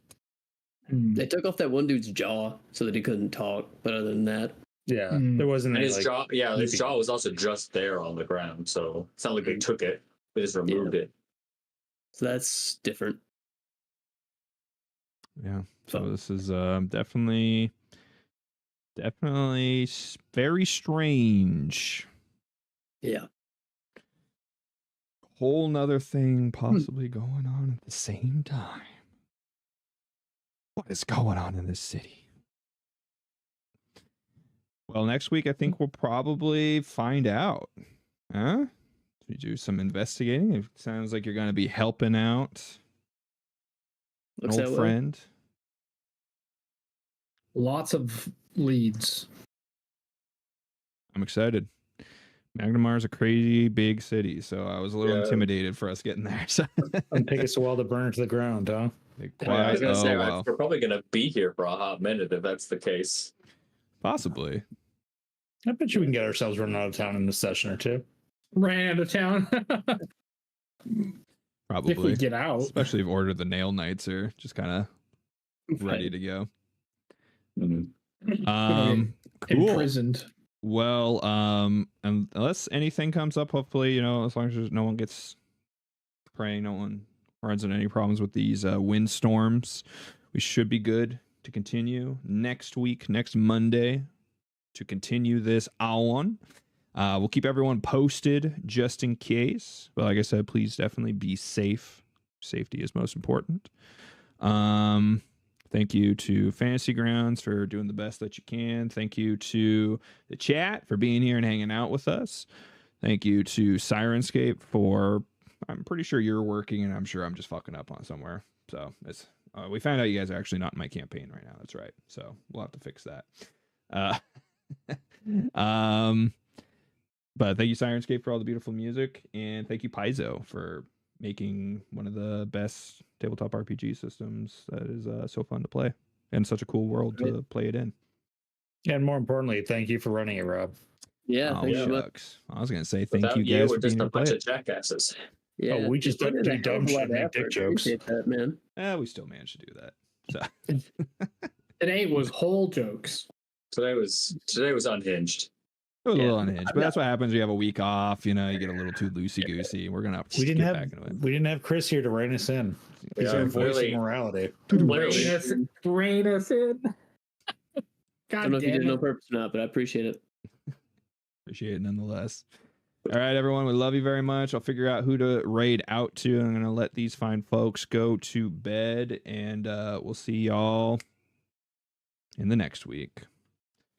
They took off that one dude's jaw so that he couldn't talk, but other than that, Yeah, Hmm. there wasn't And any, his like, jaw, yeah, his easy- jaw was also just there on the ground, so it's not like they took it; they just removed it. so that's different. Yeah. So So- this is definitely very strange. Yeah. Whole nother thing possibly going on at the same time. What is going on in this city? Well, next week I think we'll probably find out. Huh? We do some investigating. It sounds like you're going to be helping out an Looks old that way. friend. Lots of leads. I'm excited. Magnimar is a crazy big city, so I was a little Yeah. intimidated for us getting there. So And take us a while to burn to the ground, huh? Big Yeah, I was quiet. gonna say, Well, we're probably gonna be here for a hot minute if that's the case. possibly. I bet you we can get ourselves running out of town in a session or two. Ran out of town. Probably. If we get out. Especially if Order of the Nail Knights are just kind of ready to go. Mhm. Cool. Imprisoned. Well, unless anything comes up, hopefully, as long as there's no one gets praying, no one runs into any problems with these windstorms, we should be good to continue next week, next Monday, to continue this on. We'll keep everyone posted just in case. But like I said, please definitely be safe. Safety is most important. Thank you to Fantasy Grounds for doing the best that you can. Thank you to the chat for being here and hanging out with us. Thank you to Sirenscape for, I'm pretty sure you're working, and I'm sure I'm just fucking up on somewhere. So it's we found out you guys are actually not in my campaign right now. That's right. So we'll have to fix that. But thank you, Sirenscape, for all the beautiful music, and thank you, Paizo, for making one of the best tabletop RPG systems that is so fun to play and such a cool world to play it in. And more importantly, thank you for running it, Rob. Yeah, Oh, thank you very much. shucks. I was gonna say thank Without you guys we're for just being a here to play bunch of it. jackasses. Yeah, Oh, we just you put in do a hell dumb of a shit lot and of make dick effort. jokes. Appreciate that, man. We still managed to do that. So Today was whole jokes. Today was unhinged. it was a Yeah. little unhinged, but that's what happens when you have a week off. You get a little too loosey goosey. We're gonna have to We didn't get have back into it. we didn't have Chris here to rein us in. He's Yeah, our voice really. of morality. Literally. Rein us in. I God don't know if you did it damn on it. purpose or not, but I appreciate it. Appreciate it nonetheless. All right, everyone, we love you very much. I'll figure out who to raid out to. I'm gonna let these fine folks go to bed, and we'll see y'all in the next week.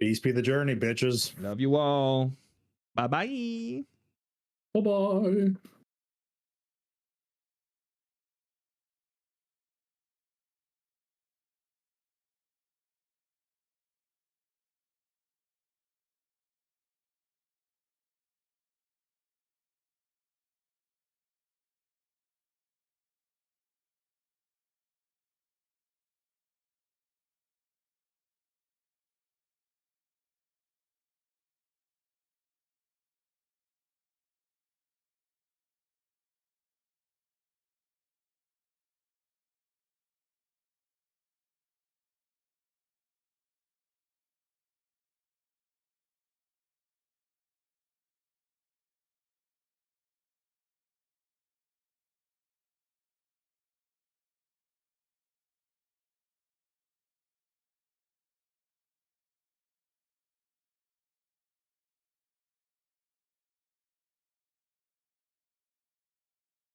Peace be the journey, bitches. Love you all. Bye bye. Bye-bye.